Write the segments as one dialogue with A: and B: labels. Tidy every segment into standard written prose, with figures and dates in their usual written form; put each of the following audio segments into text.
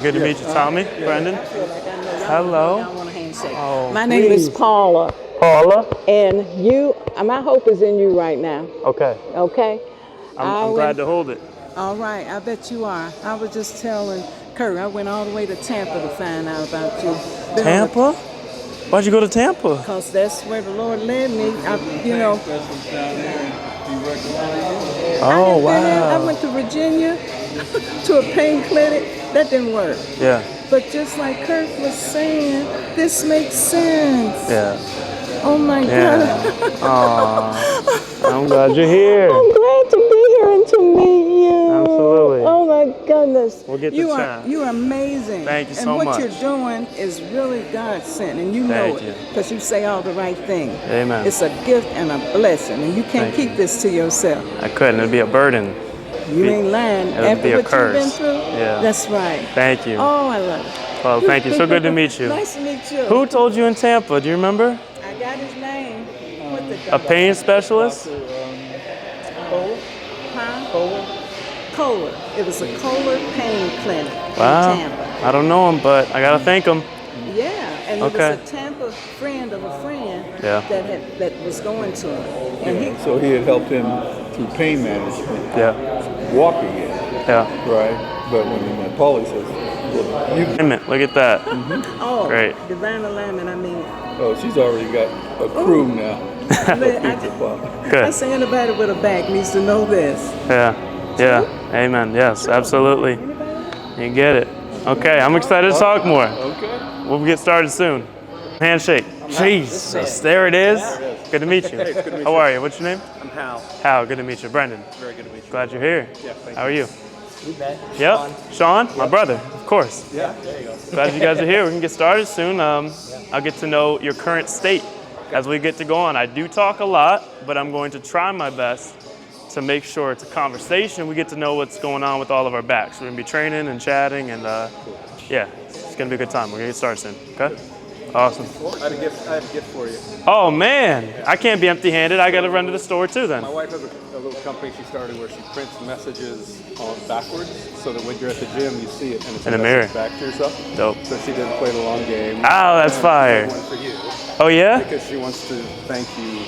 A: Good to meet you, Tommy, Brendan. Hello. Oh,
B: My name is Paula.
A: Paula.
B: And my hope is in you right now.
A: Okay.
B: Okay?
A: I'm glad to hold it.
B: All right, I bet you are. I was just telling Kurt, I went all the way to Tampa to find out about you.
A: Tampa? Why'd you go to Tampa?
B: Because that's where the Lord led me.
A: Oh, wow.
B: I went to Virginia to a pain clinic. That didn't work.
A: Yeah.
B: But just like Kurt was saying, this makes sense.
A: Yeah.
B: Oh my God.
A: Aw. I'm glad you're here.
B: I'm glad to be here and to meet you.
A: Absolutely.
B: Oh my goodness.
A: We'll get to chat.
B: You are amazing.
A: Thank you so much.
B: And what you're doing is really God sent, and you know it because you say all the right things.
A: Amen.
B: It's a gift and a blessing, and you can't keep this to yourself.
A: I couldn't. It'd be a burden.
B: You ain't lying.
A: It'd be a curse.
B: You've been through?
A: Yeah.
B: That's right.
A: Thank you.
B: Oh, I love it.
A: Well, thank you. So good to meet you.
B: Nice to meet you.
A: Who told you in Tampa? Do you remember?
B: I got his name.
A: A pain specialist?
B: Kohler. It was a Kohler pain clinic in Tampa.
A: I don't know him, but I gotta thank him.
B: Yeah, and it was a Tampa friend of a friend that was going to him. And
C: so he had helped him through pain management.
A: Yeah.
C: Walking it.
A: Yeah.
C: Right. But when he met Paulie, says, "Well, you."
A: Look at that.
B: Oh,
A: great.
B: Divine alignment. I mean.
C: Oh, she's already got a crew now.
A: Good.
B: I say anybody with a back needs to know this.
A: Yeah. Yeah. Amen. Yes, absolutely. You get it. Okay, I'm excited to talk more.
C: Okay.
A: We'll get started soon. Handshake. Jesus, there it is. Good to meet you.
D: Hey, good to meet
A: How are you? What's your name?
D: I'm Hal.
A: Hal, good to meet you. Brendan.
D: Very good to meet you.
A: Glad you're here.
D: Yeah, thank
A: How are you?
D: We met.
A: Yep. Sean, my brother, of course.
D: Yeah, there you go.
A: Glad you guys are here. We can get started soon. I'll get to know your current state as we get to go on. I do talk a lot, but I'm going to try my best to make sure it's a conversation. We get to know what's going on with all of our backs. We're gonna be training and chatting, and yeah, it's gonna be a good time. We're gonna get started soon. Okay. Awesome.
D: I have a gift for you.
A: Oh man, I can't be empty-handed. I got to run to the store too then.
D: My wife has a little company she started where she prints messages on backwards, so that when you're at the gym, you see it and it's
A: in a mirror
D: back to yourself.
A: Dope.
D: So she did play the long game.
A: Oh, that's fire.
D: One for you.
A: Oh yeah?
D: Because she wants to thank you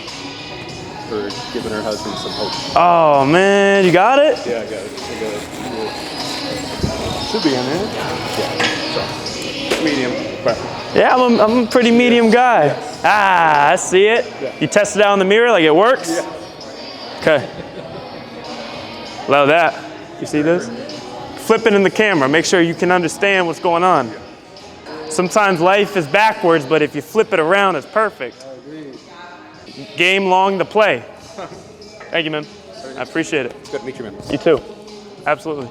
D: for giving her husband some hope.
A: Oh man, you got it?
D: Yeah, I got it. Should be in there. Yeah. So, medium.
A: Yeah, I'm a pretty medium guy.
D: Yes.
A: Ah, I see it.
D: Yeah.
A: You test it out in the mirror like it works?
D: Yeah.
A: Okay. Love that. You see this? Flip it in the camera. Make sure you can understand what's going on. Sometimes life is backwards, but if you flip it around, it's perfect. Game long to play. Thank you, man. I appreciate it.
D: It's good to meet you, man.
A: You too. Absolutely.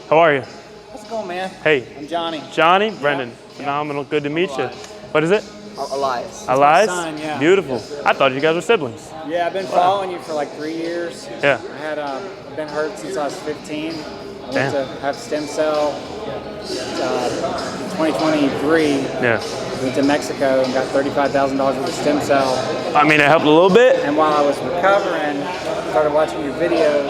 A: How are you?
E: How's it going, man?
A: Hey.
E: I'm Johnny.
A: Johnny? Brendan. Phenomenal. Good to meet you. What is it?
E: Elias.
A: Elias?
E: My son, yeah.
A: Beautiful. I thought you guys were siblings.
E: Yeah, I've been following you for like 3 years.
A: Yeah.
E: I had been hurt since I was 15. I went
A: Damn.
E: to have stem cell in 2023.
A: Yeah.
E: Went to Mexico and got $35,000 worth of stem cell.
A: I mean, it helped a little bit.
E: And while I was recovering, I started watching your videos.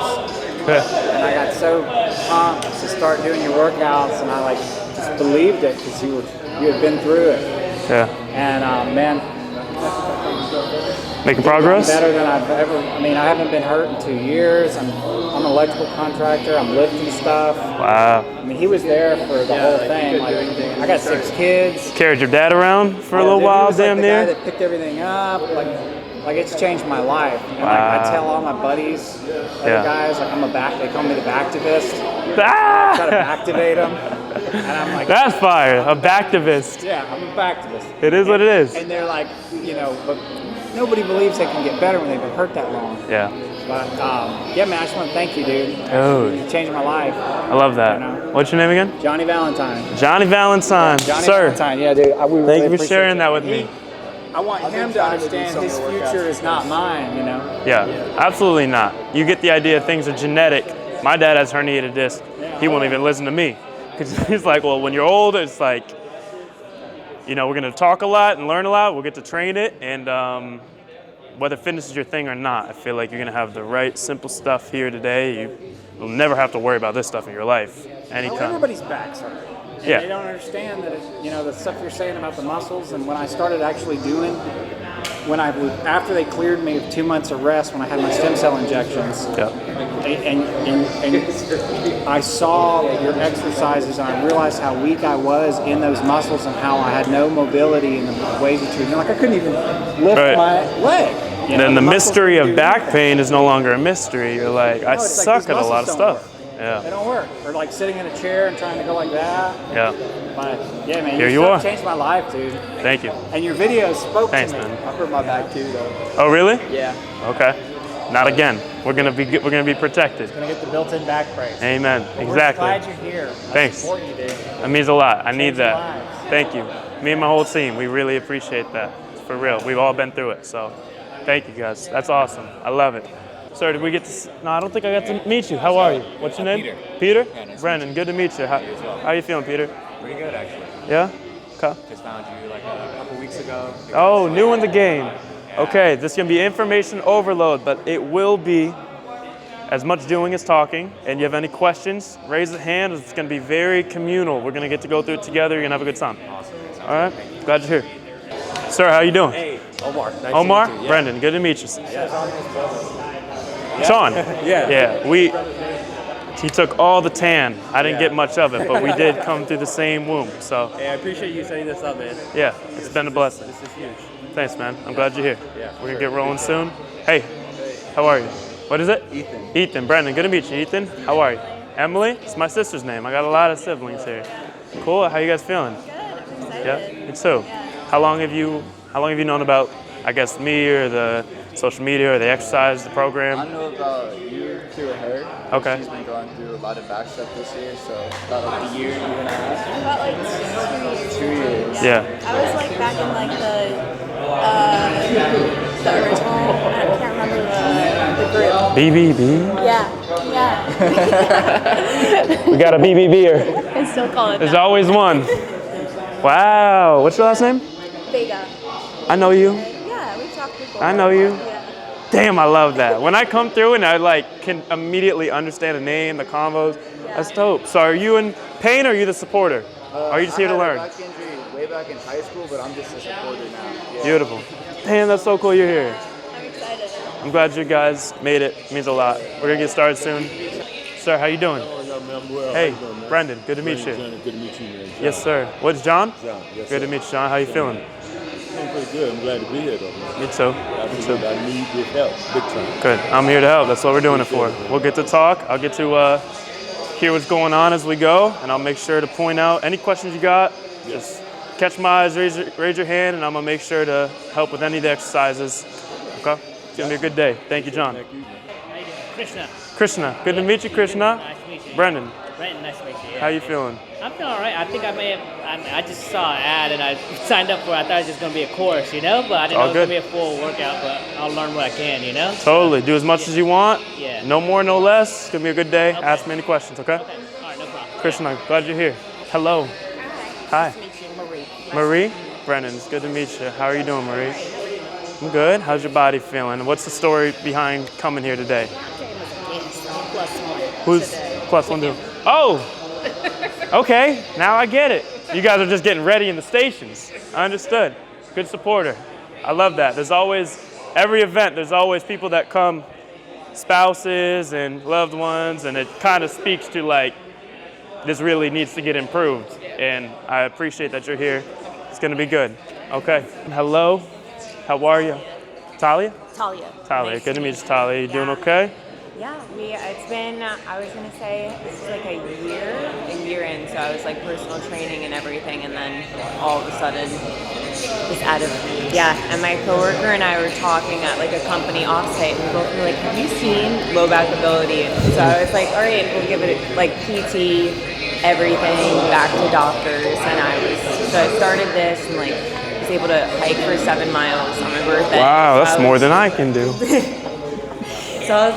E: And I got so pumped to start doing your workouts, and I just believed it because you had been through it.
A: Yeah.
E: And man,
A: making progress?
E: Better than I've ever. I mean, I haven't been hurt in 2 years. I'm an electrical contractor. I'm lifting stuff.
A: Wow.
E: I mean, he was there for the whole thing. Like, I got 6 kids.
A: Carried your dad around for a little while, damn near?
E: He was the guy that picked everything up. Like it's changed my life. And I tell all my buddies, other guys, like they call me the backtivist. I try to activate them. And I'm like,
A: that's fire, a backtivist.
E: Yeah, I'm a backtivist.
A: It is what it is.
E: And they're like, but nobody believes they can get better when they've been hurt that long.
A: Yeah.
E: But yeah, man, I just want to thank you, dude. You changed my life.
A: I love that. What's your name again?
E: Johnny Valentine.
A: Johnny Valentine,
E: Johnny
A: sir.
E: Valentine, yeah, dude.
A: Thank you for sharing that with me.
E: I want him to understand his future is not mine,
A: Yeah, absolutely not. You get the idea things are genetic. My dad has herniated disc. He won't even listen to me. Because he's like, well, when you're older, it's like, we're going to talk a lot and learn a lot. We'll get to train it. And whether fitness is your thing or not, I feel like you're going to have the right, simple stuff here today. You'll never have to worry about this stuff in your life.
E: Everybody's backs hurt. And
A: Yeah.
E: they don't understand that, the stuff you're saying about the muscles. And when I started actually doing, after they cleared me of 2 months of rest when I had my stem cell injections,
A: Yeah.
E: and I saw your exercises and I realized how weak I was in those muscles and how I had no mobility in the ways that you're doing. Like I couldn't even lift my leg.
A: Then the mystery of back pain is no longer a mystery. You're like, I suck at a lot of stuff. Yeah.
E: They don't work. Or like sitting in a chair and trying to go like that.
A: Yeah.
E: But yeah, man,
A: Here
E: your
A: you
E: stuff
A: are.
E: changed my life, dude.
A: Thank you.
E: And your videos spoke
A: Thanks,
E: to me.
A: man.
C: I hurt my back too, though.
A: Oh, really?
E: Yeah.
A: Okay. Not again. We're gonna be protected.
E: Gonna get the built-in back brace.
A: Amen.
E: Well,
A: Exactly.
E: We're glad you're here. I
A: Thanks.
E: support you, dude.
A: That means a lot. I need
E: Changing
A: that.
E: lives.
A: Thank you. Me and my whole team, we really appreciate that. For real. We've all been through it. So thank you guys. That's awesome. I love it. Sir, did we get to? No, I don't think I got to meet you. How are you? What's your name?
F: Peter.
A: Peter?
F: Yeah, nice to
A: Brendan, good to meet you. How are you feeling, Peter?
F: Pretty good, actually.
A: Yeah? Okay.
F: Just found you like a couple weeks ago.
A: Oh, new in the game. Okay, this is going to be information overload, but it will be as much doing as talking. And you have any questions, raise a hand. It's going to be very communal. We're going to get to go through it together. You're going to have a good time.
F: Awesome.
A: All right? Glad you're here. Sir, how you doing?
F: Hey, Omar. Nice
A: Omar?
F: to meet you. Yeah.
A: Brendan, good to meet you. Sean? Yeah. He took all the tan. I didn't get much of it, but we did come through the same womb. So
G: Hey, I appreciate you setting this up, man.
A: yeah, it's been a blessing.
G: This is huge.
A: Thanks, man. I'm glad you're here.
G: Yeah,
A: We're gonna get rolling soon. Hey, how are you? What is it?
C: Ethan.
A: Ethan. Brendan, good to meet you. Ethan, how are you? Emily? It's my sister's name. I got a lot of siblings here. Cool. How you guys feeling?
H: Good. I'm excited.
A: Yeah, me too. How long have you known about, I guess, me or the social media or the exercise, the program?
C: I know about you through her.
A: Okay.
C: She's been going through a lot of back stuff this year, so about like a year and a half.
H: About like 2 years.
C: 2 years.
A: Yeah.
H: I was like back in like the original. I can't remember the group.
A: BBB?
H: Yeah.
A: We got a BBBer.
H: I still call it
A: There's
H: that.
A: always one. Wow. What's your last name?
H: Vega.
A: I know you.
H: Yeah, we've talked before.
A: I know you.
H: Yeah.
A: Damn, I love that. When I come through and I like can immediately understand the name, the combos, that's dope. So are you in pain or are you the supporter? Or are you just here to learn?
C: I had a back injury way back in high school, but I'm just a supporter now. Yeah.
A: Beautiful. Damn, that's so cool you're here.
H: I'm excited.
A: I'm glad you guys made it. It means a lot. We're gonna get started soon. Sir, how you doing? Hey, Brendan, good to meet you.
I: Good to meet you, man.
A: Yes, sir. What's John?
I: John, yes,
A: Good to meet you, John. How you feeling?
I: I'm pretty good. I'm glad to be here, though, man.
A: Me too.
I: I need your help, big time.
A: Good. I'm here to help. That's what we're doing it for. We'll get to talk. I'll get to hear what's going on as we go, and I'll make sure to point out any questions you got. Just catch my eyes, raise your hand, and I'm gonna make sure to help with any of the exercises. Okay? It's gonna be a good day. Thank you, John.
I: Thank you.
G: Krishna.
A: Krishna. Good to meet you, Krishna.
G: Nice to meet you.
A: Brendan,
G: Brendan, nice to meet you. Yeah.
A: how you feeling?
G: I'm feeling all right. I think I may have. I just saw an ad and I signed up for it. I thought it was just going to be a course, But I didn't know it was going to be a full workout, but I'll learn what I can,
A: Totally. Do as much as you want.
G: Yeah.
A: No more, no less. It's gonna be a good day.
G: Okay.
A: Ask me any questions, okay?
G: Okay. All right, no problem.
A: Krishna, glad you're here. Hello. Hi.
H: Nice to meet you, Marie.
A: Marie? Brendan, it's good to meet you. How are you doing, Marie? I'm good. How's your body feeling? What's the story behind coming here today? Who's plus one doing? Oh! Okay, now I get it. You guys are just getting ready in the stations. I understood. Good supporter. I love that. There's always, every event, there's always people that come, spouses and loved ones, and it kind of speaks to like, this really needs to get improved. And I appreciate that you're here. It's gonna be good. Okay. Hello. How are you? Talia?
J: Talia.
A: Talia.
J: Nice
A: Good to meet you, Talia. You doing okay?
J: Yeah, it's been, I was going to say, this is like a year in, so I was like personal training and everything, and then all of a sudden, just out of, and my coworker and I were talking at like a company offsite, and we both were like, have you seen low back ability? And so I was like, all right, we'll give it like PT, everything, back to doctors, and so I started this and like, was able to hike for 7 miles on my birthday.
A: Wow, that's more than I can do.
J: So I was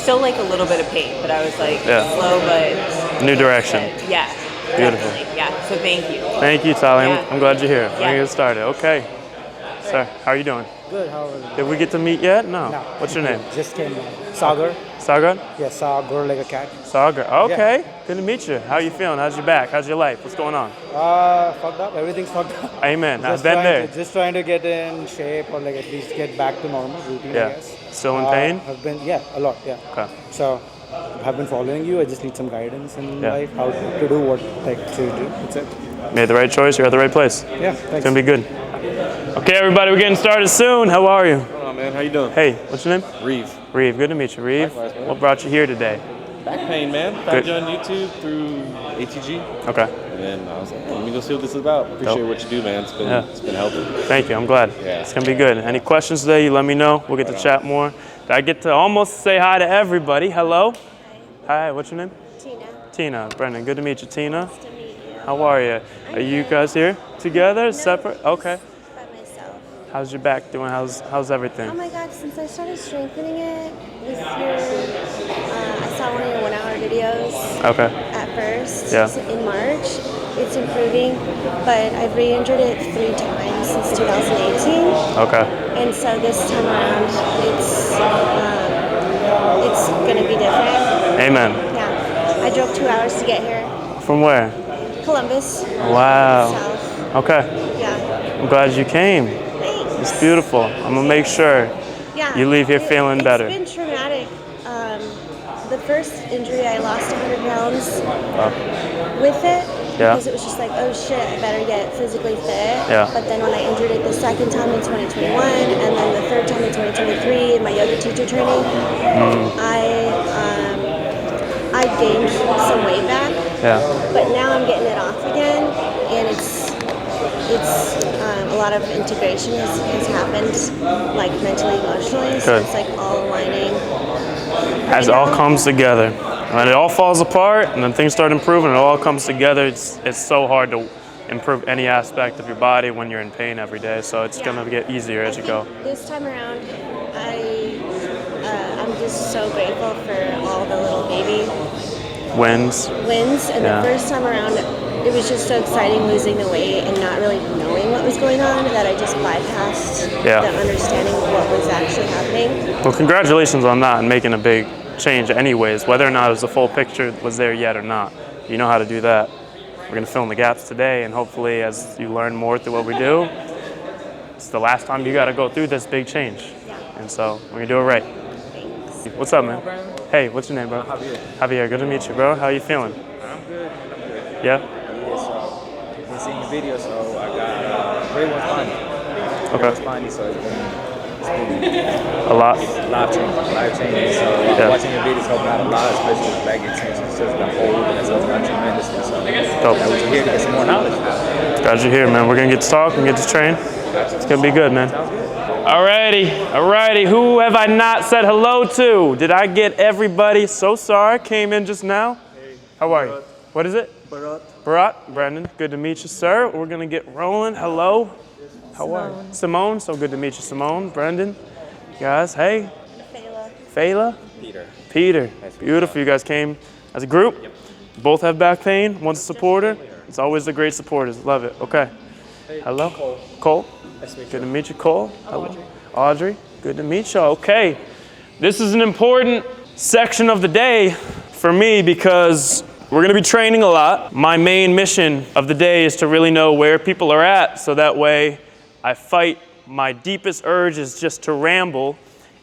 J: still like a little bit of pain, but I was like slow, but
A: new direction.
J: Yeah.
A: Beautiful.
J: Definitely. Yeah. So thank you.
A: Thank you, Talia.
J: Yeah.
A: I'm glad you're here. We're
J: Yeah.
A: gonna get started. Okay. Sir, how are you doing?
E: Good. How are you?
A: Did we get to meet yet? No. What's your name?
E: Just came. Sagar.
A: Sagar?
K: Yeah, Sagar like a cat.
A: Sagar. Okay. Yeah. Good to meet you. How are you feeling? How's your back? How's your life? What's going on?
K: Fucked up. Everything's fucked up.
A: Amen. I've been there.
K: Just trying to get in shape or like at least get back to normal routine, I guess.
A: Still in pain?
K: I've been, a lot, yeah. Okay. So I've been following you. I just need some guidance in life, how to do what like to do. That's it.
A: Made the right choice. You're at the right place.
K: Yeah, thanks.
A: It's gonna be good. Okay, everybody, we're getting started soon. How are you?
L: What's going on, man? How you doing?
A: Hey, what's your name?
L: Reeve.
A: Reeve, good to meet you. Reeve, what brought you here today?
L: Back pain, man. Found you on YouTube through ATG.
A: Okay.
L: And then I was like, let me go see what this is about. Appreciate what you do, man. It's been helping.
A: Thank you. I'm glad. Yeah. It's gonna be good. Any questions today? You let me know. We'll get to chat more. I get to almost say hi to everybody. Hello. Hi. What's your name?
H: Tina.
A: Tina. Brendan. Good to meet you, Tina. Nice to meet you. How are you? Are you guys here together? Separate? Okay.
H: By myself.
A: How's your back doing? How's everything?
H: Oh my God! Since I started strengthening it with your, I saw one of your 1 hour videos.
A: Okay.
H: At first.
A: Yeah.
H: In March. It's improving, but I've re-injured it 3 times since 2018.
A: Okay.
H: And so this time around, it's gonna be different.
A: Amen.
H: Yeah. I drove 2 hours to get here.
A: From where?
H: Columbus.
A: Wow.
H: South.
A: Okay.
H: Yeah.
A: I'm glad you came.
H: Thanks.
A: It's beautiful. I'm gonna make sure you leave here feeling better.
H: It's been traumatic. The first injury, I lost 100 pounds with it. Because it was just like, oh shit, I better get physically fit.
A: Yeah.
H: But then when I injured it the second time in 2021, and then the third time in 2023 in my yoga teacher training, I gained some weight back.
A: Yeah.
H: But now I'm getting it off again, and it's a lot of integration has happened, like mentally, emotionally. So it's like all aligning.
A: As it all comes together. When it all falls apart and then things start improving, it all comes together. It's so hard to improve any aspect of your body when you're in pain every day. So it's gonna get easier as you go.
H: This time around, I'm just so grateful for all the little baby
A: wins.
H: And the first time around, it was just so exciting losing the weight and not really knowing what was going on that I just bypassed the understanding of what was actually happening.
A: Well, congratulations on that and making a big change anyways, whether or not it was the full picture was there yet or not. You know how to do that. We're gonna fill in the gaps today, and hopefully as you learn more through what we do, it's the last time you gotta go through this big change. And so we're gonna do it right.
H: Thanks.
A: What's up, man? Hey, what's your name, bro?
F: Javier.
A: Javier, good to meet you, bro. How you feeling?
F: I'm good.
A: Yeah?
F: I've been seeing your video, so I got Ray One Spiny.
A: Okay.
F: Spiny, so it's been
A: a lot.
F: Life changing. So watching your videos helping out a lot, especially with back extensions. It's just been old and it's helping out tremendously. So
A: Dope.
F: I was here to get some more knowledge.
A: Glad you're here, man. We're gonna get to talk and get to train. It's gonna be good, man.
F: Sounds good.
A: Alrighty. Who have I not said hello to? Did I get everybody? So sorry, came in just now.
M: Hey.
A: How are you? What is it?
M: Barat.
A: Barat. Brandon, good to meet you, sir. We're gonna get rolling. Hello. How are you? Simone, so good to meet you, Simone. Brendan, guys, hey. Fela. Peter. Nice. Beautiful, you guys came as a group. Yep. Both have back pain, one's a supporter. It's always the great supporters, love it. Okay.
M: Hey.
A: Hello.
M: Cole.
A: Nice to meet you. Good to meet you, Cole. Hello. Audrey, good to meet you. Okay. This is an important section of the day for me because we're gonna be training a lot. My main mission of the day is to really know where people are at so that way I fight my deepest urge is just to ramble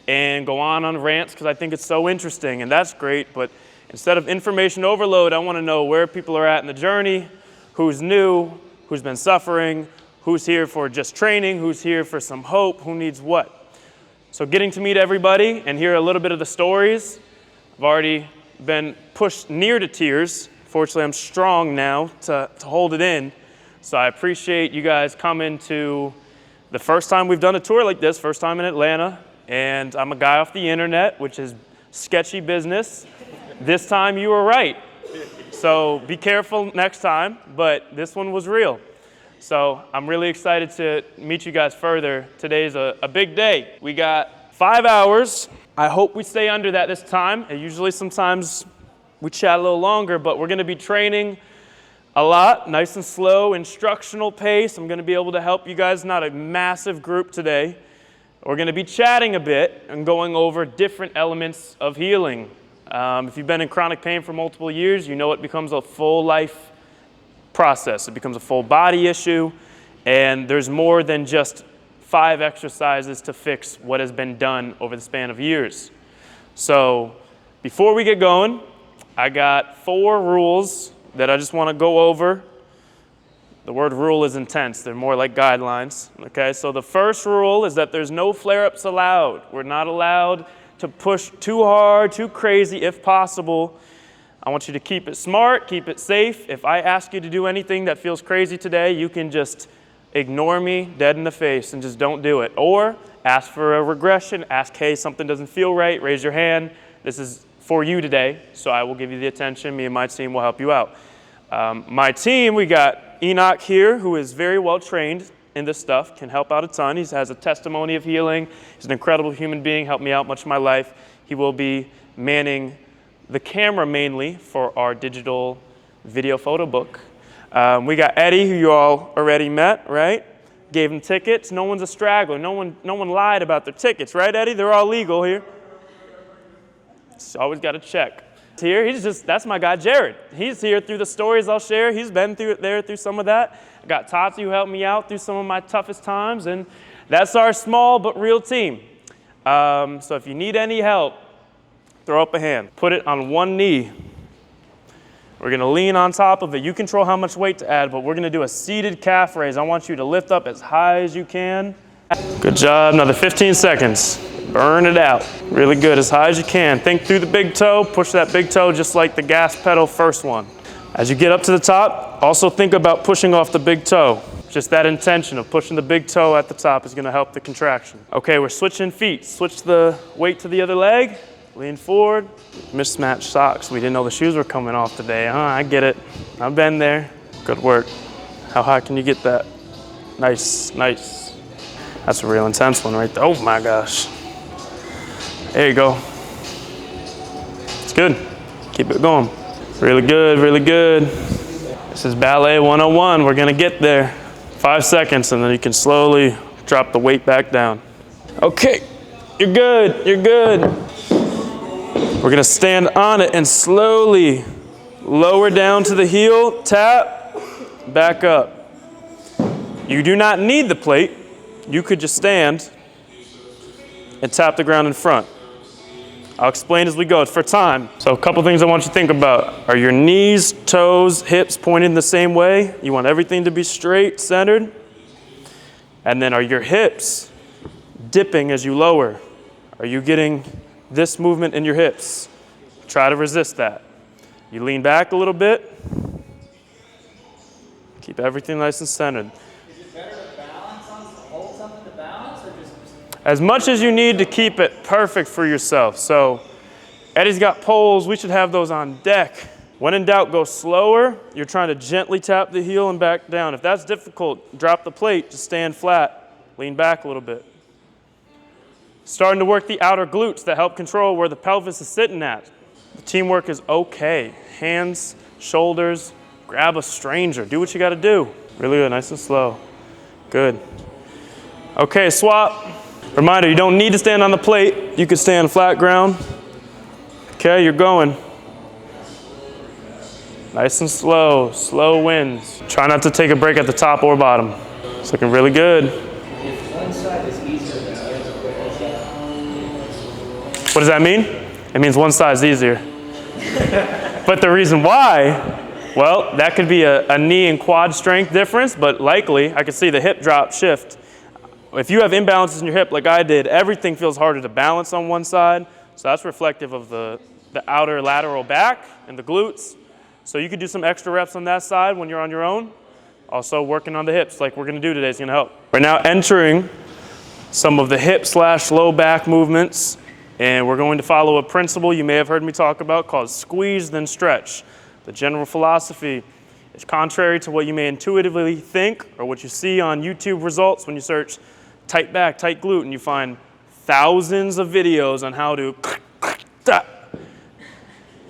A: and go on rants because I think it's so interesting, and that's great, but instead of information overload, I want to know where people are at in the journey, who's new, who's been suffering, who's here for just training, who's here for some hope, who needs what. So getting to meet everybody and hear a little bit of the stories. I've already been pushed near to tears. Fortunately, I'm strong now to hold it in. So I appreciate you guys coming to the first time we've done a tour like this, first time in Atlanta, and I'm a guy off the internet, which is sketchy business. This time you were right. So be careful next time, but this one was real. So I'm really excited to meet you guys further. Today's a big day. We got 5 hours. I hope we stay under that this time. And usually sometimes we chat a little longer, but we're gonna be training a lot, nice and slow, instructional pace. I'm gonna be able to help you guys, not a massive group today. We're going to be chatting a bit and going over different elements of healing. If you've been in chronic pain for multiple years, you know it becomes a full life process. It becomes a full body issue, and there's more than just 5 exercises to fix what has been done over the span of years. So before we get going, I got 4 rules that I just want to go over. The word rule is intense. They're more like guidelines. Okay, so the first rule is that there's no flare-ups allowed. We're not allowed to push too hard, too crazy if possible. I want you to keep it smart, keep it safe. If I ask you to do anything that feels crazy today, you can just ignore me dead in the face and just don't do it. Or ask for a regression, ask, hey, something doesn't feel right, raise your hand. This is for you today, so I will give you the attention. Me and my team will help you out. My team, we got Enoch here, who is very well trained in this stuff, can help out a ton. He has a testimony of healing. He's an incredible human being, helped me out much of my life. He will be manning the camera mainly for our digital video photo book. We got Eddie, who you all already met, right? Gave him tickets. No one's a straggler. No one lied about their tickets, right, Eddie? They're all legal here. Always got to check. Here, that's my guy Jared. He's here through the stories I'll share. He's been through some of that. I got Tati, who helped me out through some of my toughest times, and that's our small but real team. So if you need any help, throw up a hand. Put it on one knee. We're going to lean on top of it. You control how much weight to add, but we're going to do a seated calf raise. I want you to lift up as high as you can. Good job. Another 15 seconds. Burn it out. Really good, as high as you can. Think through the big toe. Push that big toe just like the gas pedal first one. As you get up to the top, also think about pushing off the big toe. Just that intention of pushing the big toe at the top is going to help the contraction. Okay, we're switching feet. Switch the weight to the other leg. Lean forward. Mismatched socks. We didn't know the shoes were coming off today. I get it. I've been there. Good work. How high can you get that? Nice, nice. That's a real intense one right there. Oh my gosh. There you go. It's good. Keep it going. Really good, really good. This is ballet 101. We're gonna get there. 5 seconds, and then you can slowly drop the weight back down. Okay, you're good, you're good. We're gonna stand on it and slowly lower down to the heel, tap, back up. You do not need the plate. You could just stand and tap the ground in front. I'll explain as we go. It's for time. So a couple things I want you to think about. Are your knees, toes, hips pointed the same way? You want everything to be straight, centered. And then are your hips dipping as you lower? Are you getting this movement in your hips? Try to resist that. You lean back a little bit. Keep everything nice and centered. As much as you need to keep it perfect for yourself. So Eddie's got poles. We should have those on deck. When in doubt, go slower. You're trying to gently tap the heel and back down. If that's difficult, drop the plate. Just stand flat. Lean back a little bit. Starting to work the outer glutes that help control where the pelvis is sitting at. The teamwork is okay. Hands, shoulders, grab a stranger. Do what you got to do. Really good, nice and slow. Good. Okay, swap. Reminder, you don't need to stand on the plate. You can stay on flat ground. Okay, you're going. Nice and slow, slow wins. Try not to take a break at the top or bottom. It's looking really good.
E: One side is easier than the other.
A: What does that mean? It means one side is easier. But the reason why, well, that could be a knee and quad strength difference, but likely I could see the hip drop shift. If you have imbalances in your hip like I did, everything feels harder to balance on one side. So that's reflective of the outer lateral back and the glutes. So you could do some extra reps on that side when you're on your own. Also working on the hips like we're gonna do today is gonna help. We're now entering some of the hip/low back movements, and we're going to follow a principle you may have heard me talk about called squeeze then stretch. The general philosophy is contrary to what you may intuitively think or what you see on YouTube results when you search tight back, tight glute, and you find thousands of videos on how to.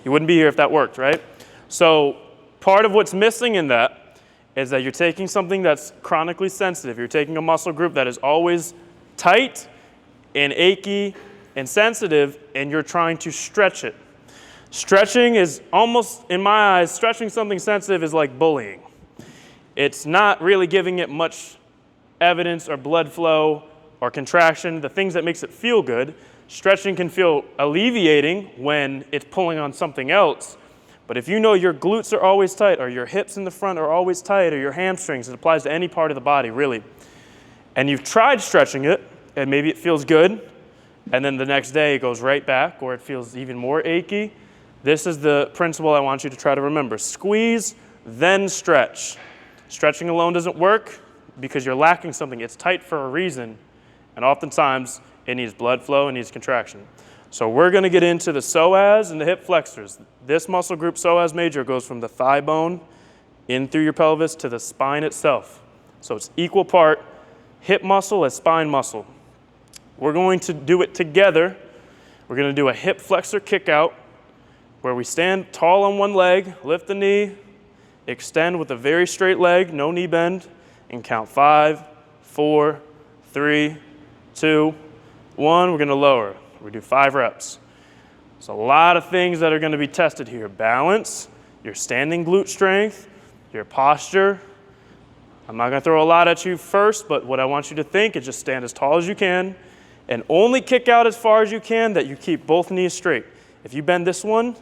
A: You wouldn't be here if that worked, right? So part of what's missing in that is that you're taking something that's chronically sensitive. You're taking a muscle group that is always tight, and achy and sensitive, and you're trying to stretch it. Stretching is almost, in my eyes, stretching something sensitive is like bullying. It's not really giving it much evidence or blood flow or contraction, the things that makes it feel good. Stretching can feel alleviating when it's pulling on something else. But if you know your glutes are always tight, or your hips in the front are always tight, or your hamstrings, it applies to any part of the body, really. And you've tried stretching it, and maybe it feels good, and then the next day it goes right back, or it feels even more achy. This is the principle I want you to try to remember. Squeeze, then stretch. Stretching alone doesn't work because you're lacking something. It's tight for a reason, and oftentimes it needs blood flow, it needs contraction. So we're going to get into the psoas and the hip flexors. This muscle group, psoas major, goes from the thigh bone in through your pelvis to the spine itself. So it's equal part hip muscle as spine muscle. We're going to do it together. We're going to do a hip flexor kick out where we stand tall on one leg, lift the knee, extend with a very straight leg, no knee bend, and count 5, 4, 3, 2, 1. We're going to lower. We do 5 reps. There's a lot of things that are going to be tested here. Balance, your standing glute strength, your posture. I'm not going to throw a lot at you first, but what I want you to think is just stand as tall as you can and only kick out as far as you can, that you keep both knees straight. If you bend this one,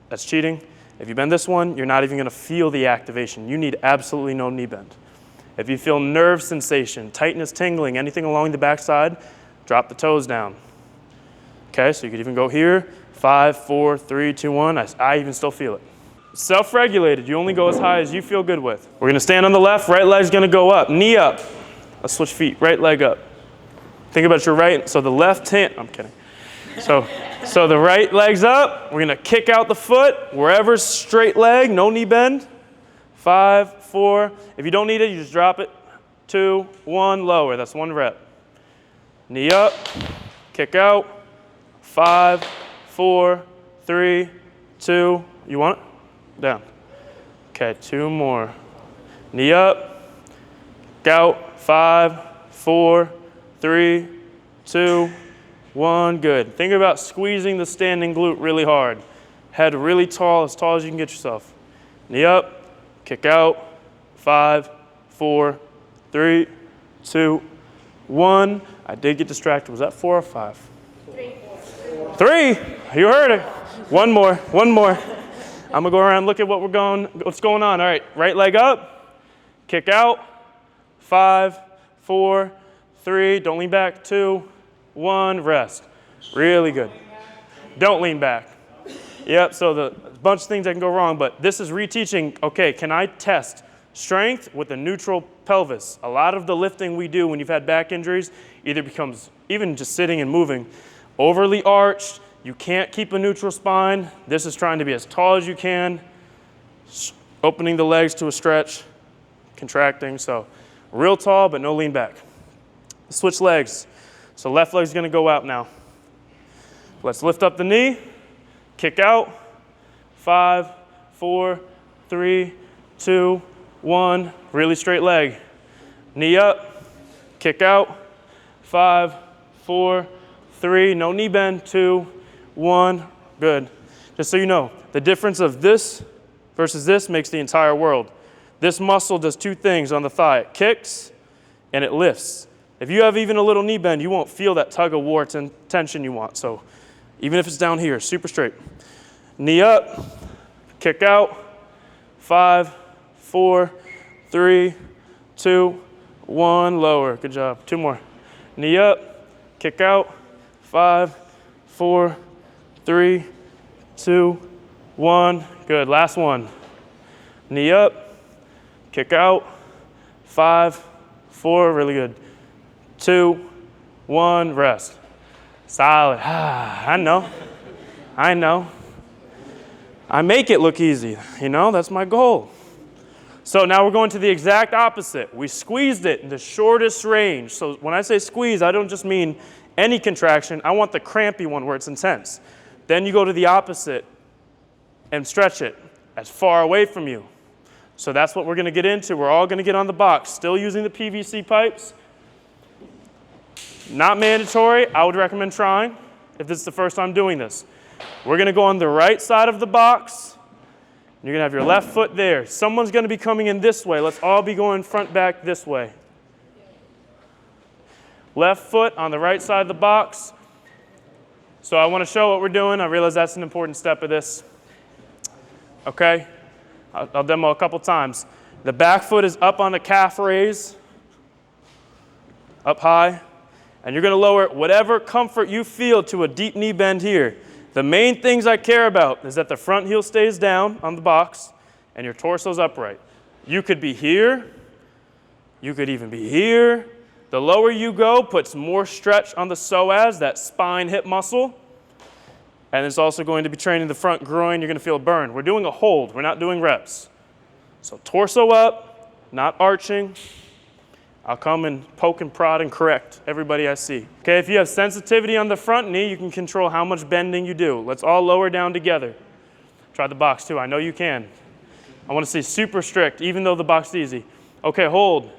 A: that's cheating. If you bend this one, you're not even going to feel the activation. You need absolutely no knee bend. If you feel nerve sensation, tightness, tingling, anything along the backside, drop the toes down. Okay, so you could even go here, 5, 4, 3, 2, 1. I even still feel it. Self-regulated, you only go as high as you feel good with. We're gonna stand on the left, right leg's gonna go up, knee up. Let's switch feet, right leg up. Think about your right, so the left hand, I'm kidding. So the right leg's up, we're gonna kick out the foot, wherever's straight leg, no knee bend. 5, 4, if you don't need it, you just drop it. 2, 1, lower, that's 1 rep. Knee up, kick out. 5, 4, 3, 2, you want it? Down. Okay, 2 more. Knee up, out, 5, 4, 3, 2, 1, good. Think about squeezing the standing glute really hard. Head really tall as you can get yourself. Knee up, kick out, 5, 4, 3, 2, 1. I did get distracted. Was that 4 or 5? 3, you heard it. 1 more. I'm gonna go around and look at what's going on. All right, right leg up, kick out, 5, 4, 3, don't lean back, 2, 1, rest. Really good. Don't lean back. Yep, so a bunch of things that can go wrong, but this is reteaching, okay, can I test strength with a neutral pelvis? A lot of the lifting we do when you've had back injuries either becomes, even just sitting and moving, overly arched, you can't keep a neutral spine. This is trying to be as tall as you can, opening the legs to a stretch, contracting, so real tall but no lean back. Switch legs. So left leg's gonna go out now. Let's lift up the knee, kick out, 5, 4, 3, 2, 1, really straight leg. Knee up, kick out, 5, 4, 3, no knee bend, 2, 1, good. Just so you know, the difference of this versus this makes the entire world. This muscle does 2 things on the thigh. It kicks and it lifts. If you have even a little knee bend, you won't feel that tug of war tension you want. So even if it's down here, super straight. Knee up, kick out, 5, 4, 3, 2, 1, lower. Good job. 2 more. Knee up, kick out, 5, 4, 3, 2, 1. Good. Last one. Knee up, kick out, 5, 4. Really good. 2, 1. Rest. Solid. I know. I make it look easy. You know, that's my goal. So now we're going to the exact opposite. We squeezed it in the shortest range. So when I say squeeze, I don't just mean any contraction. I want the crampy one where it's intense. Then you go to the opposite and stretch it as far away from you. So that's what we're going to get into. We're all going to get on the box, still using the PVC pipes. Not mandatory. I would recommend trying if this is the first time doing this. We're going to go on the right side of the box. You're going to have your left foot there. Someone's going to be coming in this way. Let's all be going front back this way. Left foot on the right side of the box. So I want to show what we're doing. I realize that's an important step of this. Okay? I'll demo a couple times. The back foot is up on the calf raise, up high, and you're going to lower whatever comfort you feel to a deep knee bend here. The main things I care about is that the front heel stays down on the box and your torso's upright. You could be here. You could even be here. The lower you go puts more stretch on the psoas, that spine hip muscle. And it's also going to be training the front groin. You're going to feel a burn. We're doing a hold. We're not doing reps. So torso up, not arching. I'll come and poke and prod and correct everybody I see. Okay, if you have sensitivity on the front knee, you can control how much bending you do. Let's all lower down together. Try the box too. I know you can. I want to see super strict, even though the box is easy. Okay, hold.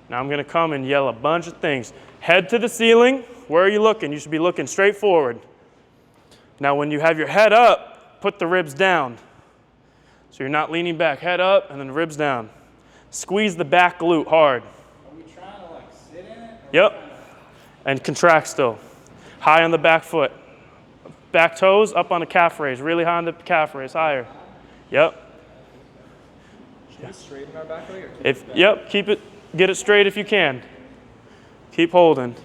A: Now I'm going to come and yell a bunch of things. Head to the ceiling. Where are you looking? You should be looking straight forward. Now when you have your head up, put the ribs down. So you're not leaning back. Head up and then ribs down. Squeeze the back glute hard.
E: Are we trying to like sit in it?
A: Yep. And contract still. High on the back foot. Back toes up on the calf raise. Really high on the calf raise. Higher. Yep.
F: Should we straighten our back leg?
A: Yep. Keep it. Get it straight if you can. Keep holding.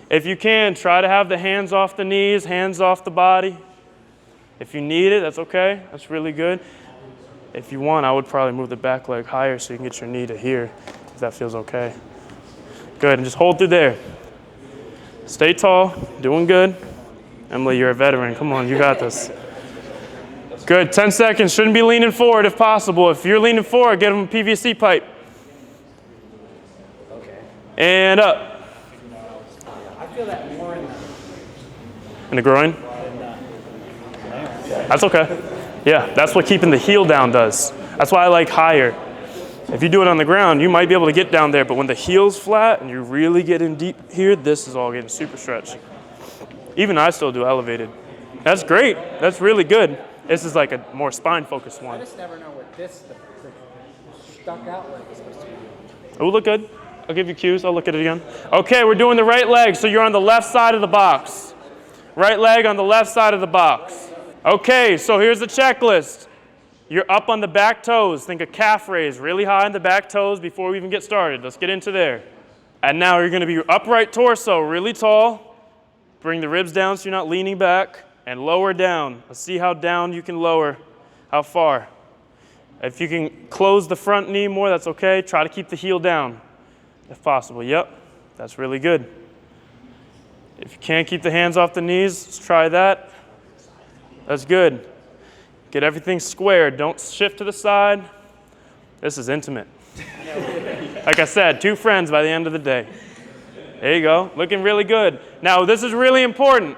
A: If you can, try to have the hands off the knees, hands off the body. If you need it, that's okay. That's really good. If you want, I would probably move the back leg higher so you can get your knee to here, if that feels okay. Good, and just hold through there. Stay tall, doing good. Emily, you're a veteran. Come on, you got this. Good, 10 seconds. Shouldn't be leaning forward if possible. If you're leaning forward, get them a PVC pipe.
E: Okay.
A: And up.
E: I feel that more
A: In the groin? That's okay. Yeah, that's what keeping the heel down does. That's why I like higher. If you do it on the ground, you might be able to get down there, but when the heel's flat and you really get in deep here, this is all getting super stretched. Even I still do elevated. That's great. That's really good. This is like a more spine-focused one.
E: I just never know what this stuck out like it's supposed to be.
A: It will look good. I'll give you cues. I'll look at it again. Okay, we're doing the right leg, so you're on the left side of the box. Right leg on the left side of the box. Okay, so here's the checklist. You're up on the back toes. Think of calf raise, really high on the back toes before we even get started. Let's get into there. And now you're going to be upright torso, really tall. Bring the ribs down so you're not leaning back. And lower down. Let's see how down you can lower. How far. If you can close the front knee more, that's okay. Try to keep the heel down if possible. Yep, that's really good. If you can't keep the hands off the knees, let's try that. That's good. Get everything squared. Don't shift to the side. This is intimate. Like I said, 2 friends by the end of the day. There you go. Looking really good. Now, this is really important.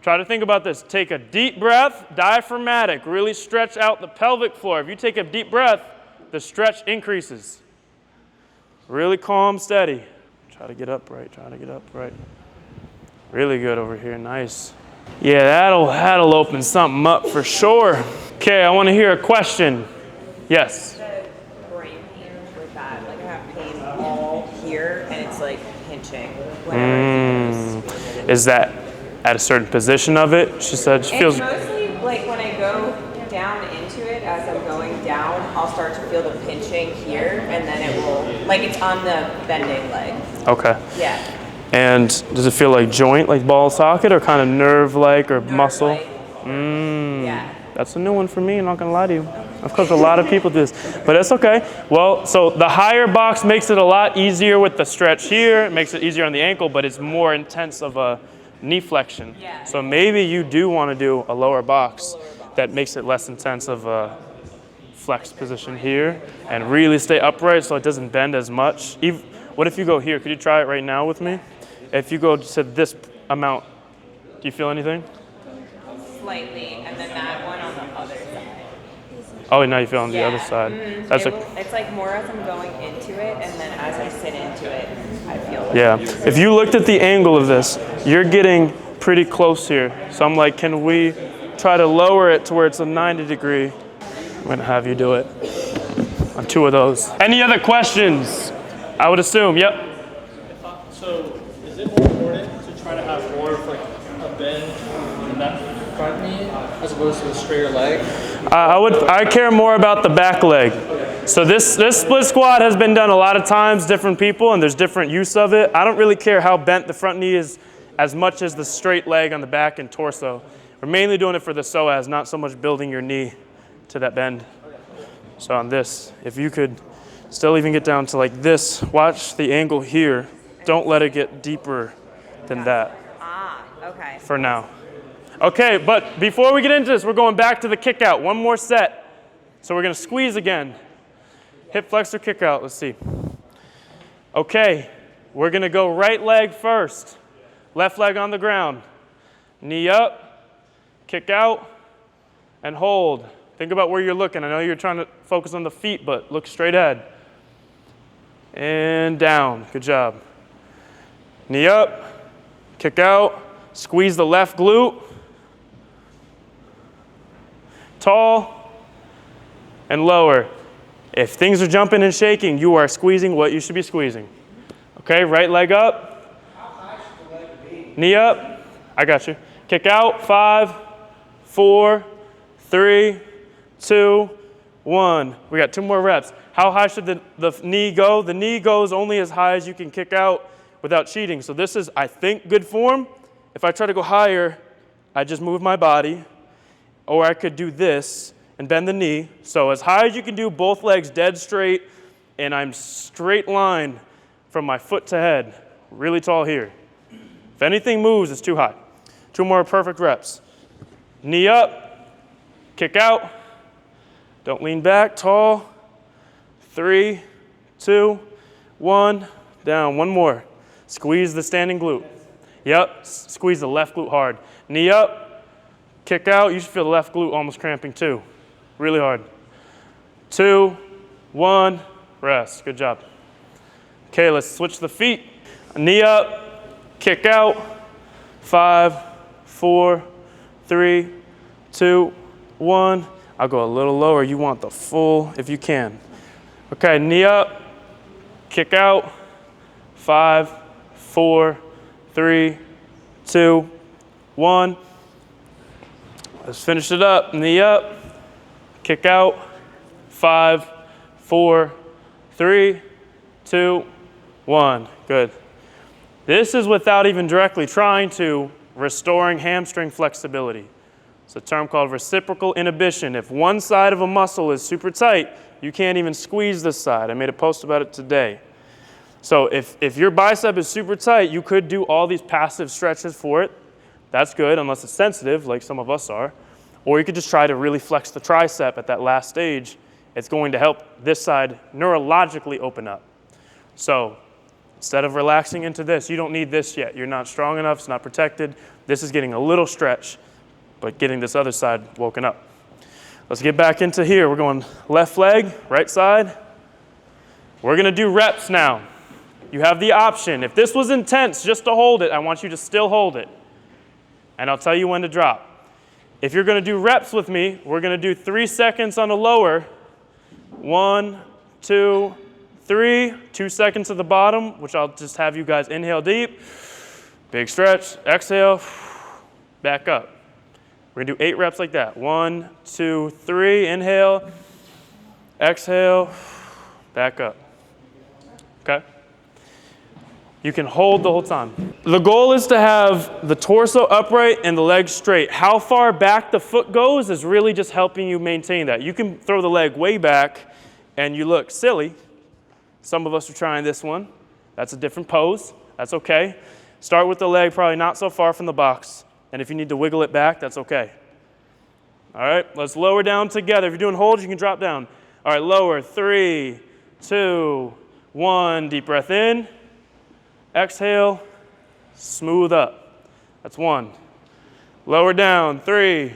A: Try to think about this. Take a deep breath, diaphragmatic. Really stretch out the pelvic floor. If you take a deep breath, the stretch increases. Really calm, steady. Try to get upright. Try to get upright. Really good over here. Nice. Yeah, that'll open something up for sure. Okay, I want to hear a question. Yes?
J: The brain pain with that, like I have pain all here, and it's like pinching whenever
A: Is that at a certain position of it? She said she feels.
J: It's mostly like when I go down into it, as I'm going down, I'll start to feel the pinching here, and then it will, like it's on the bending leg.
A: Okay.
J: Yeah.
A: And does it feel like joint, like ball socket, or kind of nerve-like or muscle?
J: Yeah.
A: That's a new one for me, I'm not going to lie to you. Of course, a lot of people do this, but that's okay. Well, so the higher box makes it a lot easier with the stretch here. It makes it easier on the ankle, but it's more intense of a knee flexion.
J: Yeah.
A: So maybe you do want to do a lower box that makes it less intense of a flex position here and really stay upright so it doesn't bend as much. What if you go here? Could you try it right now with me? If you go to this amount, do you feel anything?
J: Slightly, and then that one on the other side.
A: Oh, now you feel on the other side. That's
J: it's like more as I'm going into it, and then as I sit into it, I feel it.
A: Yeah. If you looked at the angle of this, you're getting pretty close here. So I'm like, can we try to lower it to where it's a 90 degree? I'm gonna have you do it on 2 of those. Any other questions? I would assume, yep.
M: So is it more important to try to have more of like a bend in that front knee as opposed to a straighter leg?
A: I care more about the back leg. So this split squat has been done a lot of times, different people, and there's different use of it. I don't really care how bent the front knee is as much as the straight leg on the back and torso. We're mainly doing it for the psoas, not so much building your knee to that bend. So on this, if you could still even get down to like this, watch the angle here. Don't let it get deeper than that.
J: Okay.
A: For now. Okay, but before we get into this, we're going back to the kick out. One more set. So we're gonna squeeze again. Hip flexor kick out, let's see. Okay, we're gonna go right leg first. Left leg on the ground. Knee up, kick out, and hold. Think about where you're looking. I know you're trying to focus on the feet, but look straight ahead. And down, good job. Knee up, kick out, squeeze the left glute. Tall and lower. If things are jumping and shaking, you are squeezing what you should be squeezing. Okay, right leg up.
K: How high should the leg be?
A: Knee up. I got you. Kick out. 5, 4, 3, 2, 1. We got 2 more reps. How high should the knee go? The knee goes only as high as you can kick out without cheating. So this is, I think, good form. If I try to go higher, I just move my body. Or I could do this and bend the knee. So as high as you can do, both legs dead straight, and I'm straight line from my foot to head. Really tall here. If anything moves, it's too high. 2 more perfect reps. Knee up, kick out. Don't lean back, tall. 3, 2, 1, down. 1 more. Squeeze the standing glute. Yep, squeeze the left glute hard. Knee up. Kick out, you should feel the left glute almost cramping too. Really hard. 2, 1, rest. Good job. Okay, let's switch the feet. Knee up, kick out. 5, 4, 3, 2, 1. I'll go a little lower. You want the full if you can. Okay, knee up, kick out. 5, 4, 3, 2, 1. Let's finish it up. Knee up, kick out. 5, 4, 3, 2, 1. Good. This is without even directly trying to restoring hamstring flexibility. It's a term called reciprocal inhibition. If one side of a muscle is super tight, you can't even squeeze this side. I made a post about it today. So if your bicep is super tight, you could do all these passive stretches for it. That's good, unless it's sensitive, like some of us are. Or you could just try to really flex the tricep at that last stage. It's going to help this side neurologically open up. So instead of relaxing into this, you don't need this yet. You're not strong enough, it's not protected. This is getting a little stretch, but getting this other side woken up. Let's get back into here. We're going left leg, right side. We're gonna do reps now. You have the option. If this was intense just to hold it, I want you to still hold it. And I'll tell you when to drop. If you're gonna do reps with me, we're gonna do 3 seconds on the lower. 1, 2, 3. 2 seconds at the bottom, which I'll just have you guys inhale deep. Big stretch, exhale, back up. We're gonna do 8 reps like that. 1, 2, 3, inhale, exhale, back up. Okay? You can hold the whole time. The goal is to have the torso upright and the legs straight. How far back the foot goes is really just helping you maintain that. You can throw the leg way back and you look silly. Some of us are trying this one. That's a different pose. That's okay. Start with the leg probably not so far from the box. And if you need to wiggle it back, that's okay. All right, let's lower down together. If you're doing holds, you can drop down. All right, lower. 3, 2, 1. Deep breath in. Exhale, smooth up. That's 1. Lower down, 3,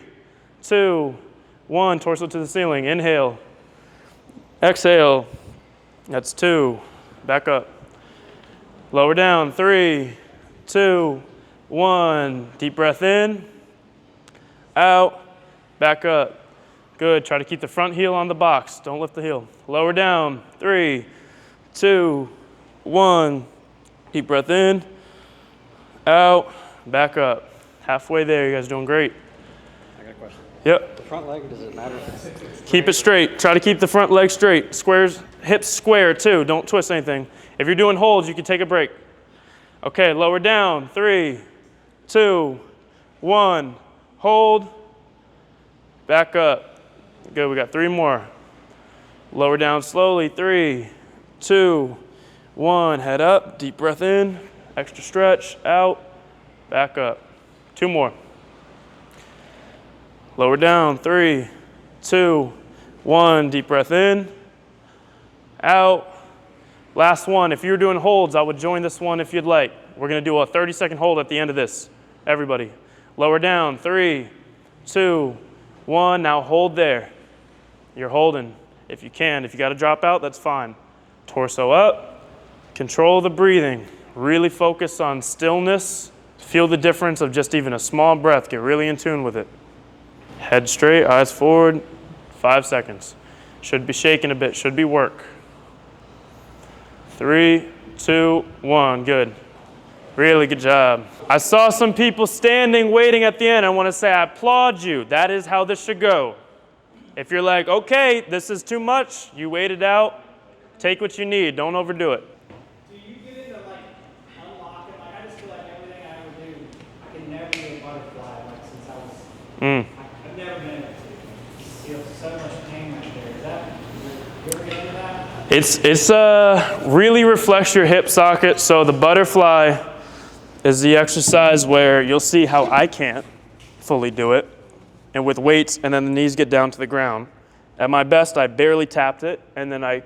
A: 2, 1, torso to the ceiling. Inhale. Exhale. That's 2. Back up. Lower down. 3, 2, 1. Deep breath in. Out. Back up. Good. Try to keep the front heel on the box. Don't lift the heel. Lower down. 3, 2, 1. Deep breath in. Out. Back up. Halfway there. You guys are doing great.
N: I got a question.
A: Yep.
N: The front leg, does it matter if it's
A: Keep it straight. Try to keep the front leg straight. Squares, hips square too. Don't twist anything. If you're doing holds, you can take a break. Okay, lower down. 3, 2, 1. Hold. Back up. Good, we got 3 more. Lower down slowly. 3, 2, 1. Head up. Deep breath in. Extra stretch. Out. Back up. 2 more. Lower down. 3, 2, 1. Deep breath in. Out. Last one. If you're doing holds, I would join this one if you'd like. We're going to do a 30-second hold at the end of this. Everybody. Lower down. 3, 2, 1. Now hold there. You're holding if you can. If you got to drop out, that's fine. Torso up. Control the breathing. Really focus on stillness. Feel the difference of just even a small breath. Get really in tune with it. Head straight, eyes forward. 5 seconds. Should be shaking a bit. Should be work. 3, 2, 1. Good. Really good job. I saw some people standing, waiting at the end. I want to say I applaud you. That is how this should go. If you're like, okay, this is too much, you wait it out. Take what you need. Don't overdo it.
E: Do you get into like unlocking? Like I just feel like everything I ever do, I can never be a butterfly. Like since I was, I've never been able to feel so much pain right there. Is that you ever get into that?
A: It's really reflects your hip socket. So the butterfly is the exercise where you'll see how I can't fully do it. And with weights, and then the knees get down to the ground. At my best, I barely tapped it, and then I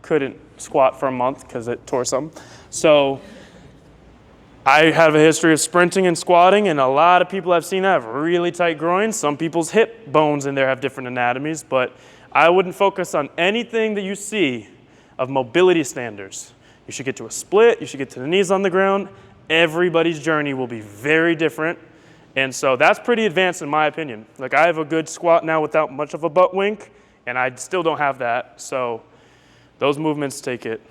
A: couldn't squat for a month because it tore something. So I have a history of sprinting and squatting, and a lot of people I've seen have really tight groins. Some people's hip bones in there have different anatomies, but I wouldn't focus on anything that you see of mobility standards. You should get to a split. You should get to the knees on the ground. Everybody's journey will be very different. And so that's pretty advanced in my opinion. Like I have a good squat now without much of a butt wink, and I still don't have that. So those movements take it.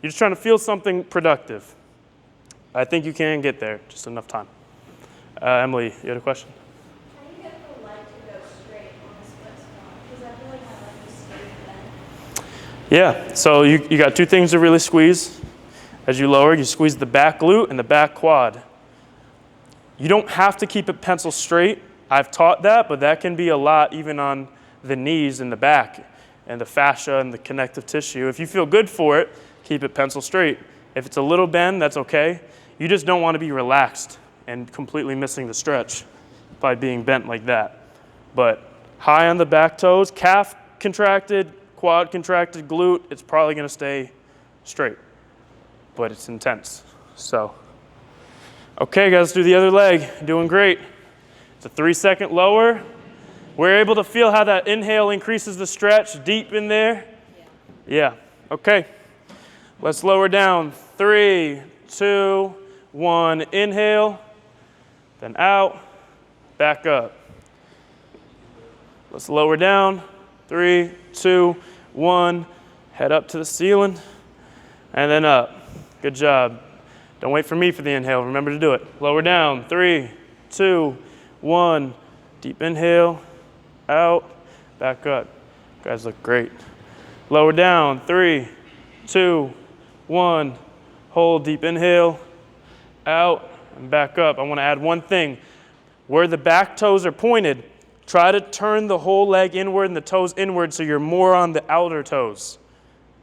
A: You're just trying to feel something productive. I think you can get there, just enough time. Emily, you had a question?
O: How do you get the leg to go straight on a split squat? Because I feel like my leg is straight then.
A: Yeah, so you got 2 things to really squeeze. As you lower, you squeeze the back glute and the back quad. You don't have to keep it pencil straight. I've taught that, but that can be a lot even on the knees and the back and the fascia and the connective tissue. If you feel good for it, keep it pencil straight. If it's a little bend, that's okay. You just don't want to be relaxed and completely missing the stretch by being bent like that. But high on the back toes, calf contracted, quad contracted, glute, it's probably going to stay straight, but it's intense. So. Okay, guys, do the other leg. Doing great. It's a 3-second lower. We're able to feel how that inhale increases the stretch deep in there. Yeah. Okay. Let's lower down. 3, 2, 1. Inhale. Then out. Back up. Let's lower down. 3, 2, 1. Head up to the ceiling. And then up. Good job. Don't wait for me for the inhale. Remember to do it. Lower down. 3, 2, 1. Deep inhale. Out. Back up. You guys look great. Lower down. 3, 2, 1. Hold. Deep inhale. Out. And back up. I want to add one thing. Where the back toes are pointed, try to turn the whole leg inward and the toes inward so you're more on the outer toes.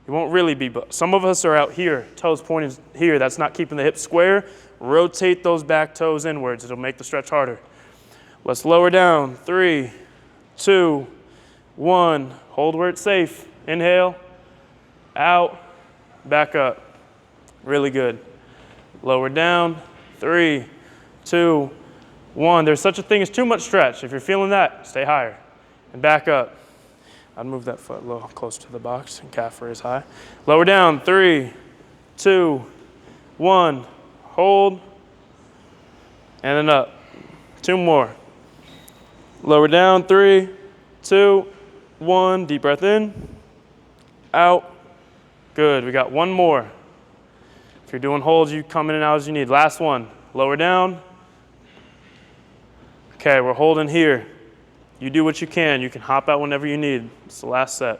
A: You won't really be, but some of us are out here, toes pointed here. That's not keeping the hips square. Rotate those back toes inwards. It'll make the stretch harder. Let's lower down. 3, 2, 1. Hold where it's safe. Inhale. Out. Back up. Really good. Lower down. 3, 2, 1. There's such a thing as too much stretch. If you're feeling that, stay higher. and back up. I'd move that foot a little closer to the box and calf raise high. Lower down, 3, 2, 1. Hold, and then up. 2 more. Lower down, 3, 2, 1. Deep breath in, out. Good, we got 1 more. If you're doing holds, you come in and out as you need. Last one, lower down. Okay, we're holding here. You do what you can. You can hop out whenever you need. It's the last set.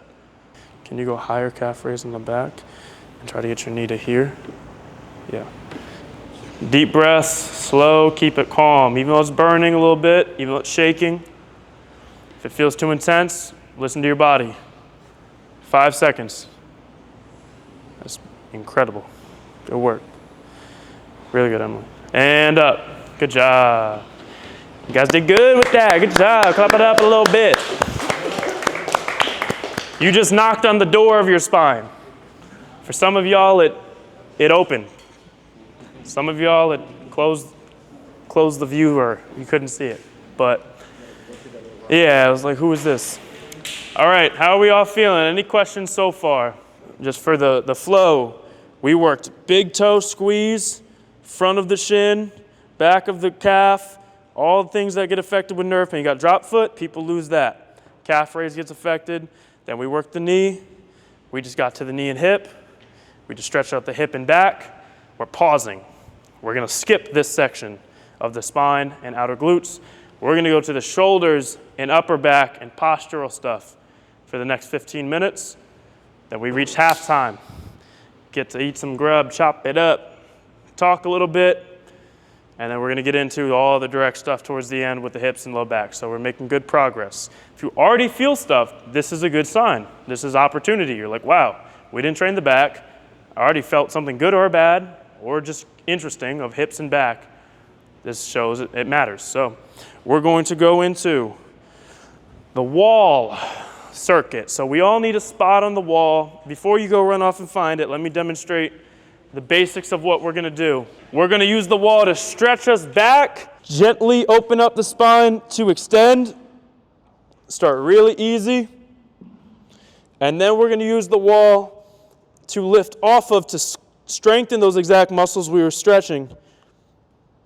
A: Can you go higher calf raise in the back and try to get your knee to here? Yeah. Deep breaths, slow, keep it calm. Even though it's burning a little bit, even though it's shaking, if it feels too intense, listen to your body. 5 seconds. That's incredible. Good work. Really good, Emily. And up. Good job. You guys did good with that. Good job. Clap it up a little bit. You just knocked on the door of your spine. For some of y'all, it opened. Some of y'all, it closed the view, or you couldn't see it. But yeah, I was like, who is this? All right, how are we all feeling? Any questions so far? Just for the flow, we worked big toe squeeze, front of the shin, back of the calf, all the things that get affected with nerve pain. You got drop foot, people lose that. Calf raise gets affected. Then we worked the knee. We just got to the knee and hip. We just stretched out the hip and back. We're pausing. We're going to skip this section of the spine and outer glutes. We're going to go to the shoulders and upper back and postural stuff for the next 15 minutes. Then we reach halftime. Get to eat some grub, chop it up, talk a little bit, and then we're going to get into all the direct stuff towards the end with the hips and low back. So we're making good progress. If you already feel stuff, this is a good sign. This is opportunity. You're like, wow, we didn't train the back. I already felt something good or bad or just interesting of hips and back. This shows it matters. So we're going to go into the wall circuit. So we all need a spot on the wall. Before you go run off and find it, let me demonstrate the basics of what we're going to do. We're going to use the wall to stretch us back, gently open up the spine to extend. Start really easy. And then we're going to use the wall to lift off of to strengthen those exact muscles we were stretching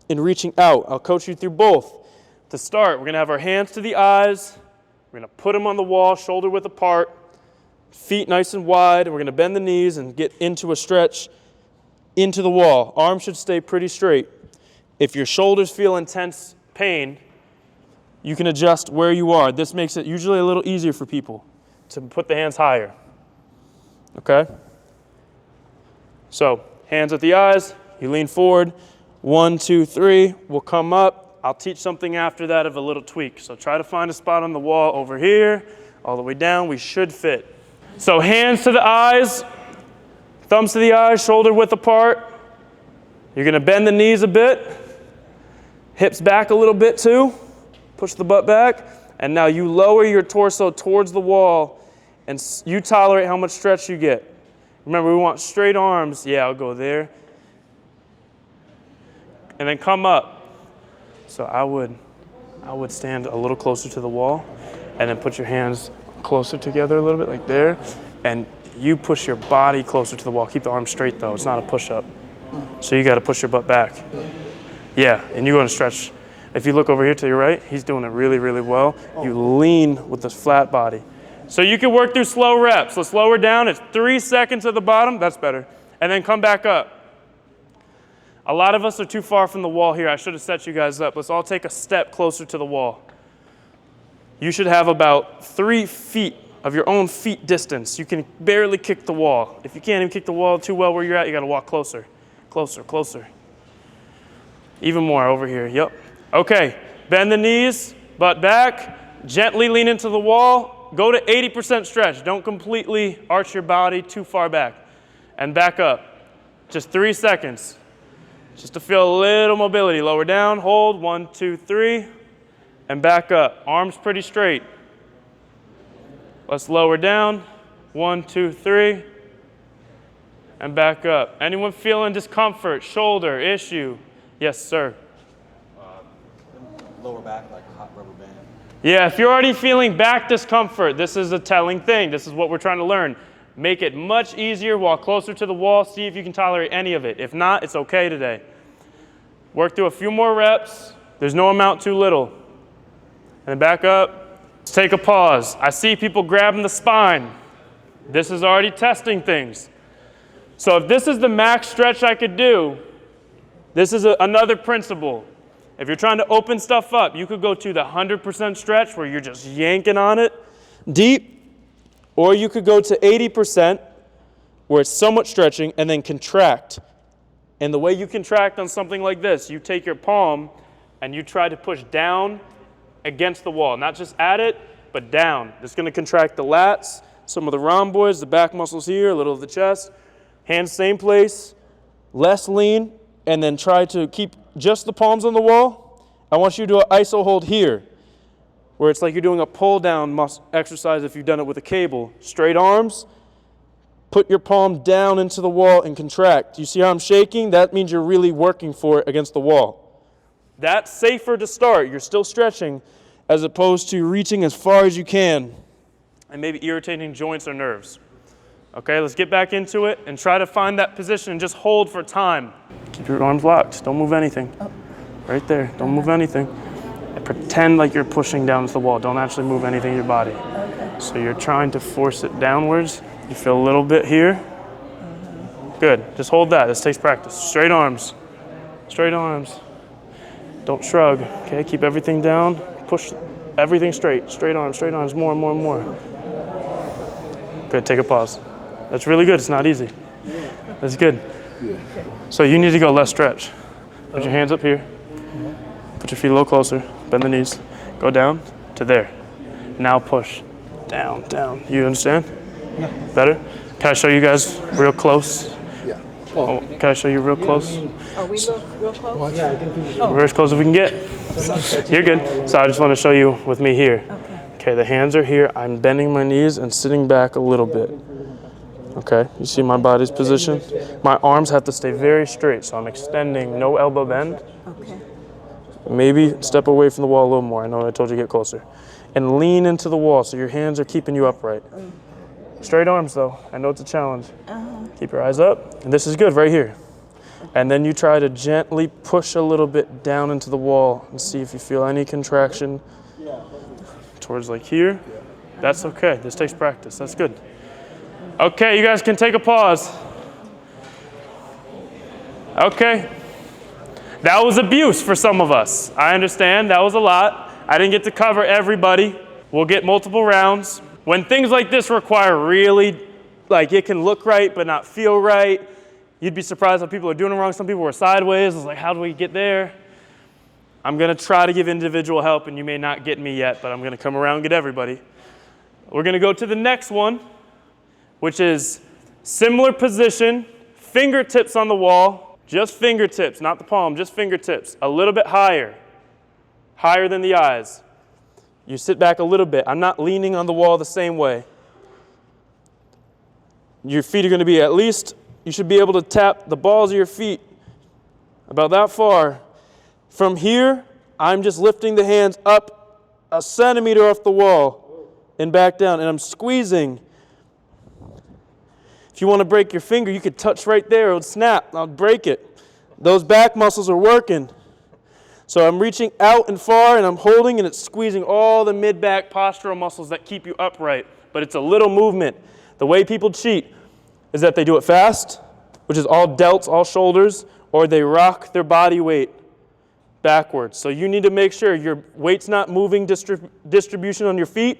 A: in reaching out. I'll coach you through both. To start, we're going to have our hands to the eyes. We're going to put them on the wall, shoulder width apart, feet nice and wide. We're going to bend the knees and get into a stretch into the wall. Arms should stay pretty straight. If your shoulders feel intense pain, you can adjust where you are. This makes it usually a little easier for people to put the hands higher. Okay? So, hands at the eyes, you lean forward. 1, 2, 3, we'll come up. I'll teach something after that of a little tweak. So try to find a spot on the wall over here, all the way down. We should fit. So hands to the eyes, thumbs to the eyes, shoulder width apart. You're going to bend the knees a bit. Hips back a little bit too. Push the butt back. And now you lower your torso towards the wall, and you tolerate how much stretch you get. Remember, we want straight arms. Yeah, I'll go there. And then come up. So I would stand a little closer to the wall, and then put your hands closer together a little bit, like there. And you push your body closer to the wall. Keep the arms straight though. It's not a push-up. So you got to push your butt back. Yeah, and you're going to stretch. If you look over here to your right, he's doing it really, really well. You lean with this flat body. So you can work through slow reps. Let's lower down. It's 3 seconds at the bottom. That's better. And then come back up. A lot of us are too far from the wall here. I should have set you guys up. Let's all take a step closer to the wall. You should have about 3 feet of your own feet distance. You can barely kick the wall. If you can't even kick the wall too well where you're at, you got to walk closer. Closer, closer. Even more over here. Yep. Okay. Bend the knees, butt back. Gently lean into the wall. Go to 80% stretch. Don't completely arch your body too far back. And back up. Just 3 seconds. Just to feel a little mobility. Lower down, hold, 1, 2, 3, and back up. Arms pretty straight. Let's lower down, 1, 2, 3, and back up. Anyone feeling discomfort, shoulder, issue? Yes, sir.
N: Lower back, like a hot rubber band.
A: Yeah, if you're already feeling back discomfort, this is a telling thing. This is what we're trying to learn. Make it much easier, walk closer to the wall, see if you can tolerate any of it. If not, it's okay today. Work through a few more reps. There's no amount too little. And then back up. Let's take a pause. I see people grabbing the spine. This is already testing things. So if this is the max stretch I could do, this is another principle. If you're trying to open stuff up, you could go to the 100% stretch where you're just yanking on it deep, or you could go to 80% where it's somewhat stretching and then contract. And the way you contract on something like this, you take your palm and you try to push down against the wall, not just at it, but down. It's going to contract the lats, some of the rhomboids, the back muscles here, a little of the chest. Hands same place, less lean, and then try to keep just the palms on the wall. I want you to do an iso hold here, where it's like you're doing a pull down exercise if you've done it with a cable. Straight arms, put your palm down into the wall and contract. You see how I'm shaking? That means you're really working for it against the wall. That's safer to start. You're still stretching as opposed to reaching as far as you can and maybe irritating joints or nerves. Okay, let's get back into it and try to find that position and just hold for time. Keep your arms locked. Don't move anything. Right there. Don't move anything. And pretend like you're pushing down to the wall. Don't actually move anything in your body. So you're trying to force it downwards. You feel a little bit here. Good. Just hold that. This takes practice. Straight arms. Straight arms. Don't shrug. Okay, keep everything down. Push everything straight. Straight arms. More and more and more. Good. Take a pause. That's really good. It's not easy. That's good. So you need to go less stretch. Put your hands up here. Put your feet a little closer. Bend the knees. Go down to there. Now push. Down, down. You understand?
K: Yeah.
A: Better? Can I show you guys real close?
C: Yeah.
A: Oh, can I show you real close?
B: Are we real close?
K: Yeah, I think
A: We're as close as we can get. You're good. So I just want to show you with me here. Okay, the hands are here. I'm bending my knees and sitting back a little bit. Okay, you see my body's position? My arms have to stay very straight, so I'm extending, no elbow bend.
B: Okay.
A: Maybe step away from the wall a little more. I know I told you to get closer. And lean into the wall so your hands are keeping you upright. Straight arms though. I know it's a challenge. Keep your eyes up. And this is good right here. And then you try to gently push a little bit down into the wall and see if you feel any contraction towards like here. That's okay. This takes practice. That's good. Okay, you guys can take a pause. Okay. That was abuse for some of us. I understand. That was a lot. I didn't get to cover everybody. We'll get multiple rounds. When things like this require really, like it can look right but not feel right, you'd be surprised how people are doing it wrong. Some people were sideways. It's like, how do we get there? I'm going to try to give individual help, and you may not get me yet, but I'm going to come around and get everybody. We're going to go to the next one, which is similar position, fingertips on the wall, just fingertips, not the palm, just fingertips, a little bit higher than the eyes. You sit back a little bit. I'm not leaning on the wall the same way. Your feet are going to be at least, you should be able to tap the balls of your feet about that far. From here, I'm just lifting the hands up a centimeter off the wall and back down, and I'm squeezing. If you want to break your finger, you could touch right there. It would snap. I'll break it. Those back muscles are working. So I'm reaching out and far, and I'm holding, and it's squeezing all the mid-back postural muscles that keep you upright. But it's a little movement. The way people cheat is that they do it fast, which is all delts, all shoulders, or they rock their body weight backwards. So you need to make sure your weight's not moving distribution on your feet.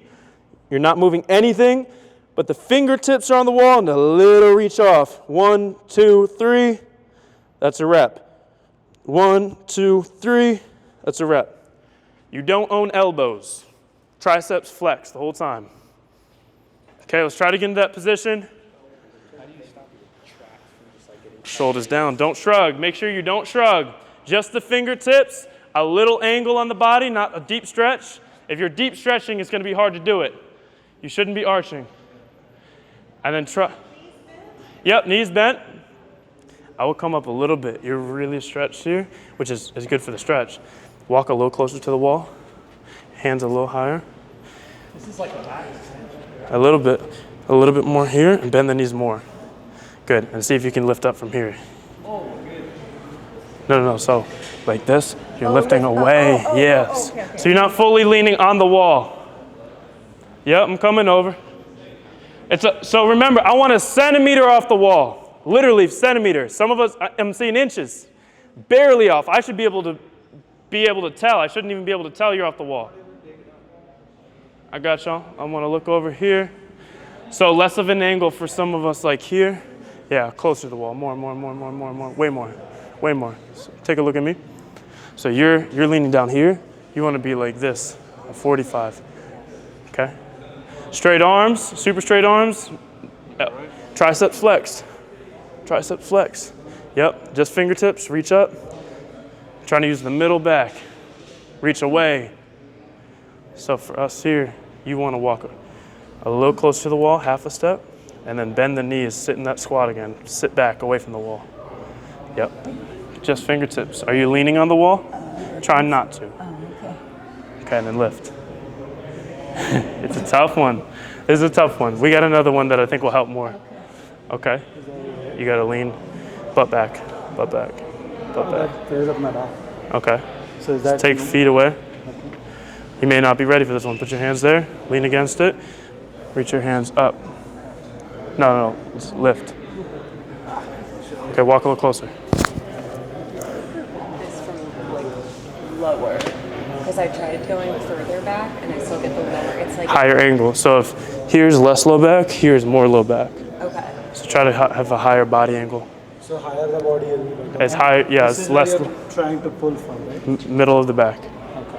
A: You're not moving anything, but the fingertips are on the wall and a little reach off. 1, 2, 3. That's a rep. 1, 2, 3. That's a rep. You don't own elbows. Triceps flex the whole time. Okay, let's try to get into that position. Shoulders down. Don't shrug. Make sure you don't shrug. Just the fingertips, a little angle on the body, not a deep stretch. If you're deep stretching, it's going to be hard to do it. You shouldn't be arching. And then try. Yep, knees bent. I will come up a little bit. You're really stretched here, which is good for the stretch. Walk a little closer to the wall. Hands a little higher.
M: This is like a back extension.
A: A little bit more here, and bend the knees more. Good, and see if you can lift up from here.
M: Oh, good.
A: No, so like this, you're lifting away, yes. Okay. So you're not fully leaning on the wall. Yep, I'm coming over. So remember, I want a centimeter off the wall, literally centimeters. Some of us, I'm seeing inches, barely off. I should be able to tell. I shouldn't even be able to tell you're off the wall. I got y'all. I want to look over here. So less of an angle for some of us like here. Yeah, closer to the wall. More. Way more. So take a look at me. So you're leaning down here. You want to be like this, a 45. Okay? Straight arms, super straight arms. Tricep flexed. Tricep flex. Yep, just fingertips, reach up. Trying to use the middle back. Reach away. So for us here, you want to walk a little closer to the wall, half a step, and then bend the knees, sit in that squat again. Sit back, away from the wall. Yep, just fingertips. Are you leaning on the wall? Try not to. Okay, and then lift. It's a tough one. This is a tough one. We got another one that I think will help more. Okay, you got to lean, butt back. Okay, so is that just take feet away. You may not be ready for this one. Put your hands there, lean against it, reach your hands up. No, just lift. Okay, walk a little closer.
J: This from like lower, because I tried going further back and I still get the lower. It's like
A: higher angle. So if here's less low back, here's more low back.
J: Okay.
A: So try to have a higher body angle.
K: So higher the body will be better.
A: It's higher, yeah, it's less.
K: Trying to pull from, right?
A: Middle of the back.
K: Okay.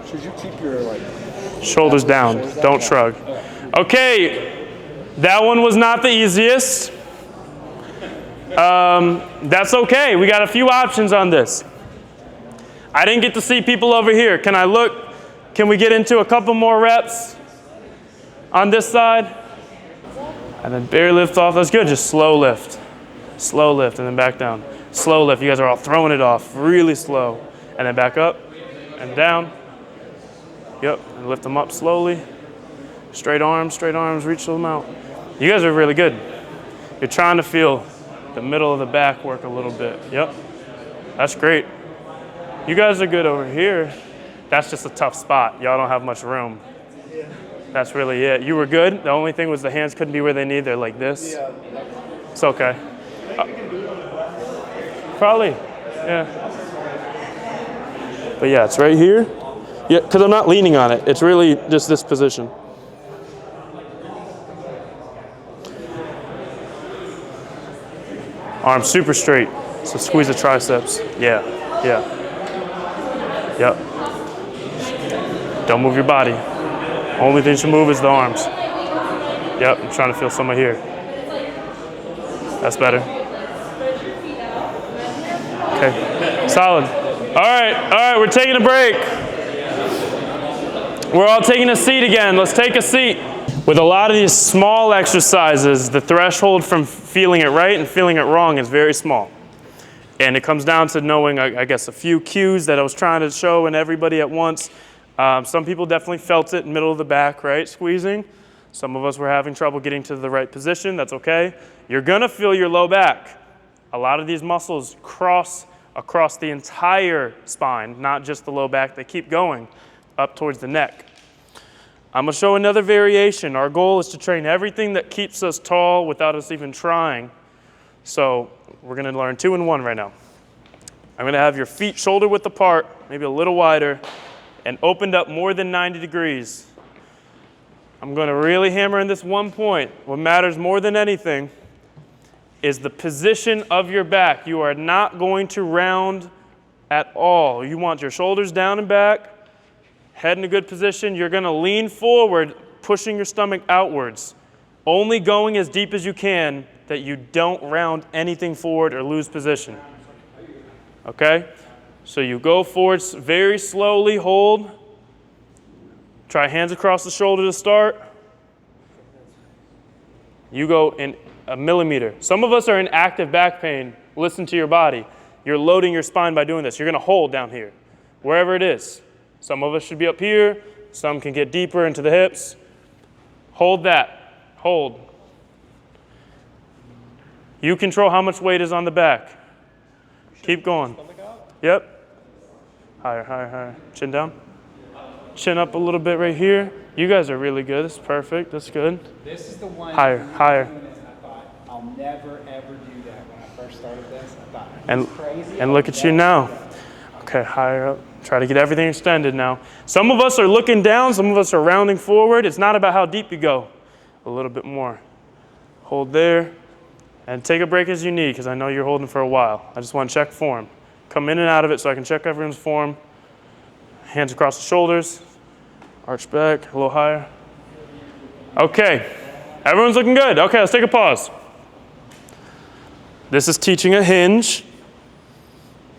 D: Should you keep your
A: shoulders down? Don't shrug. Okay, that one was not the easiest. That's okay. We got a few options on this. I didn't get to see people over here. Can I look? Can we get into a couple more reps on this side? And then barely lift off. That's good. Just slow lift. Slow lift and then back down. Slow lift. You guys are all throwing it off really slow. And then back up and down. Yep, and lift them up slowly. Straight arms, reach them out. You guys are really good. You're trying to feel the middle of the back work a little bit. Yep, that's great. You guys are good over here. That's just a tough spot. Y'all don't have much room. That's really it. You were good. The only thing was the hands couldn't be where they need. They're like this. It's okay. Probably, yeah. But yeah, it's right here. Yeah, because I'm not leaning on it. It's really just this position. Arms super straight. So squeeze the triceps. Yeah. Yep. Don't move your body. Only thing you should move is the arms. Yep, I'm trying to feel some of here. That's better. Okay, solid. All right, we're taking a break. We're all taking a seat again. Let's take a seat. With a lot of these small exercises, the threshold from feeling it right and feeling it wrong is very small. And it comes down to knowing, I guess, a few cues that I was trying to show in everybody at once. Some people definitely felt it middle of the back, right, squeezing. Some of us were having trouble getting to the right position. That's okay. You're going to feel your low back. A lot of these muscles cross across the entire spine, not just the low back. They keep going up towards the neck. I'm going to show another variation. Our goal is to train everything that keeps us tall without us even trying. So we're going to learn 2 in 1 right now. I'm going to have your feet shoulder width apart, maybe a little wider, and opened up more than 90 degrees. I'm going to really hammer in this one point. What matters more than anything is the position of your back. You are not going to round at all. You want your shoulders down and back, head in a good position. You're going to lean forward, pushing your stomach outwards, only going as deep as you can that you don't round anything forward or lose position. Okay? So you go forward very slowly, hold. Try hands across the shoulder to start. You go in a millimeter. Some of us are in active back pain. Listen to your body. You're loading your spine by doing this. You're going to hold down here, wherever it is. Some of us should be up here. Some can get deeper into the hips. Hold that. Hold. You control how much weight is on the back. Keep going. Yep. Higher, higher, higher. Chin down. Chin up a little bit right here. You guys are really good. That's perfect. That's good.
E: This is the one.
A: Higher, higher.
E: I thought, I'll never ever do that. When I first started this, I thought, crazy.
A: And look at you now. Okay, higher up. Try to get everything extended now. Some of us are looking down. Some of us are rounding forward. It's not about how deep you go. A little bit more. Hold there. And take a break as you need, because I know you're holding for a while. I just want to check form. Come in and out of it so I can check everyone's form. Hands across the shoulders. Arch back, a little higher. Okay, everyone's looking good. Okay, let's take a pause. This is teaching a hinge.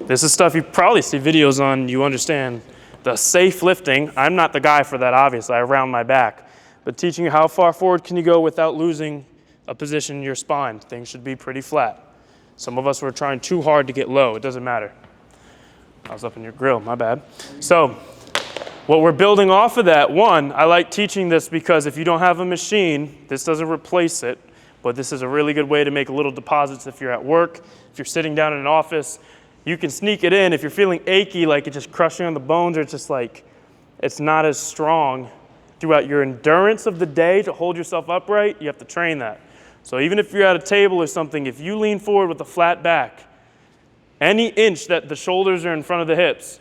A: This is stuff you probably see videos on, you understand. The safe lifting, I'm not the guy for that, obviously. I round my back. But teaching you how far forward can you go without losing a position in your spine. Things should be pretty flat. Some of us were trying too hard to get low. It doesn't matter. I was up in your grill, my bad. So what we're building off of that, one, I like teaching this because if you don't have a machine, this doesn't replace it, but this is a really good way to make little deposits if you're at work, if you're sitting down in an office. You can sneak it in if you're feeling achy, like it's just crushing on the bones, or it's just like it's not as strong throughout your endurance of the day to hold yourself upright. You have to train that. So even if you're at a table or something, if you lean forward with a flat back, any inch that the shoulders are in front of the hips,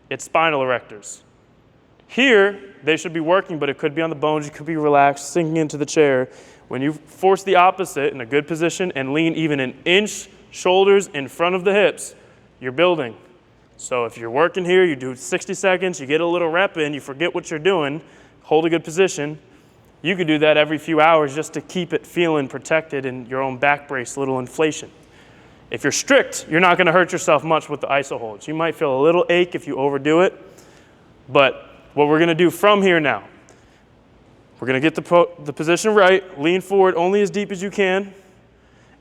A: it's spinal erectors. Here, they should be working, but it could be on the bones. You could be relaxed, sinking into the chair. When you force the opposite in a good position and lean even an inch, shoulders in front of the hips, you're building. So if you're working here, you do 60 seconds, you get a little rep in, you forget what you're doing, hold a good position. You could do that every few hours just to keep it feeling protected in your own back brace, little inflation. If you're strict, you're not going to hurt yourself much with the iso holds. You might feel a little ache if you overdo it, but what we're going to do from here now, we're going to get the position right, lean forward only as deep as you can,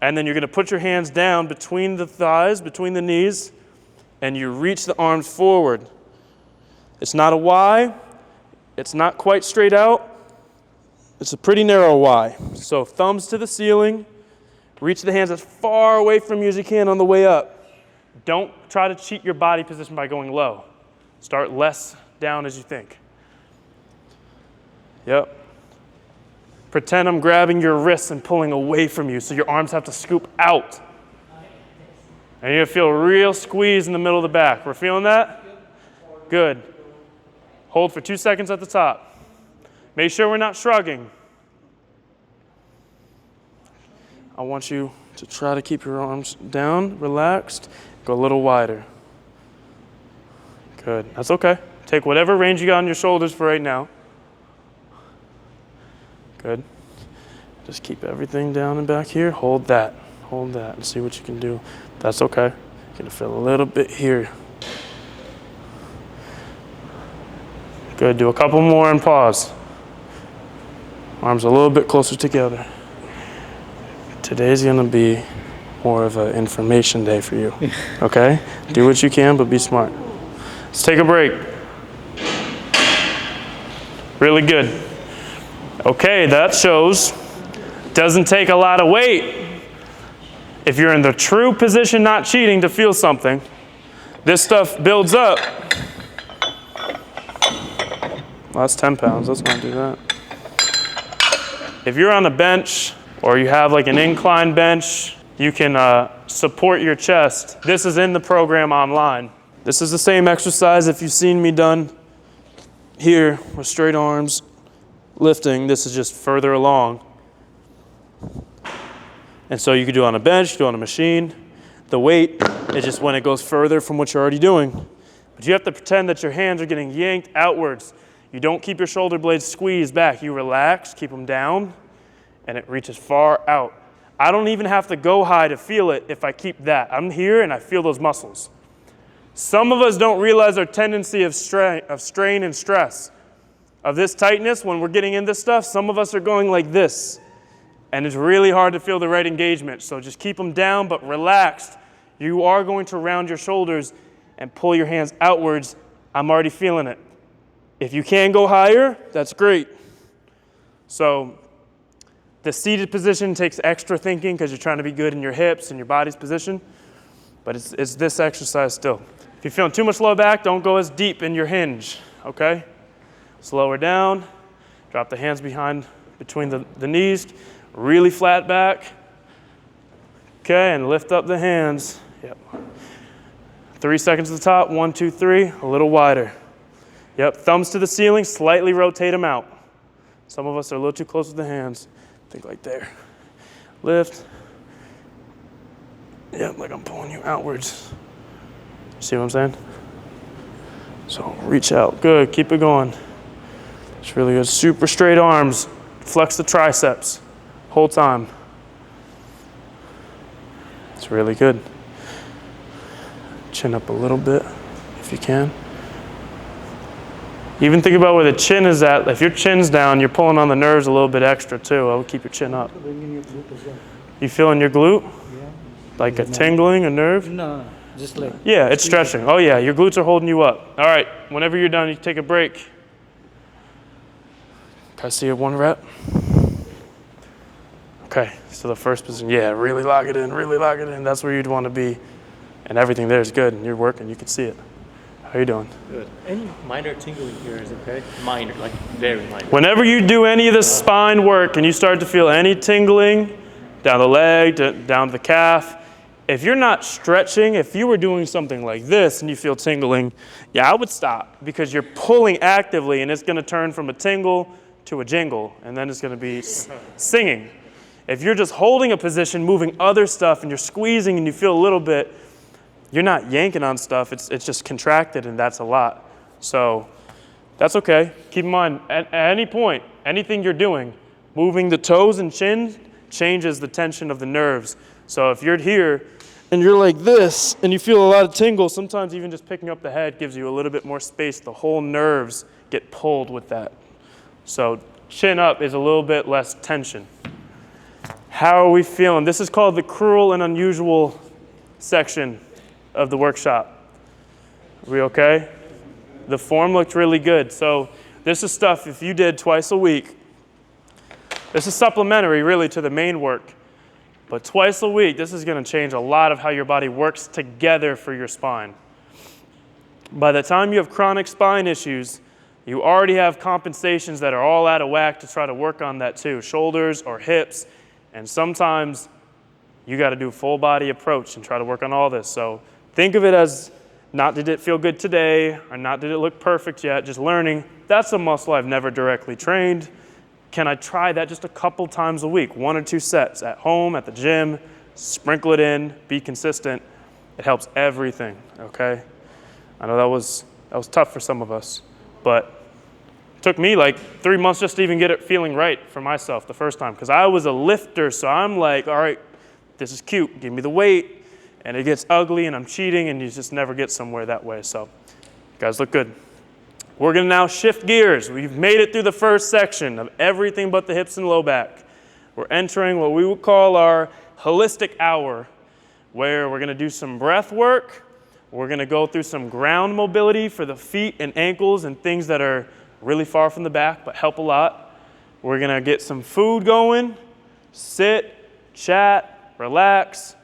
A: and then you're going to put your hands down between the thighs, between the knees, and you reach the arms forward. It's not a Y. It's not quite straight out. It's a pretty narrow Y. So thumbs to the ceiling. Reach the hands as far away from you as you can on the way up. Don't try to cheat your body position by going low. Start less down as you think. Yep. Pretend I'm grabbing your wrists and pulling away from you so your arms have to scoop out. And you're going to feel a real squeeze in the middle of the back. We're feeling that? Good. Hold for 2 seconds at the top. Make sure we're not shrugging. I want you to try to keep your arms down, relaxed, go a little wider. Good. That's okay. Take whatever range you got on your shoulders for right now. Good. Just keep everything down and back here. Hold that. Hold that and see what you can do. That's okay. You're going to feel a little bit here. Good. Do a couple more and pause. Arms a little bit closer together. Today's going to be more of an information day for you. Okay? Do what you can, but be smart. Let's take a break. Really good. Okay, that shows doesn't take a lot of weight. If you're in the true position, not cheating, to feel something, this stuff builds up. Well, that's 10 pounds. Let's not do that. If you're on a bench or you have like an incline bench, you can support your chest. This is in the program online. This is the same exercise if you've seen me done here with straight arms, lifting. This is just further along. And so you could do it on a bench, do it on a machine. The weight is just when it goes further from what you're already doing. But you have to pretend that your hands are getting yanked outwards. You don't keep your shoulder blades squeezed back. You relax, keep them down, and it reaches far out. I don't even have to go high to feel it if I keep that. I'm here and I feel those muscles. Some of us don't realize our tendency of strain and stress. Of this tightness, when we're getting in this stuff, some of us are going like this. And it's really hard to feel the right engagement. So just keep them down, but relaxed. You are going to round your shoulders and pull your hands outwards. I'm already feeling it. If you can go higher, that's great. So the seated position takes extra thinking because you're trying to be good in your hips and your body's position, but it's this exercise still. If you're feeling too much low back, don't go as deep in your hinge, okay? Slow her down, drop the hands between the knees, really flat back, okay, and lift up the hands. Yep. 3 seconds at the top, 1, 2, 3, a little wider. Yep, thumbs to the ceiling, slightly rotate them out. Some of us are a little too close with the hands. Think like there. Lift. Yep, like I'm pulling you outwards. See what I'm saying? So reach out, good, keep it going. It's really good, super straight arms. Flex the triceps, whole time. It's really good. Chin up a little bit, if you can. Even think about where the chin is at. If your chin's down, you're pulling on the nerves a little bit extra too. I would keep your chin up. You feeling your glute?
K: Yeah.
A: Like a tingling, a nerve?
K: No, just like.
A: Yeah, it's stretching. Oh yeah, your glutes are holding you up. All right, whenever you're done, you take a break. Can I see it 1 rep? Okay, so the first position, yeah, really lock it in, really lock it in. That's where you'd want to be. And everything there is good, and you're working, you can see it. How you doing?
M: Good. Any minor tingling here is okay? Minor, like very minor.
A: Whenever you do any of the spine work and you start to feel any tingling down the leg, down to the calf, if you're not stretching, if you were doing something like this and you feel tingling, yeah, I would stop because you're pulling actively and it's going to turn from a tingle to a jingle, and then it's going to be singing. If you're just holding a position, moving other stuff, and you're squeezing and you feel a little bit, you're not yanking on stuff, it's just contracted, and that's a lot. So that's okay. Keep in mind, at any point, anything you're doing, moving the toes and chin changes the tension of the nerves. So if you're here and you're like this and you feel a lot of tingle, sometimes even just picking up the head gives you a little bit more space. The whole nerves get pulled with that. So chin up is a little bit less tension. How are we feeling? This is called the cruel and unusual section of the workshop. Are we okay? The form looked really good. So this is stuff if you did twice a week. This is supplementary really to the main work. But twice a week, this is going to change a lot of how your body works together for your spine. By the time you have chronic spine issues, you already have compensations that are all out of whack to try to work on that too, shoulders or hips. And sometimes you got to do a full body approach and try to work on all this. So think of it as not did it feel good today or not did it look perfect yet, just learning that's a muscle I've never directly trained. Can I try that just a couple times a week, 1 or 2 sets at home, at the gym, sprinkle it in, be consistent. It helps everything, okay? I know that was tough for some of us, but it took me like 3 months just to even get it feeling right for myself the first time because I was a lifter, so I'm like, all right, this is cute, give me the weight, and it gets ugly and I'm cheating and you just never get somewhere that way. So you guys look good. We're gonna now shift gears. We've made it through the first section of everything but the hips and low back. We're entering what we would call our holistic hour, where we're gonna do some breath work. We're gonna go through some ground mobility for the feet and ankles and things that are really far from the back but help a lot. We're gonna get some food going, sit, chat, relax.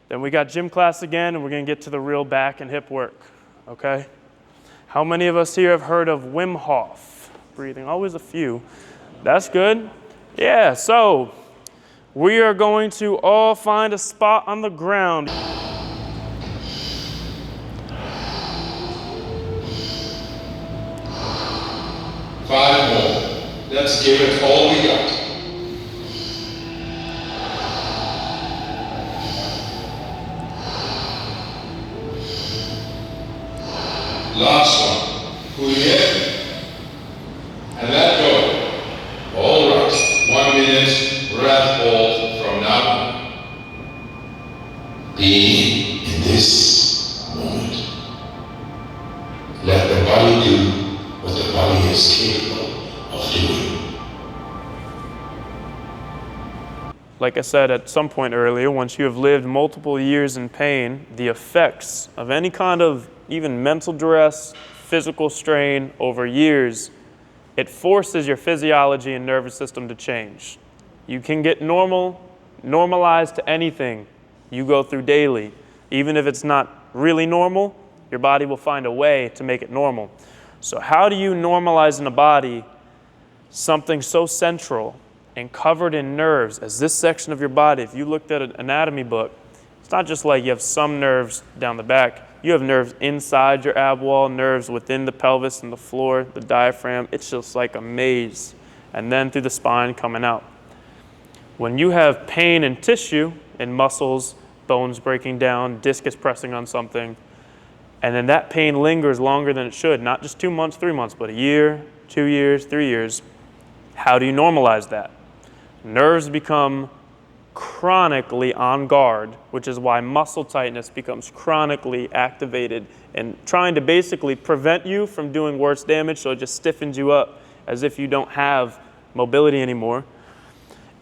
A: Then we got gym class again and we're gonna get to the real back and hip work, okay? How many of us here have heard of Wim Hof breathing? Always a few. That's good. Yeah, so we are going to all find a spot on the ground.
P: 5 more. Let's give it all we got. Last one. Pull in and let go. All right. 1 minute breath hold from now on. Being in this moment. Let the body do what the body is capable of doing.
A: Like I said at some point earlier, once you have lived multiple years in pain, the effects of any kind of even mental duress, physical strain over years, it forces your physiology and nervous system to change. You can get normalized to anything you go through daily. Even if it's not really normal, your body will find a way to make it normal. So how do you normalize in a body something so central and covered in nerves as this section of your body? If you looked at an anatomy book, it's not just like you have some nerves down the back. You have nerves inside your ab wall, nerves within the pelvis and the floor, the diaphragm. It's just like a maze. And then through the spine coming out. When you have pain in tissue, in muscles, bones breaking down, discus pressing on something, and then that pain lingers longer than it should, not just 2 months, 3 months, but a year, 2 years, 3 years, how do you normalize that? Nerves become chronically on guard, which is why muscle tightness becomes chronically activated and trying to basically prevent you from doing worse damage, so it just stiffens you up as if you don't have mobility anymore.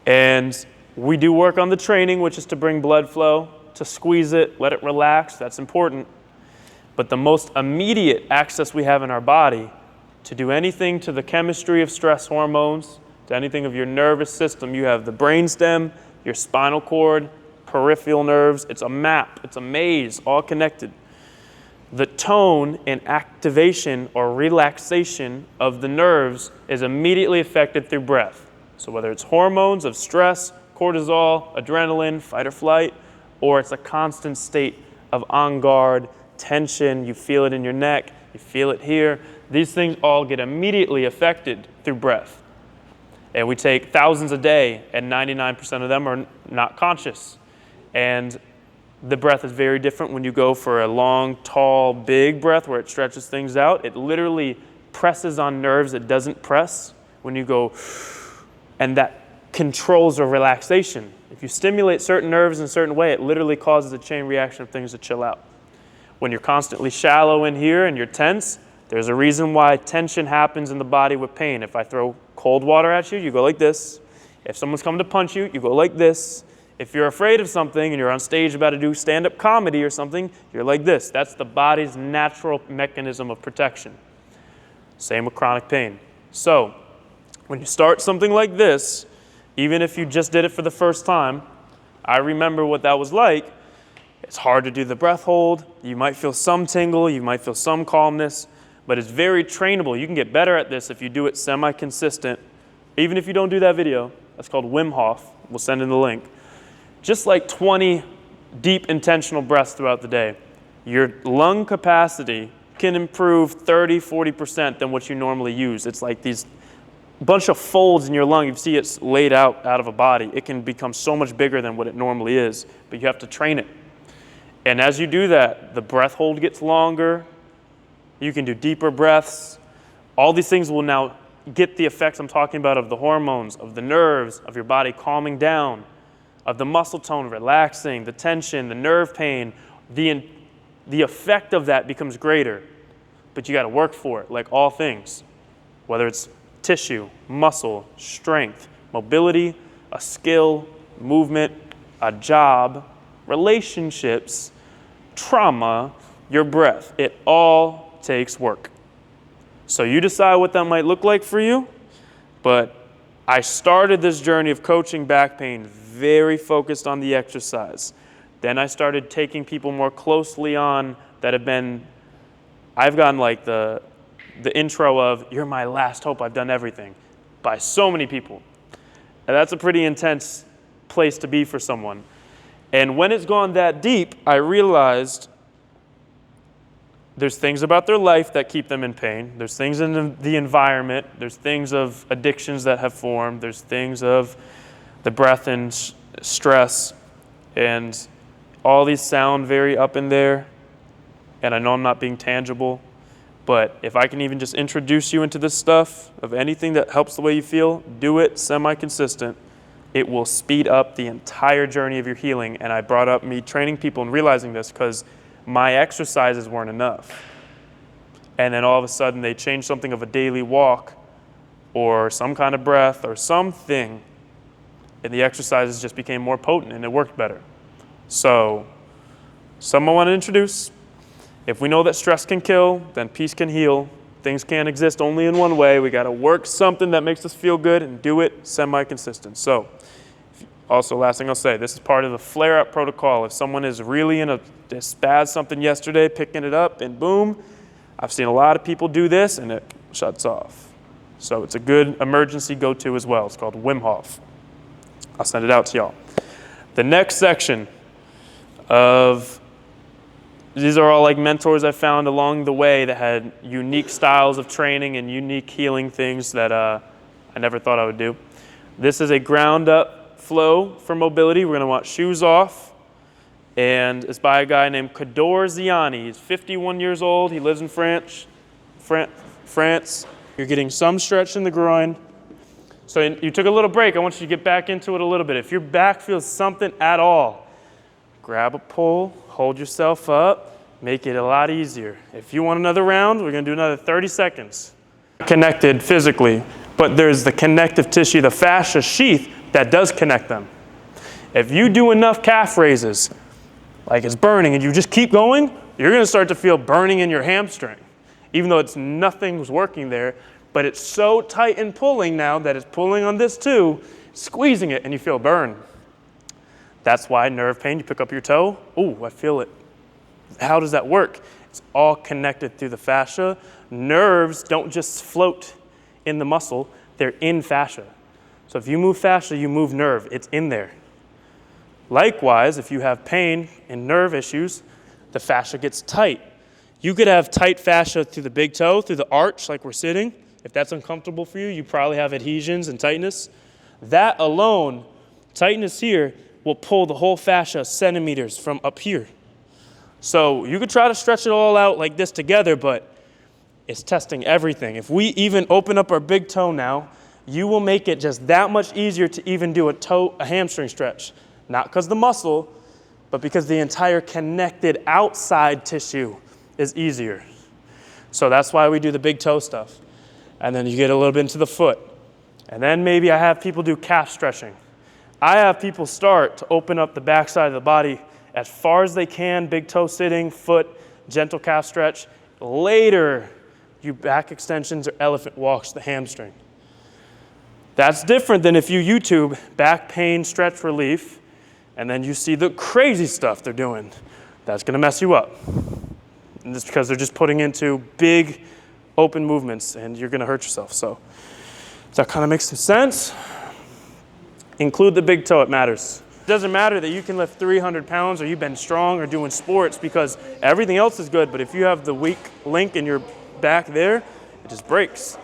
A: And we do work on the training, which is to bring blood flow, to squeeze it, let it relax. That's important. But the most immediate access we have in our body to do anything to the chemistry of stress hormones, to anything of your nervous system, you have the brainstem, your spinal cord, peripheral nerves. It's a map, it's a maze, all connected. The tone and activation or relaxation of the nerves is immediately affected through breath. So whether it's hormones of stress, cortisol, adrenaline, fight or flight, or it's a constant state of on guard, tension, you feel it in your neck, you feel it here. These things all get immediately affected through breath. And we take thousands a day, and 99% of them are not conscious. And the breath is very different when you go for a long, tall, big breath where it stretches things out. It literally presses on nerves it doesn't press when you go, and that controls a relaxation. If you stimulate certain nerves in a certain way, it literally causes a chain reaction of things to chill out. When you're constantly shallow in here and you're tense, there's a reason why tension happens in the body with pain. If I throw cold water at you, you go like this. If someone's coming to punch you, you go like this. If you're afraid of something and you're on stage about to do stand-up comedy or something, you're like this. That's the body's natural mechanism of protection. Same with chronic pain. So when you start something like this, even if you just did it for the first time, I remember what that was like. It's hard to do the breath hold. You might feel some tingle, you might feel some calmness, but it's very trainable. You can get better at this if you do it semi-consistent. Even if you don't do that video, that's called Wim Hof. We'll send in the link. Just like 20 deep intentional breaths throughout the day. Your lung capacity can improve 30, 40% than what you normally use. It's like these bunch of folds in your lung. You see it's laid out of a body. It can become so much bigger than what it normally is, but you have to train it. And as you do that, the breath hold gets longer. You can do deeper breaths. All these things will now get the effects I'm talking about of the hormones, of the nerves, of your body calming down, of the muscle tone relaxing, the tension, the nerve pain. The effect of that becomes greater, but you got to work for it, like all things, whether it's tissue, muscle, strength, mobility, a skill, movement, a job, relationships, trauma, your breath. It all takes work. So you decide what that might look like for you, but I started this journey of coaching back pain very focused on the exercise. Then I started taking people more closely on that have been, I've gotten like the intro of, you're my last hope, I've done everything, by so many people. And that's a pretty intense place to be for someone. And when it's gone that deep, I realized there's things about their life that keep them in pain. There's things in the environment. There's things of addictions that have formed. There's things of the breath and stress. And all these sound very up in there. And I know I'm not being tangible. But if I can even just introduce you into this stuff, of anything that helps the way you feel, do it semi-consistent. It will speed up the entire journey of your healing. And I brought up me training people and realizing this because my exercises weren't enough. And then all of a sudden they changed something of a daily walk or some kind of breath or something, and the exercises just became more potent and it worked better. So someone I want to introduce If we know that stress can kill, then peace can heal. Things can't exist only in one way. We got to work something that makes us feel good and do it semi-consistent. So also, last thing I'll say, this is part of the flare-up protocol. If someone is really in a spaz something yesterday, picking it up and boom, I've seen a lot of people do this and it shuts off. So it's a good emergency go-to as well. It's called Wim Hof. I'll send it out to y'all. The next section of these are all like mentors I found along the way that had unique styles of training and unique healing things that I never thought I would do. This is a ground up flow for mobility. We're going to want shoes off. And it's by a guy named Kador Ziani. He's 51 years old. He lives in France. You're getting some stretch in the groin. So you took a little break. I want you to get back into it a little bit. If your back feels something at all, grab a pole, hold yourself up, make it a lot easier. If you want another round, we're going to do another 30 seconds. Connected physically, but there's the connective tissue, the fascia sheath that does connect them. If you do enough calf raises, like it's burning, and you just keep going, you're going to start to feel burning in your hamstring, even though nothing's working there. But it's so tight and pulling now that it's pulling on this too, squeezing it, and you feel burn. That's why nerve pain, you pick up your toe, ooh, I feel it. How does that work? It's all connected through the fascia. Nerves don't just float in the muscle, they're in fascia. So if you move fascia, you move nerve, it's in there. Likewise, if you have pain and nerve issues, the fascia gets tight. You could have tight fascia through the big toe, through the arch like we're sitting. If that's uncomfortable for you, you probably have adhesions and tightness. That alone, tightness here, will pull the whole fascia centimeters from up here. So you could try to stretch it all out like this together, but it's testing everything. If we even open up our big toe now, you will make it just that much easier to even do a hamstring stretch. Not because the muscle, but because the entire connected outside tissue is easier. So that's why we do the big toe stuff. And then you get a little bit into the foot. And then maybe I have people do calf stretching. I have people start to open up the backside of the body as far as they can, big toe sitting, foot, gentle calf stretch. Later, you back extensions or elephant walks the hamstring. That's different than if you YouTube back pain stretch relief and then you see the crazy stuff they're doing. That's going to mess you up. And it's because they're just putting into big open movements and you're going to hurt yourself. So does that kind of make some sense? Include the big toe, it matters. It doesn't matter that you can lift 300 pounds or you've been strong or doing sports because everything else is good, but if you have the weak link in your back there, it just breaks.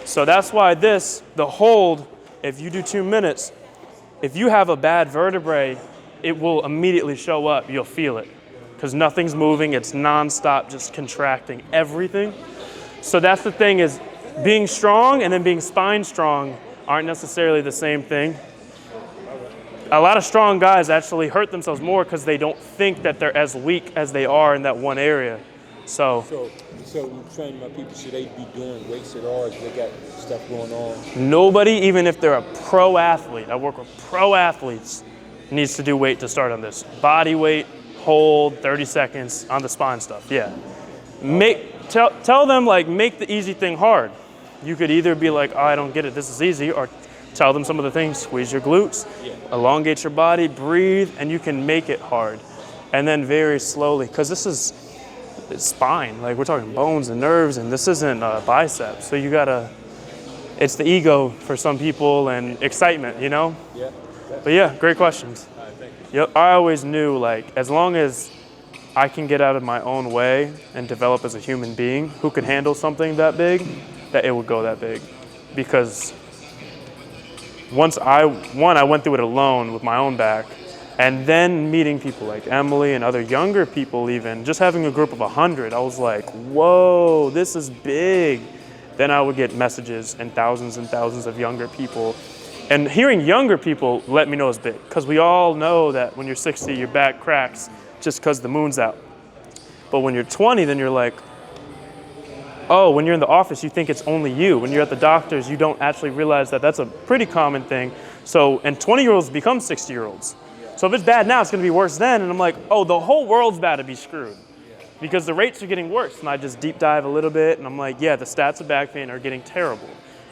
A: So that's why the hold, if you do 2 minutes, if you have a bad vertebrae, it will immediately show up. You'll feel it because nothing's moving. It's nonstop, just contracting everything. So that's the thing is being strong and then being spine strong aren't necessarily the same thing. A lot of strong guys actually hurt themselves more because they don't think that they're as weak as they are in that one area. So
I: you train my people, should they be doing weights at all? They got stuff going on?
A: Nobody, even if they're a pro athlete, I work with pro athletes, needs to do weight to start on this. Body weight, hold, 30 seconds on the spine stuff, yeah. Tell them, like, make the easy thing hard. You could either be like, oh, I don't get it, this is easy, or tell them some of the things, squeeze your glutes, elongate your body, breathe, and you can make it hard. And then very slowly, because it's spine, like we're talking bones and nerves, and this isn't biceps. So you gotta, it's the ego for some people and excitement, you know?
I: Yeah.
A: But yeah, great questions.
I: All right, thank you.
A: Yep, I always knew, like, as long as I can get out of my own way and develop as a human being who could handle something that big, that it would go that big. Because once I went through it alone with my own back, and then meeting people like Emily and other younger people even, just having a group of 100, I was like, whoa, this is big. Then I would get messages and thousands of younger people. And hearing younger people let me know it's big, because we all know that when you're 60, your back cracks just because the moon's out. But when you're 20, then you're like, oh, when you're in the office, you think it's only you. When you're at the doctor's, you don't actually realize that that's a pretty common thing. So, and 20-year-olds become 60-year-olds. So if it's bad now, it's going to be worse then. And I'm like, oh, the whole world's about to be screwed. because the rates are getting worse. And I just deep dive a little bit, and I'm like, yeah, the stats of back pain are getting terrible.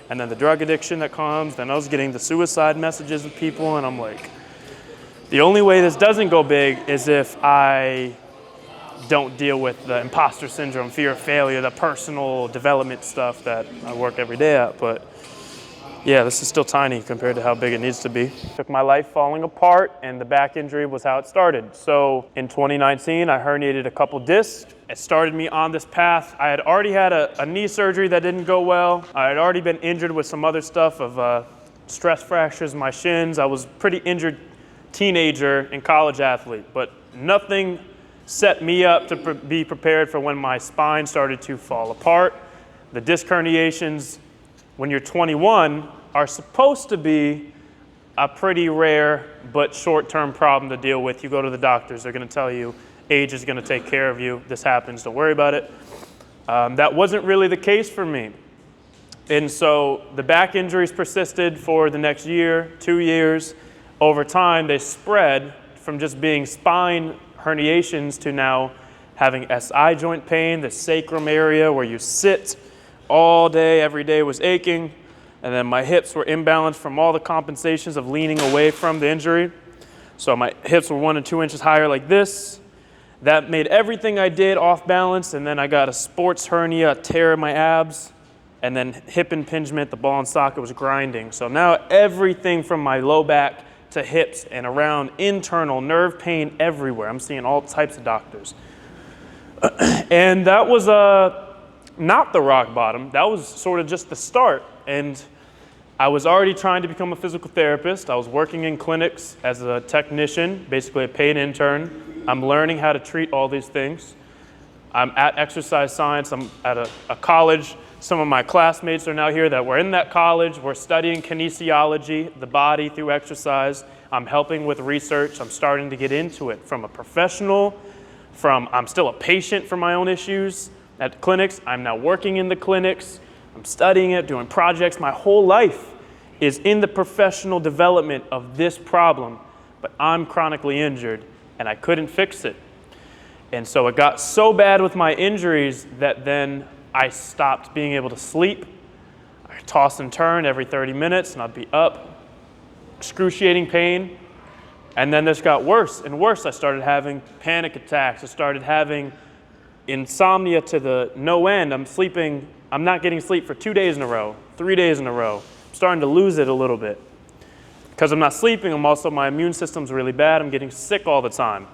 A: And then the drug addiction that comes, then I was getting the suicide messages of people, and I'm like, the only way this doesn't go big is if I don't deal with the imposter syndrome, fear of failure, the personal development stuff that I work every day at. But yeah, this is still tiny compared to how big it needs to be. Took my life falling apart, and the back injury was how it started. So in 2019, I herniated a couple discs. It started me on this path. I had already had a knee surgery that didn't go well. I had already been injured with some other stuff of stress fractures in my shins. I was pretty injured teenager and college athlete, but nothing set me up to be prepared for when my spine started to fall apart. The disc herniations, when you're 21, are supposed to be a pretty rare but short-term problem to deal with. You go to the doctors, they're gonna tell you, age is gonna take care of you. This happens, don't worry about it. That wasn't really the case for me. And so the back injuries persisted for the next year, 2 years. Over time, they spread from just being spine herniations to now having SI joint pain, the sacrum area where you sit all day, every day was aching. And then my hips were imbalanced from all the compensations of leaning away from the injury. So my hips were 1 and 2 inches higher like this. That made everything I did off balance. And then I got a sports hernia, a tear in my abs, and then hip impingement, the ball and socket was grinding. So now everything from my low back to hips and around, internal nerve pain everywhere. I'm seeing all types of doctors. And that was not the rock bottom. That was sort of just the start. And I was already trying to become a physical therapist. I was working in clinics as a technician, basically a paid intern. I'm learning how to treat all these things. I'm at exercise science. I'm at a college. Some of my classmates are now here that were in that college. We're studying kinesiology, the body through exercise. I'm helping with research. I'm starting to get into it from a professional, I'm still a patient for my own issues at clinics. I'm now working in the clinics. I'm studying it, doing projects. My whole life is in the professional development of this problem, but I'm chronically injured and I couldn't fix it. And so it got so bad with my injuries that then I stopped being able to sleep. I toss and turn every 30 minutes and I'd be up, excruciating pain. And then this got worse and worse. I started having panic attacks. I started having insomnia to the no end. I'm not getting sleep for 2 days in a row, 3 days in a row. I'm starting to lose it a little bit. Because I'm not sleeping, my immune system's really bad. I'm getting sick all the time.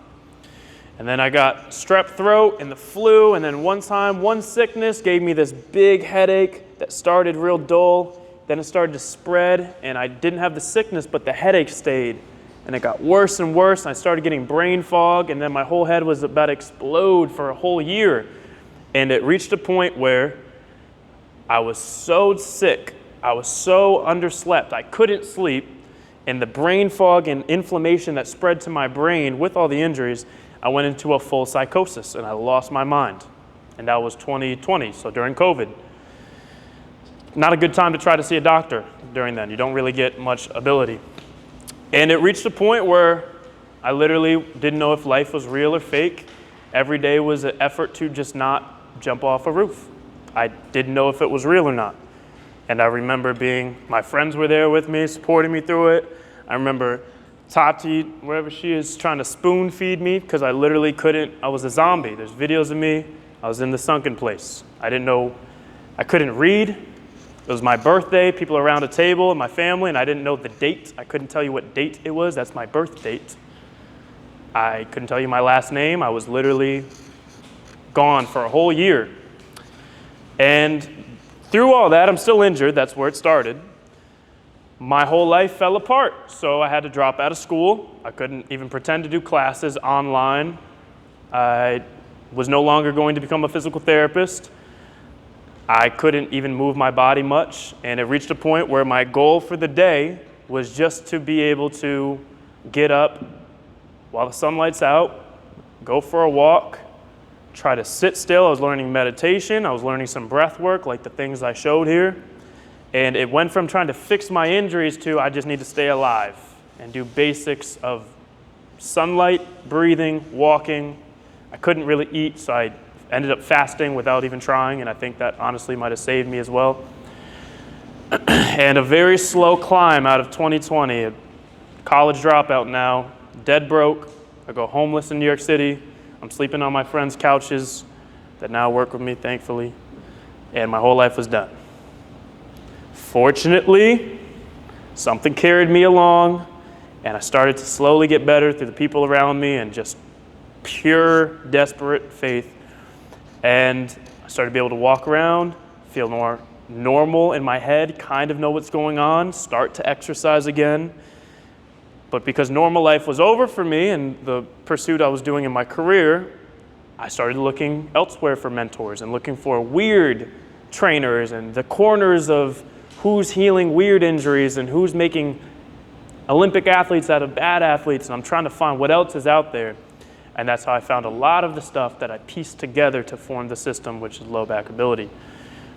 A: And then I got strep throat and the flu, and then one time, one sickness gave me this big headache that started real dull. Then it started to spread, and I didn't have the sickness, but the headache stayed. And it got worse and worse, and I started getting brain fog, and then my whole head was about to explode for a whole year. And it reached a point where I was so sick, I was so underslept, I couldn't sleep, and the brain fog and inflammation that spread to my brain with all the injuries, I went into a full psychosis and I lost my mind. And that was 2020, so during COVID. Not a good time to try to see a doctor during then. You don't really get much ability. And it reached a point where I literally didn't know if life was real or fake. Every day was an effort to just not jump off a roof. I didn't know if it was real or not. And I remember my friends were there with me, supporting me through it. I remember Tati, wherever she is, trying to spoon feed me because I literally couldn't. I was a zombie. There's videos of me. I was in the sunken place. I didn't know. I couldn't read. It was my birthday. People around a table and my family, and I didn't know the date. I couldn't tell you what date it was. That's my birth date. I couldn't tell you my last name. I was literally gone for a whole year. And through all that, I'm still injured. That's where it started. My whole life fell apart, so I had to drop out of school. I couldn't even pretend to do classes online. I was no longer going to become a physical therapist. I couldn't even move my body much, and it reached a point where my goal for the day was just to be able to get up while the sunlight's out, go for a walk, try to sit still. I was learning meditation. I was learning some breath work, like the things I showed here. And it went from trying to fix my injuries to I just need to stay alive and do basics of sunlight, breathing, walking, I couldn't really eat, so I ended up fasting without even trying, and I think that honestly might have saved me as well. And a very slow climb out of 2020, a college dropout now, dead broke. I go homeless in New York City. I'm sleeping on my friends' couches that now work with me, thankfully, and my whole life was done. Fortunately, something carried me along, and I started to slowly get better through the people around me and just pure, desperate faith. And I started to be able to walk around, feel more normal in my head, kind of know what's going on, start to exercise again. But because normal life was over for me and the pursuit I was doing in my career, I started looking elsewhere for mentors and looking for weird trainers and the corners of who's healing weird injuries and who's making Olympic athletes out of bad athletes. And I'm trying to find what else is out there. And that's how I found a lot of the stuff that I pieced together to form the system, which is low back ability.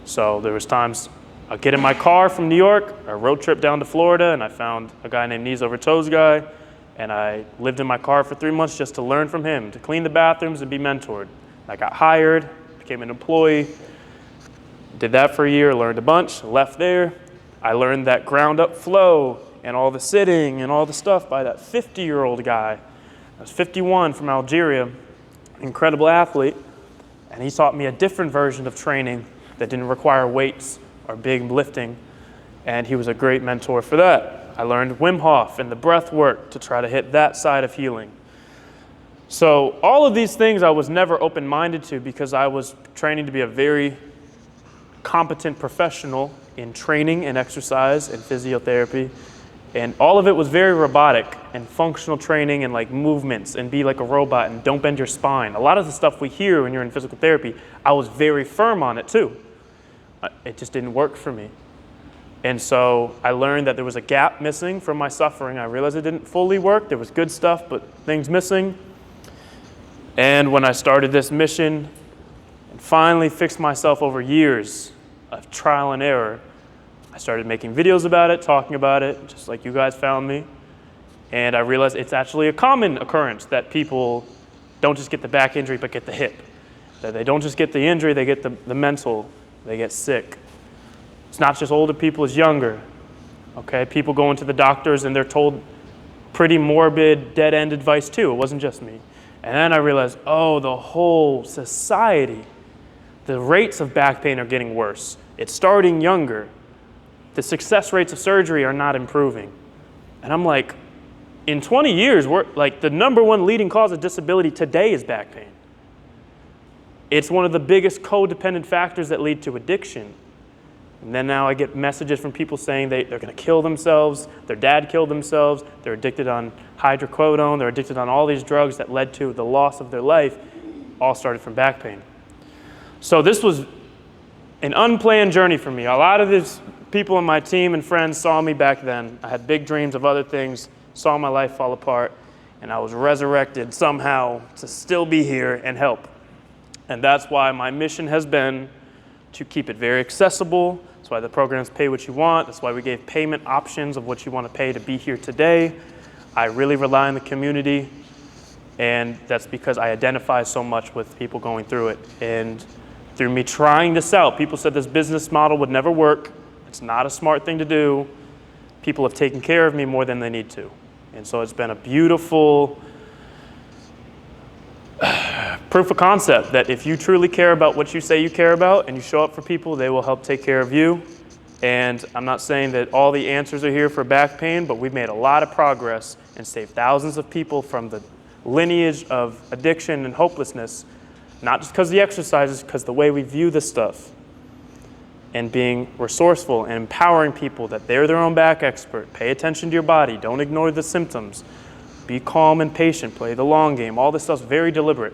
A: So there was times I'd get in my car from New York, a road trip down to Florida, and I found a guy named Knees Over Toes guy, and I lived in my car for 3 months just to learn from him, to clean the bathrooms and be mentored. I got hired, became an employee, did that for a year, learned a bunch, left there. I learned that ground up flow and all the sitting and all the stuff by that 50-year-old guy. I was 51 from Algeria, incredible athlete, and he taught me a different version of training that didn't require weights or big lifting, and he was a great mentor for that. I learned Wim Hof and the breath work to try to hit that side of healing. So all of these things I was never open-minded to because I was training to be a very competent professional in training and exercise and physiotherapy. And all of it was very robotic and functional training and like movements and be like a robot and don't bend your spine. A lot of the stuff we hear when you're in physical therapy, I was very firm on it too. It just didn't work for me. And so I learned that there was a gap missing from my suffering. I realized it didn't fully work. There was good stuff, but things missing. And when I started this mission and finally fixed myself over years of trial and error, I started making videos about it, talking about it, just like you guys found me. And I realized it's actually a common occurrence that people don't just get the back injury, but get the hip. That they don't just get the injury, they get the mental, they get sick. It's not just older people, it's younger. Okay, people go into the doctors and they're told pretty morbid, dead-end advice too. It wasn't just me. And then I realized, oh, the whole society, the rates of back pain are getting worse. It's starting younger. The success rates of surgery are not improving. And I'm like, in 20 years, we're like the #1 leading cause of disability today is back pain. It's one of the biggest codependent factors that lead to addiction. And then now I get messages from people saying they're going to kill themselves, their dad killed themselves, they're addicted on hydrocodone, they're addicted on all these drugs that led to the loss of their life, all started from back pain. So this was an unplanned journey for me. A lot of these people in my team and friends saw me back then. I had big dreams of other things, saw my life fall apart, and I was resurrected somehow to still be here and help. And that's why my mission has been to keep it very accessible. That's why the programs pay what you want. That's why we gave payment options of what you want to pay to be here today. I really rely on the community, and that's because I identify so much with people going through it. And through me trying this out, people said this business model would never work. It's not a smart thing to do. People have taken care of me more than they need to. And so it's been a beautiful proof of concept that if you truly care about what you say you care about and you show up for people, they will help take care of you. And I'm not saying that all the answers are here for back pain, but we've made a lot of progress and saved thousands of people from the lineage of addiction and hopelessness, not just because of the exercises, because the way we view this stuff and being resourceful and empowering people that they're their own back expert. Pay attention to your body. Don't ignore the symptoms. Be calm and patient. Play the long game. All this stuff's very deliberate.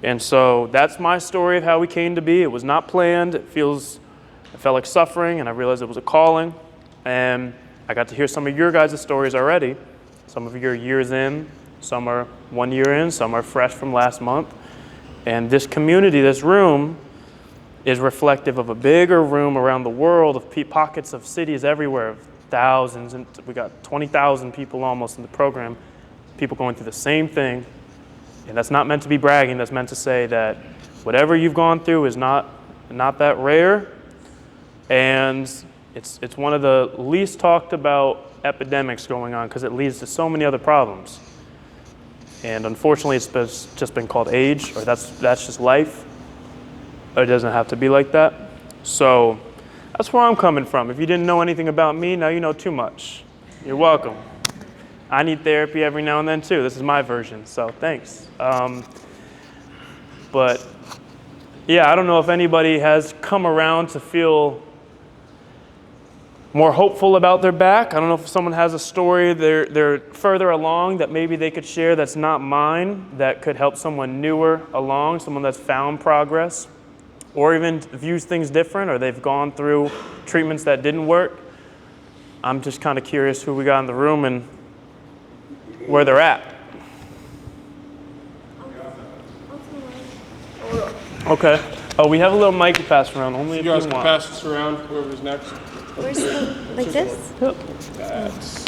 A: And so that's my story of how we came to be. It was not planned. It felt like suffering, and I realized it was a calling. And I got to hear some of your guys' stories already. Some of you are years in, some are 1 year in, some are fresh from last month. And this community, this room, is reflective of a bigger room around the world of pockets of cities everywhere, of thousands, and we got 20,000 people almost in the program, people going through the same thing, And that's not meant to be bragging. That's meant to say that whatever you've gone through is not that rare. And it's one of the least talked about epidemics going on because it leads to so many other problems. And unfortunately, it's just been called age, or that's just life. It doesn't have to be like that. So that's where I'm coming from. If you didn't know anything about me, now you know too much. You're welcome. I need therapy every now and then too. This is my version, so thanks. But yeah, I don't know if anybody has come around to feel more hopeful about their back. I don't know if someone has a story they're further along that maybe they could share that's not mine, that could help someone newer along, someone that's found progress, or even views things different, or they've gone through treatments that didn't work. I'm just kind of curious who we got in the room and where they're at. Okay. Oh, we have a little mic to pass around. Only if you
Q: guys
A: want.
Q: can pass this around. Whoever's next.
H: Where's the, like this?
A: Yep.
Q: That's.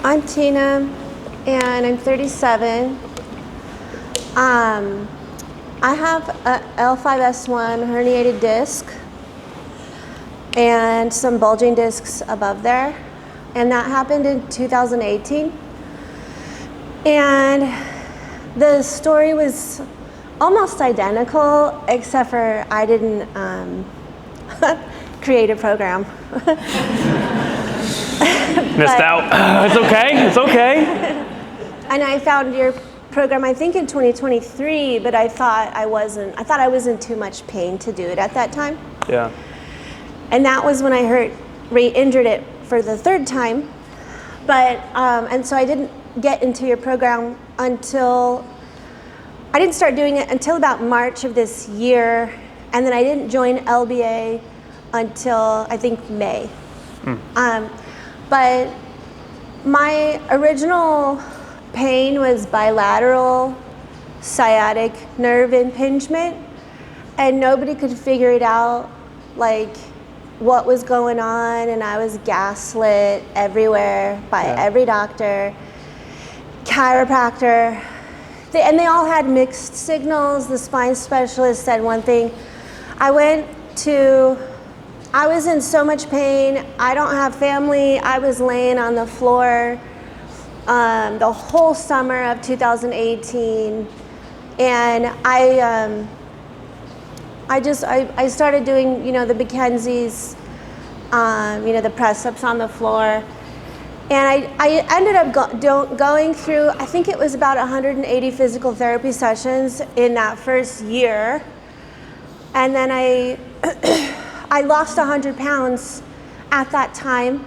H: I'm Tina, and I'm 37. I have a L5S1 herniated disc and some bulging discs above there, and that happened in 2018. And the story was almost identical, except for I didn't create a program.
A: Missed out. It's okay. It's okay.
H: And I found your program, I think in 2023, but I thought I was in too much pain to do it at that time.
A: Yeah.
H: And that was when I re-injured it for the third time. But, and so I didn't get into your program I didn't start doing it until about March of this year. And then I didn't join LBA until I think May. But my original pain was bilateral sciatic nerve impingement, and nobody could figure it out, like what was going on, and I was gaslit everywhere by every doctor, chiropractor, and they all had mixed signals. The spine specialist said one thing. I was in so much pain. I don't have family. I was laying on the floor the whole summer of 2018, and I started doing, the Mackenzie's, the press-ups on the floor, and I ended up going through, I think it was about 180 physical therapy sessions in that first year, and then I lost 100 pounds at that time.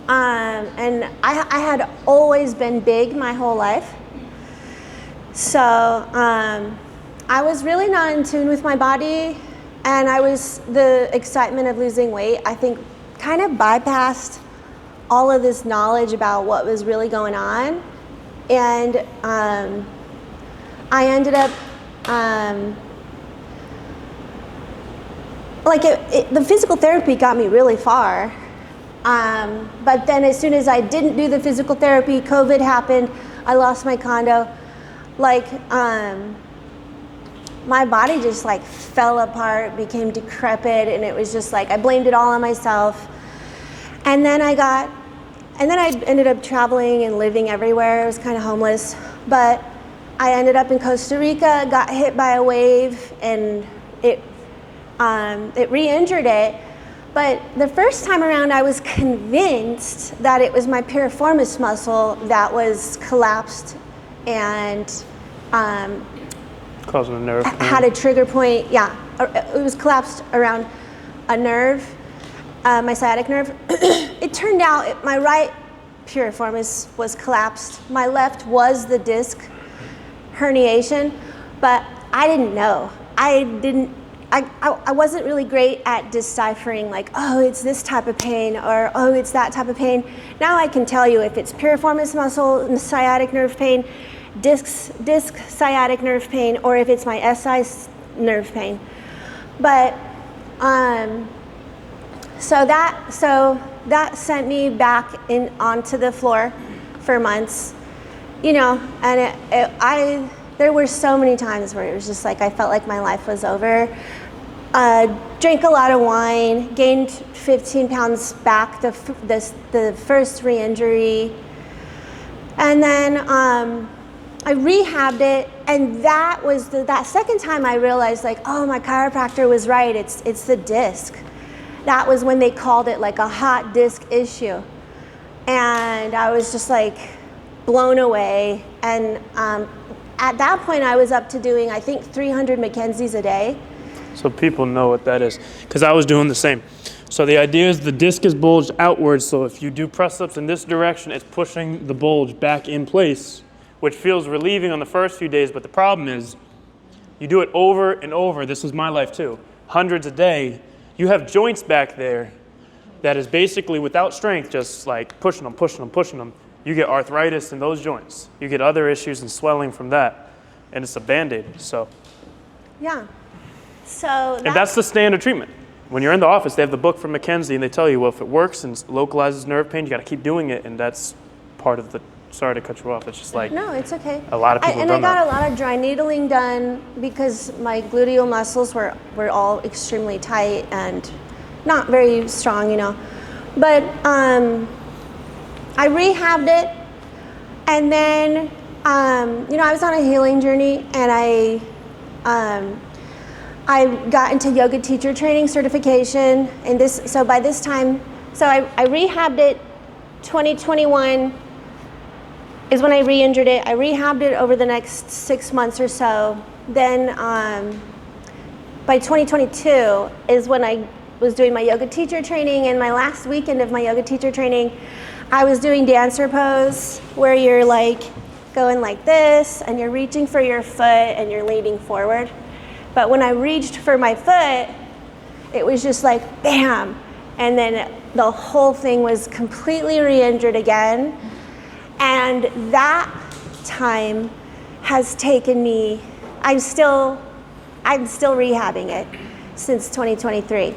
H: And I had always been big my whole life. So I was really not in tune with my body, and the excitement of losing weight, I think, kind of bypassed all of this knowledge about what was really going on. And I ended up, the physical therapy got me really far. But then as soon as I didn't do the physical therapy, COVID happened, I lost my condo. My body just fell apart, became decrepit, and it was just I blamed it all on myself. And then I ended up traveling and living everywhere. I was kind of homeless, but I ended up in Costa Rica, got hit by a wave, and it re-injured it. But the first time around, I was convinced that it was my piriformis muscle that was collapsed and
A: causing a nerve pain.
H: Had a trigger point. Yeah, it was collapsed around a nerve, my sciatic nerve. It turned out my right piriformis was collapsed. My left was the disc herniation, but I didn't know. I wasn't really great at deciphering oh, it's this type of pain, or oh, it's that type of pain. Now I can tell you if it's piriformis muscle, sciatic nerve pain, disc sciatic nerve pain, or if it's my SI nerve pain. But So that sent me back onto the floor for months, you know, and there were so many times where it was just like I felt like my life was over. Drank a lot of wine, gained 15 pounds back the first re-injury, and then I rehabbed it, and that was that second time I realized, like, oh, my chiropractor was right. It's the disc. That was when they called it like a hot disc issue, and I was just like blown away. And at that point, I was up to doing, I think, 300 McKenzies a day.
A: So people know what that is, because I was doing the same. So the idea is the disc is bulged outwards, so if you do press-ups in this direction, it's pushing the bulge back in place, which feels relieving on the first few days, but the problem is you do it over and over. This was my life too. Hundreds a day. You have joints back there that is basically without strength, just like pushing them, pushing them, pushing them. You get arthritis in those joints. You get other issues and swelling from that, and it's a Band-Aid, so.
H: Yeah. So
A: and that's the standard treatment. When you're in the office, they have the book from McKenzie, and they tell you, well, if it works and localizes nerve pain, you got to keep doing it, and that's part of the. Sorry to cut you off. It's just like
H: no, it's okay.
A: A lot of people have done that.
H: And I got a lot of dry needling done because my gluteal muscles were all extremely tight and not very strong, you know. But I rehabbed it, and then you know, I was on a healing journey, and I got into yoga teacher training certification, and so by this time, I rehabbed it. 2021 is when I re-injured it. I rehabbed it over the next 6 months or so. Then by 2022 is when I was doing my yoga teacher training, and my last weekend of my yoga teacher training, I was doing dancer pose, where you're like going like this, and you're reaching for your foot, and you're leaning forward. But when I reached for my foot, it was just like, bam. And then the whole thing was completely re-injured again. And that time has taken me, I'm still rehabbing it since 2023.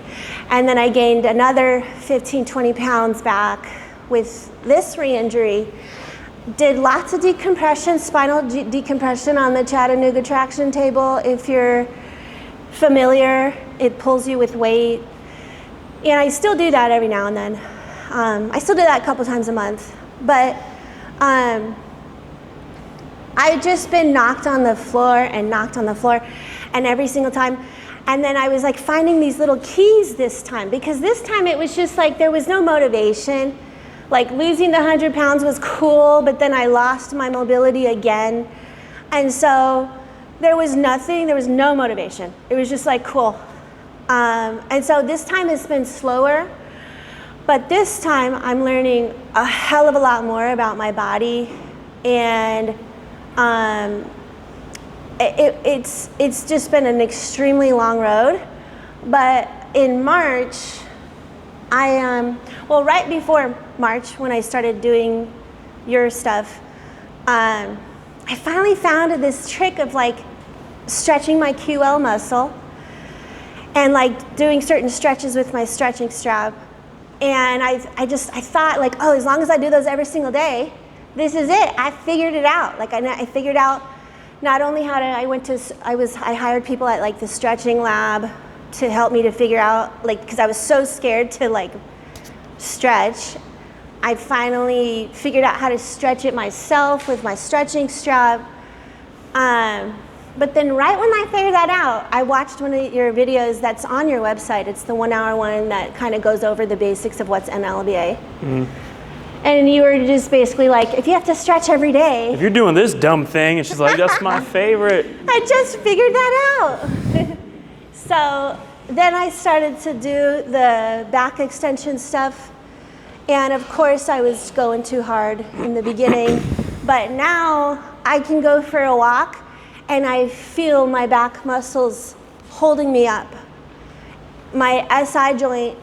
H: And then I gained another 15, 20 pounds back with this re-injury. Did lots of decompression, spinal decompression on the Chattanooga traction table. If you're familiar, it pulls you with weight. And I still do that every now and then. I still do that a couple times a month. But I've just been knocked on the floor, and every single time. And then I was like finding these little keys this time, because this time it was just like there was no motivation. Like losing the 100 pounds was cool, but then I lost my mobility again. And so there was no motivation. It was just like, cool. And so this time has been slower, but this time I'm learning a hell of a lot more about my body, and it's just been an extremely long road. But in March, right before March, when I started doing your stuff, I finally found this trick of like stretching my QL muscle and like doing certain stretches with my stretching strap. And I thought like, oh, as long as I do those every single day, this is it. I figured it out. Like I figured out not only how to, I hired people at like the stretching lab to help me to figure out, like, because I was so scared to like stretch. I finally figured out how to stretch it myself with my stretching strap. But then right when I figured that out, I watched one of your videos that's on your website. It's the 1 hour one that kind of goes over the basics of what's NLBA. Mm-hmm. And you were just basically like, if you have to stretch every day.
A: If you're doing this dumb thing, and she's like, that's my favorite.
H: I just figured that out. So then I started to do the back extension stuff. And of course I was going too hard in the beginning, but now I can go for a walk and I feel my back muscles holding me up. My SI joint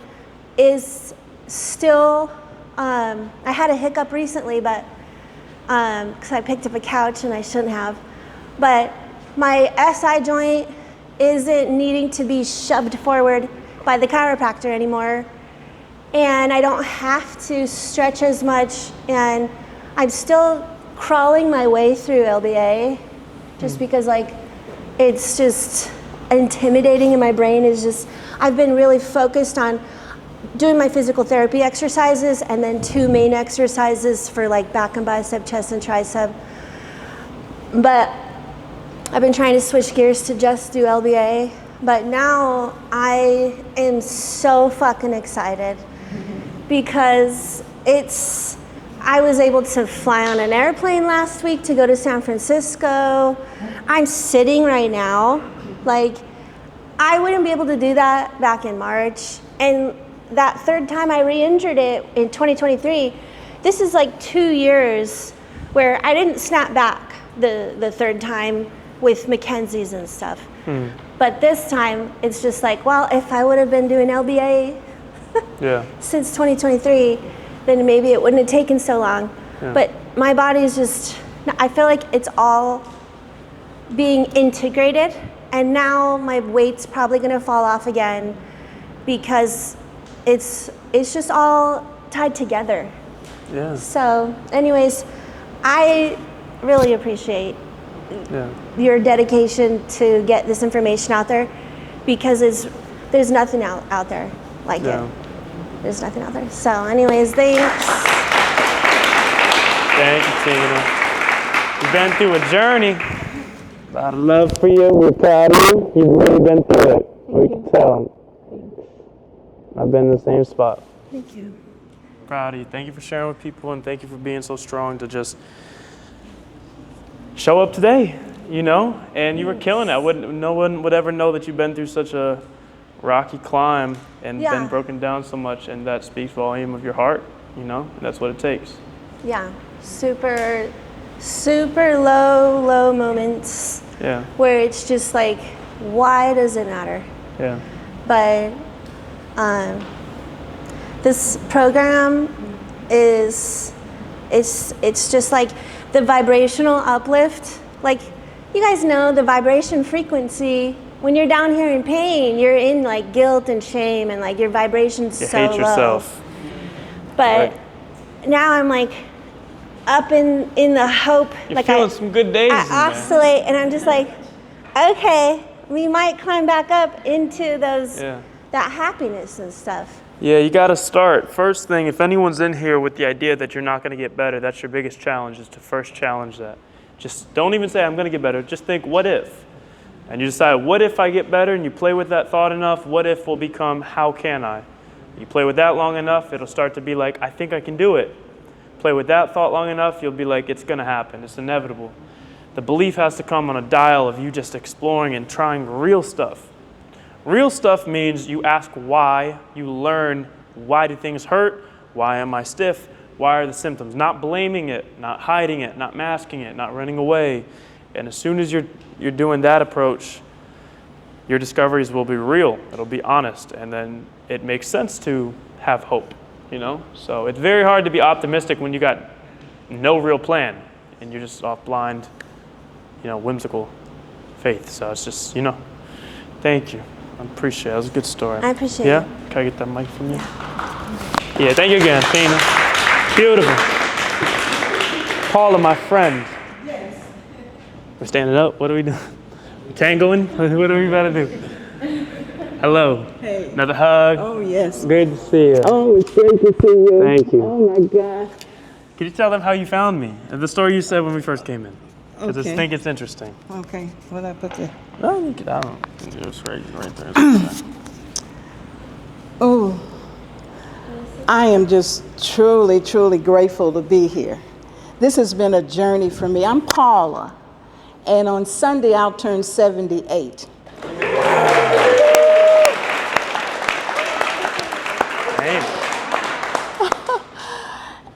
H: is still, I had a hiccup recently, but because I picked up a couch and I shouldn't have, but my SI joint isn't needing to be shoved forward by the chiropractor anymore. and I don't have to stretch as much, and I'm still crawling my way through LBA just because like it's just intimidating in my brain. Is just I've been really focused on doing my physical therapy exercises and then 2 main exercises for like back and bicep, chest and tricep. But I've been trying to switch gears to just do LBA. But now I am so fucking excited because I was able to fly on an airplane last week to go to San Francisco. I'm sitting right now. Like, I wouldn't be able to do that back in March. And that third time I re-injured it in 2023, this is like 2 years where I didn't snap back the third time with Mackenzie's and stuff. But this time, it's just like, well, if I would have been doing LBA since 2023, then maybe it wouldn't have taken so long. Yeah. But my body is just, I feel like it's all being integrated, and now my weight's probably gonna fall off again because it's just all tied together.
A: Yeah.
H: So anyways, I really appreciate your dedication to get this information out there because there's nothing out there like it. There's nothing out there. So anyways, thanks.
A: Thank you, Tina. You've been through a journey. A lot of love for you. We're proud of you. You've really been through it. We can tell. I've been in the same spot.
H: Thank you.
A: Proud of you. Thank you for sharing with people, and thank you for being so strong to just show up today, you know? And you were killing it. No one would ever know that you've been through such a rocky climb and been broken down so much, and that speaks volume of your heart, you know? And that's what it takes.
H: Yeah. Super low moments.
A: Yeah.
H: Where it's just like, why does it matter?
A: Yeah.
H: But this program it's just like the vibrational uplift. Like, you guys know the vibration frequency. When you're down here in pain, you're in like guilt and shame, and like your vibration's so low.
A: You hate yourself.
H: But now I'm like up in the hope.
A: You're
H: like
A: feeling some good days.
H: I oscillate, and I'm just like, okay, we might climb back up into those that happiness and stuff.
A: Yeah, you got to start. First thing, if anyone's in here with the idea that you're not going to get better, that's your biggest challenge, is to first challenge that. Just don't even say, I'm going to get better. Just think, what if? And you decide, what if I get better? And you play with that thought enough, what if will become, how can I? You play with that long enough, it'll start to be like, I think I can do it. Play with that thought long enough, you'll be like, it's going to happen. It's inevitable. The belief has to come on a dial of you just exploring and trying real stuff. Real stuff means you ask why, you learn, why do things hurt? Why am I stiff? Why are the symptoms? Not blaming it, not hiding it, not masking it, not running away. And as soon as you're doing that approach, your discoveries will be real. It'll be honest, and then it makes sense to have hope, you know? So it's very hard to be optimistic when you got no real plan and you're just off blind, you know, whimsical faith. So it's just, you know, thank you. I appreciate it. That was a good story.
H: I appreciate it.
A: Yeah? Can I get that mic from you? Yeah, thank you again, Tina. Beautiful. Paula, my friend.
B: Yes.
A: We're standing up. What are we doing? We're tangling? What are we about to do? Hello.
B: Hey.
A: Another hug.
B: Oh, yes.
A: Great to see you.
B: Oh, it's great to see you.
A: Thank you.
B: Oh, my God.
A: Can you tell them how you found me? The story you said when we first came in. Because I think it's interesting.
B: Okay. What did I put there?
A: No, you get out. It's right there.
B: Oh, I am just truly, truly grateful to be here. This has been a journey for me. I'm Paula, and on Sunday I'll turn 78.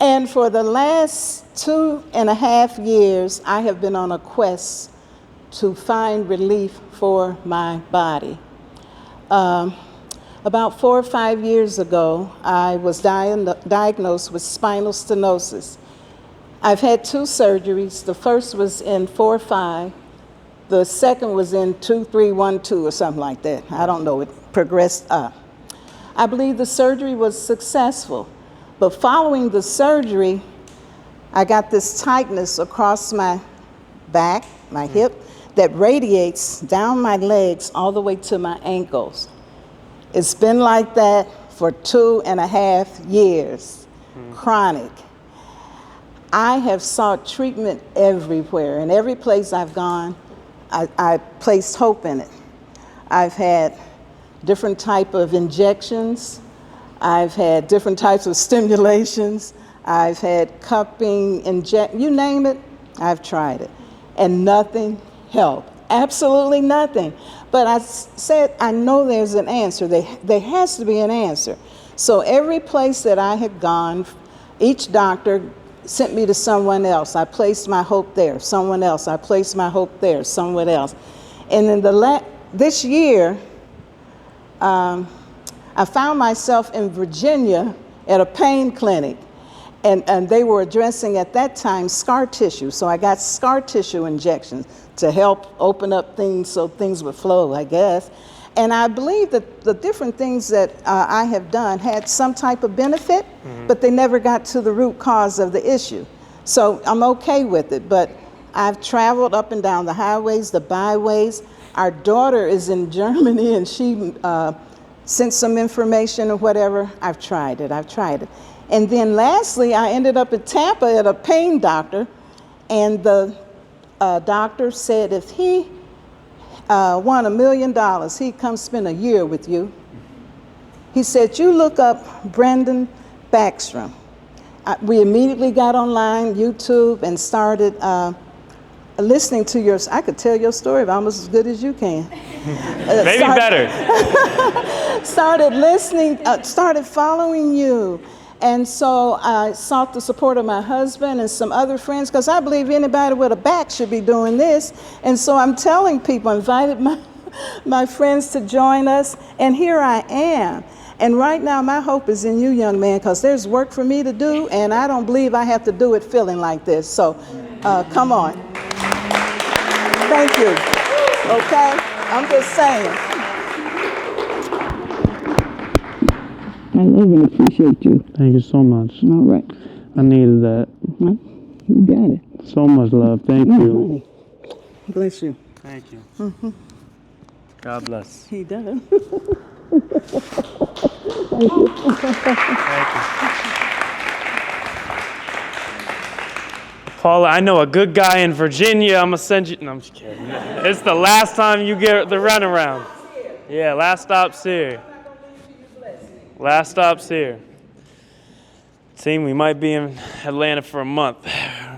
B: And for the last 2.5 years, I have been on a quest to find relief for my body. About 4 or 5 years ago, I was diagnosed with spinal stenosis. I've had 2 surgeries. The first was in 4-5. The second was in 2-3-1-2 or something like that. I don't know, it progressed up. I believe the surgery was successful. But following the surgery, I got this tightness across my back, my hip, that radiates down my legs all the way to my ankles. It's been like that for 2.5 years, chronic. I have sought treatment everywhere, and every place I've gone, I placed hope in it. I've had different type of injections. I've had different types of stimulations. I've had cupping, you name it, I've tried it. And nothing helped, absolutely nothing. But I said, I know there's an answer. There has to be an answer. So every place that I had gone, each doctor sent me to someone else. I placed my hope there, someone else. I placed my hope there, someone else. And in this year, I found myself in Virginia at a pain clinic. And they were addressing at that time scar tissue. So I got scar tissue injections to help open up things so things would flow, I guess. And I believe that the different things that I have done had some type of benefit, but they never got to the root cause of the issue. So I'm okay with it, but I've traveled up and down the highways, the byways. Our daughter is in Germany and she sent some information or whatever. I've tried it. And then lastly, I ended up in Tampa at a pain doctor, and the doctor said if he won $1 million, he'd come spend a year with you. He said, you look up Brendan Backstrom. We immediately got online, YouTube, and started listening to yours. I could tell your story almost as good as you can.
A: Maybe better.
B: Started listening, started following you. And so I sought the support of my husband and some other friends, because I believe anybody with a back should be doing this. And so I'm telling people, I invited my friends to join us, and here I am. And right now, my hope is in you, young man, because there's work for me to do, and I don't believe I have to do it feeling like this. So come on. Thank you. Okay? I'm just saying. I love and appreciate you.
A: Thank you so much.
B: All right.
A: I needed that.
B: Well, you got it.
A: So much love. Thank you.
B: Bless you.
A: Thank you.
B: Mm-hmm.
A: God bless.
B: He does.
A: Thank you. Paula, I know a good guy in Virginia. I'm going to send you. No, I'm just kidding. It's the last time you get the runaround. Yeah, last stop's here. Last stop's here. Team, we might be in Atlanta for a month.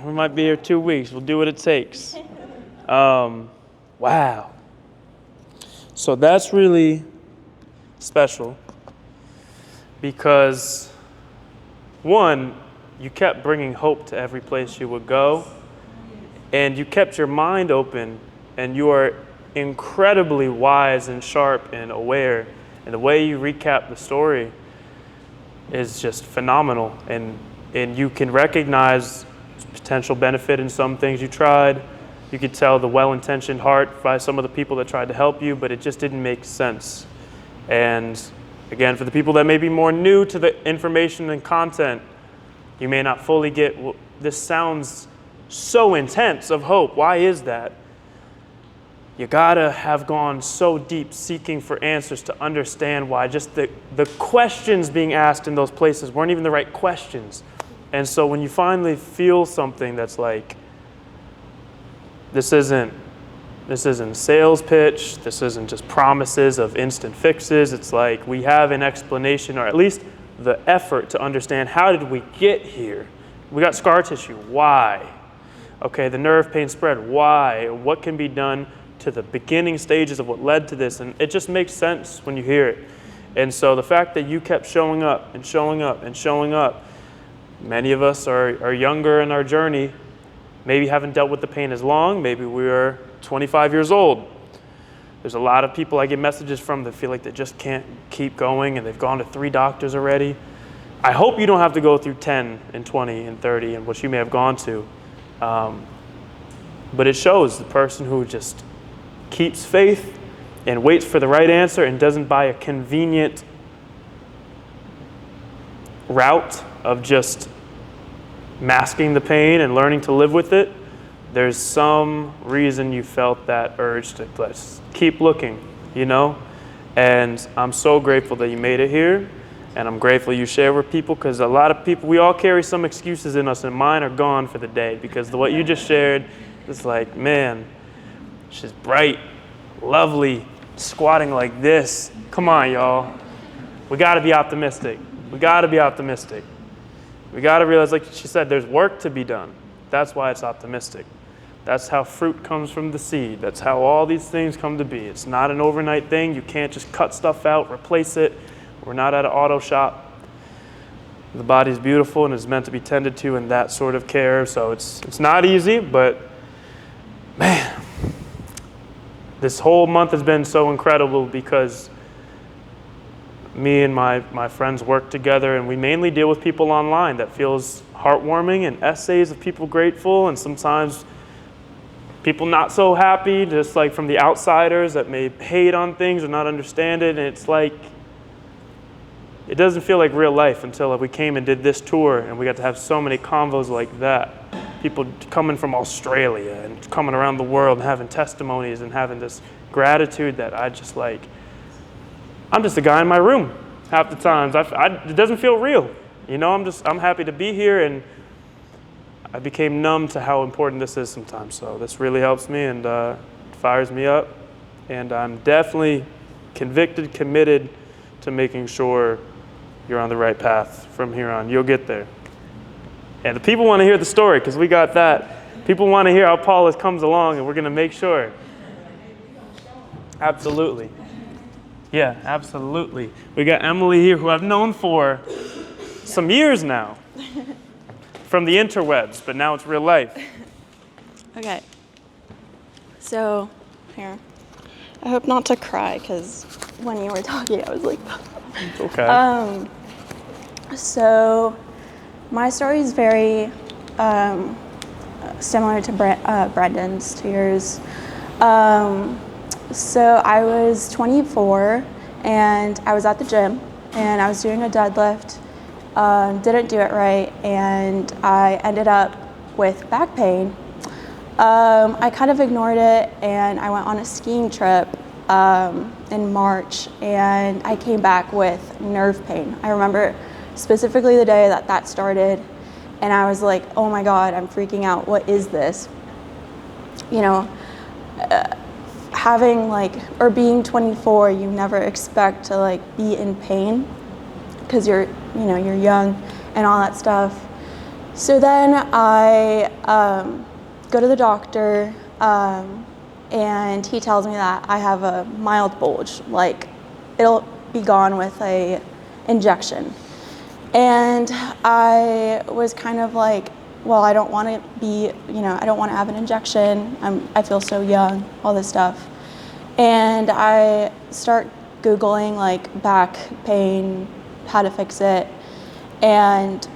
A: We might be here 2 weeks. We'll do what it takes. Wow. So that's really special because, one, you kept bringing hope to every place you would go, and you kept your mind open, and you are incredibly wise and sharp and aware. And the way you recap the story is just phenomenal. And you can recognize potential benefit in some things you tried. You could tell the well-intentioned heart by some of the people that tried to help you, but it just didn't make sense. And again, for the people that may be more new to the information and content, you may not fully get, well, this sounds so intense of hope. Why is that? You gotta have gone so deep seeking for answers to understand why just the questions being asked in those places weren't even the right questions. And so when you finally feel something that's like, this isn't a sales pitch, this isn't just promises of instant fixes, it's like we have an explanation, or at least the effort to understand how did we get here? We got scar tissue, why? Okay, the nerve pain spread, why? What can be done to the beginning stages of what led to this? And it just makes sense when you hear it. And so the fact that you kept showing up and showing up and showing up, many of us are younger in our journey, maybe haven't dealt with the pain as long, maybe we're 25 years old. There's a lot of people I get messages from that feel like they just can't keep going and they've gone to 3 doctors already. I hope you don't have to go through 10 and 20 and 30 and what you may have gone to. But it shows the person who just keeps faith and waits for the right answer and doesn't buy a convenient route of just masking the pain and learning to live with it, there's some reason you felt that urge to let's keep looking, you know? And I'm so grateful that you made it here, and I'm grateful you share with people, because a lot of people, we all carry some excuses in us, and mine are gone for the day, because what you just shared is like, man, she's bright, lovely, squatting like this. Come on, y'all. We gotta be optimistic. We gotta be optimistic. We gotta realize, like she said, there's work to be done. That's why it's optimistic. That's how fruit comes from the seed. That's how all these things come to be. It's not an overnight thing. You can't just cut stuff out, replace it. We're not at an auto shop. The body's beautiful and is meant to be tended to in that sort of care. So it's not easy, but man, this whole month has been so incredible because me and my friends work together, and we mainly deal with people online. That feels heartwarming, and essays of people grateful, and sometimes people not so happy, just like from the outsiders that may hate on things or not understand it. And it's like, it doesn't feel like real life until we came and did this tour, and we got to have so many convos like that. People coming from Australia and coming around the world and having testimonies and having this gratitude that I just like, I'm just a guy in my room half the times. It doesn't feel real. You know, I'm happy to be here, and I became numb to how important this is sometimes. So this really helps me and fires me up. And I'm definitely convicted, committed to making sure you're on the right path from here on. You'll get there. And the people want to hear the story, because we got that. People want to hear how Paula comes along, and we're going to make sure. Absolutely. Yeah, absolutely. We got Emily here, who I've known for some years now. From the interwebs, but now it's real life.
R: Okay. So, here. I hope not to cry, because when you were talking, I was like,
A: it's okay.
R: So, my story is very similar to Brendan's, to yours. So, I was 24, and I was at the gym, and I was doing a deadlift. Didn't do it right, and I ended up with back pain. I kind of ignored it, and I went on a skiing trip in March, and I came back with nerve pain. I remember specifically the day that started, and I was like, oh my God, I'm freaking out. What is this? You know, being 24, you never expect to be in pain, because you're young and all that stuff. So then I go to the doctor, and he tells me that I have a mild bulge, it'll be gone with a injection. And I was kind of like, well, I don't want to have an injection. I feel so young, all this stuff. And I start Googling back pain, how to fix it, and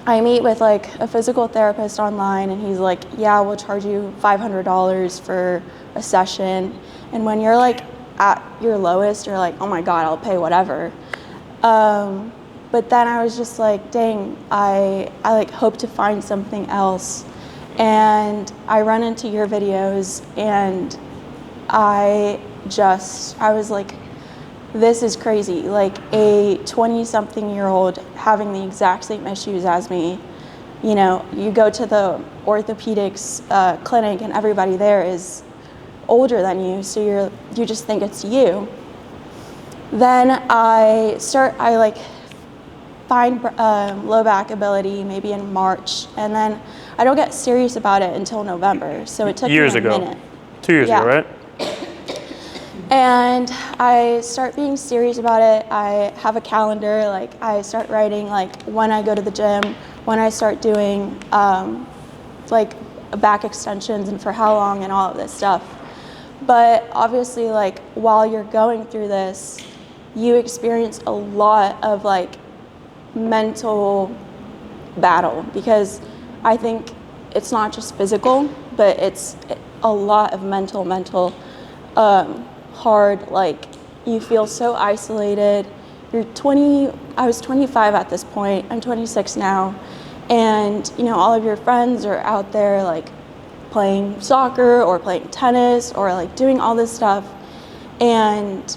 R: I meet with a physical therapist online, and he's like, yeah, we'll charge you $500 for a session. And when you're at your lowest, you're like, oh my God, I'll pay whatever. But then I was just like, dang, I hope to find something else. And I run into your videos, and I was like, this is crazy. A 20-something-year-old having the exact same issues as me. You know, you go to the orthopedics clinic, and everybody there is older than you, so you just think it's you. Then I find low back ability maybe in March, and then I don't get serious about it until November. So it took me a minute.
A: 2 years ago, right?
R: And I start being serious about it. I have a calendar, I start writing when I go to the gym, when I start doing back extensions and for how long and all of this stuff. But obviously while you're going through this, you experience a lot of mental battle, because I think it's not just physical, but it's a lot of mental hard. You feel so isolated, you're 20, I was 25 at this point, I'm 26 now, and you know, all of your friends are out there like playing soccer or playing tennis or like doing all this stuff, and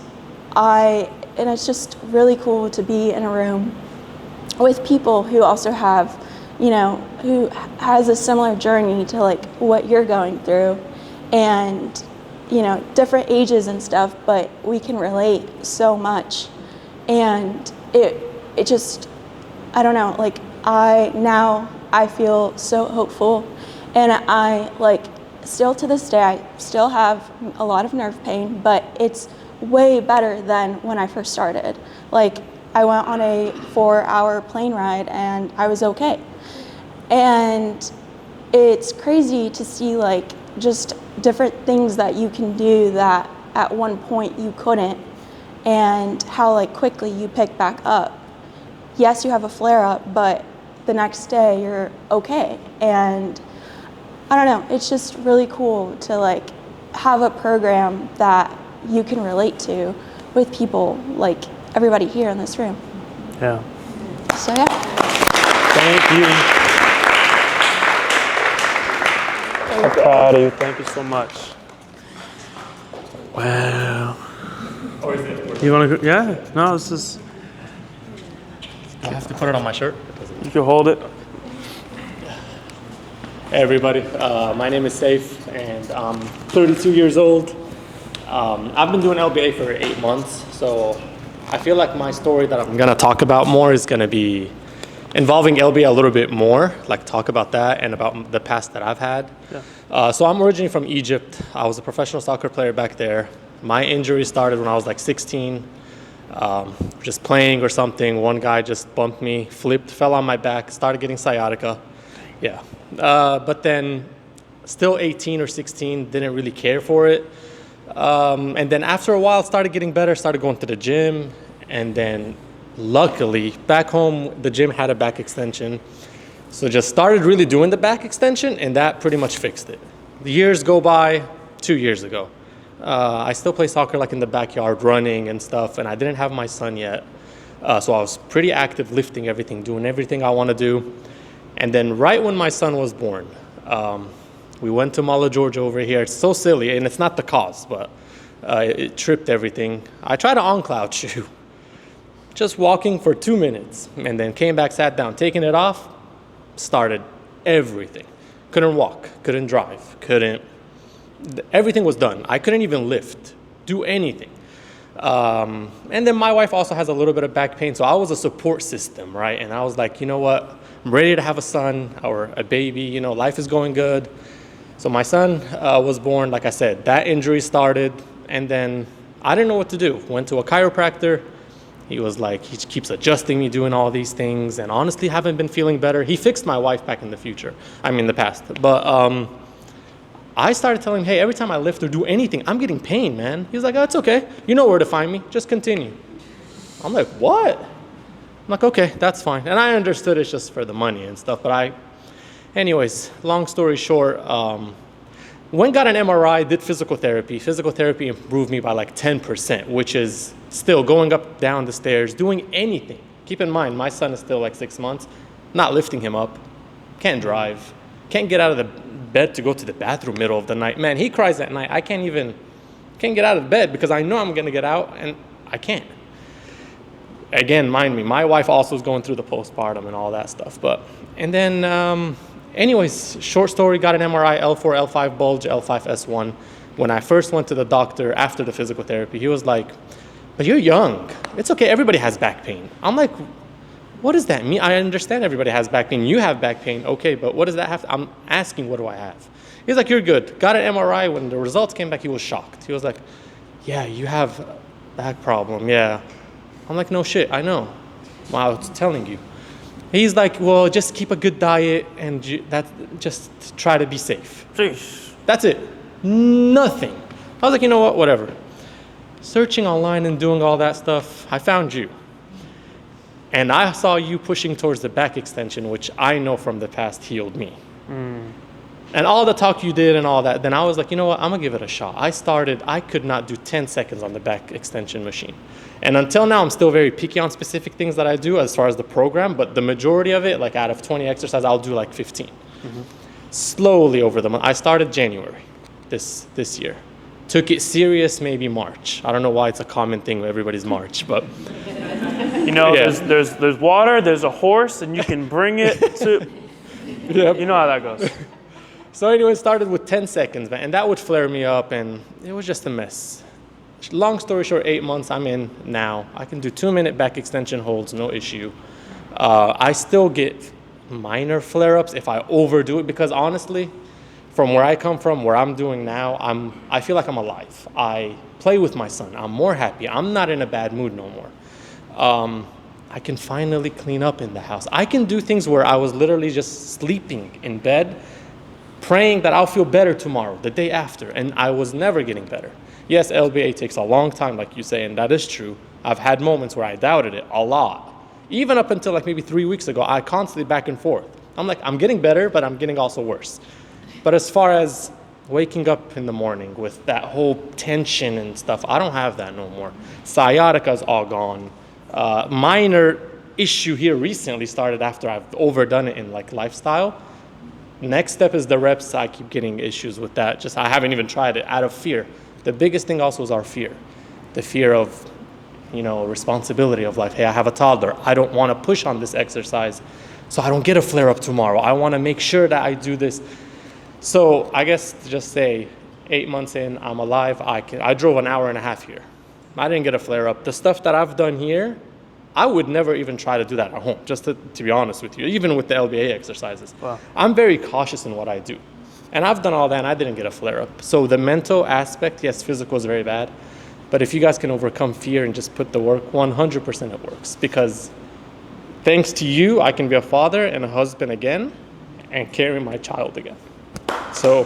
R: it's just really cool to be in a room with people who also have, you know, who has a similar journey to like what you're going through, and you know, different ages and stuff, but we can relate so much. And it just, I don't know, like I feel so hopeful, and I like still to this day, I still have a lot of nerve pain, but it's way better than when I first started. Like I went on a 4-hour plane ride and I was okay. And it's crazy to see like just different things that you can do that at one point you couldn't, and how like quickly you pick back up. Yes, you have a flare up, but the next day you're okay. And I don't know, it's just really cool to like have a program that you can relate to with people like everybody here in this room.
A: Yeah.
R: So yeah.
A: Thank you. I'm proud of you. Thank you so much. Wow. You want to go? Yeah. No, it's just.
S: I have to put it on my shirt.
A: You can hold it.
S: Hey everybody, my name is Saif and I'm 32 years old. I've been doing LBA for 8 months, so I feel like my story that I'm gonna talk about more is gonna be involving LBA a little bit more, like talk about that and about the past that I've had. Yeah. So I'm originally from Egypt. I was a professional soccer player back there. My injury started when I was like 16, just playing or something. One guy just bumped me, flipped, fell on my back, started getting sciatica. Yeah. But then still 18 or 16, didn't really care for it. And then after a while, started getting better, started going to the gym. And then luckily, back home, the gym had a back extension. So just started really doing the back extension, and that pretty much fixed it. The years go by, 2 years ago. I still play soccer like in the backyard, running and stuff, and I didn't have my son yet. So I was pretty active, lifting everything, doing everything I want to do. And then right when my son was born, we went to Mala, Georgia over here. It's so silly, and it's not the cause, but it tripped everything. I tried to on-cloud shoe, just walking for 2 minutes, and then came back, sat down, taking it off, started everything. Couldn't walk, couldn't drive, everything was done. I couldn't even lift, do anything. And then my wife also has a little bit of back pain, so I was a support system, right? And I was like, you know what? I'm ready to have a son or a baby, you know, life is going good. So my son was born, like I said, that injury started, and then I didn't know what to do. Went to a chiropractor. He was like, he keeps adjusting me, doing all these things, and honestly haven't been feeling better. He fixed my wife back in the past. But I started telling him, hey, every time I lift or do anything, I'm getting pain, man. He's like, oh, it's okay. You know where to find me. Just continue. I'm like, what? I'm like, okay, that's fine. And I understood it's just for the money and stuff, but anyways, long story short, went got an MRI, did physical therapy. Physical therapy improved me by like 10%, which is still going up, down the stairs, doing anything. Keep in mind, my son is still like 6 months, not lifting him up, can't drive, can't get out of the bed to go to the bathroom middle of the night. Man, he cries at night. I can't get out of bed because I know I'm gonna get out and I can't. Again, mind me, my wife also is going through the postpartum and all that stuff. And then, anyways, short story, got an MRI, L4, L5 bulge, L5, S1. When I first went to the doctor after the physical therapy, he was like, but you're young. It's okay, everybody has back pain. I'm like, what does that mean? I understand everybody has back pain. You have back pain, okay, but what does that have? I'm asking, what do I have? He's like, you're good. Got an MRI. When the results came back, he was shocked. He was like, yeah, you have a back problem, yeah. I'm like, no shit, I know. Well, I was telling you. He's like, well, just keep a good diet and just try to be safe. That's it. Nothing. I was like, you know what, whatever. Searching online and doing all that stuff, I found you. And I saw you pushing towards the back extension, which I know from the past healed me. And all the talk you did and all that, then I was like, you know what, I'm gonna give it a shot. I could not do 10 seconds on the back extension machine. And until now, I'm still very picky on specific things that I do as far as the program, but the majority of it, like out of 20 exercises, I'll do like 15. Mm-hmm. Slowly over the month. I started January this year. Took it serious maybe March. I don't know why it's a common thing where everybody's March, but.
A: You know, there's water, there's a horse, and you can bring it to,
S: yep.
A: You know how that goes.
S: So anyway, it started with 10 seconds, man, and that would flare me up, and it was just a mess. Long story short, 8 months I'm in now. I can do 2-minute back extension holds, no issue. I still get minor flare-ups if I overdo it, because honestly, from where I come from, where I'm doing now, I feel like I'm alive. I play with my son. I'm more happy. I'm not in a bad mood no more. I can finally clean up in the house. I can do things where I was literally just sleeping in bed, praying that I'll feel better tomorrow, the day after, and I was never getting better. Yes, LBA takes a long time, like you say, and that is true. I've had moments where I doubted it a lot. Even up until like maybe 3 weeks ago, I constantly back and forth. I'm like, I'm getting better, but I'm getting also worse. But as far as waking up in the morning with that whole tension and stuff, I don't have that no more. Sciatica's all gone. Minor issue here recently started after I've overdone it in like lifestyle. Next step is the reps. I keep getting issues with that. Just I haven't even tried it out of fear. The biggest thing also is our fear. The fear of, responsibility of life. Hey, I have a toddler. I don't want to push on this exercise so I don't get a flare-up tomorrow. I want to make sure that I do this. So I guess to just say 8 months in, I'm alive. I drove an hour and a half here. I didn't get a flare-up. The stuff that I've done here, I would never even try to do that at home, just to be honest with you, even with the LBA exercises. Wow. I'm very cautious in what I do. And I've done all that, and I didn't get a flare-up. So the mental aspect, yes, physical is very bad. But if you guys can overcome fear and just put the work, 100% it works. Because thanks to you, I can be a father and a husband again and carry my child again. So.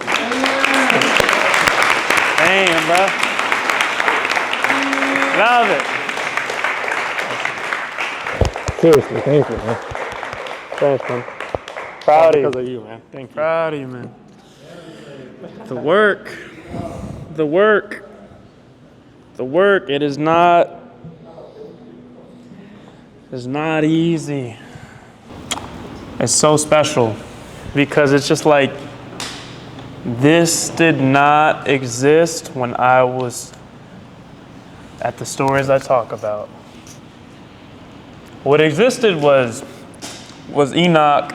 A: Damn, bro. Love it.
S: Seriously, thank you, man.
A: Thanks, man. Proud of you.
S: Because of you, man. Thank you.
A: Proud of you, man. The work, it is not easy. It's so special because it's just like, this did not exist when I was at the stories I talk about. What existed was Enoch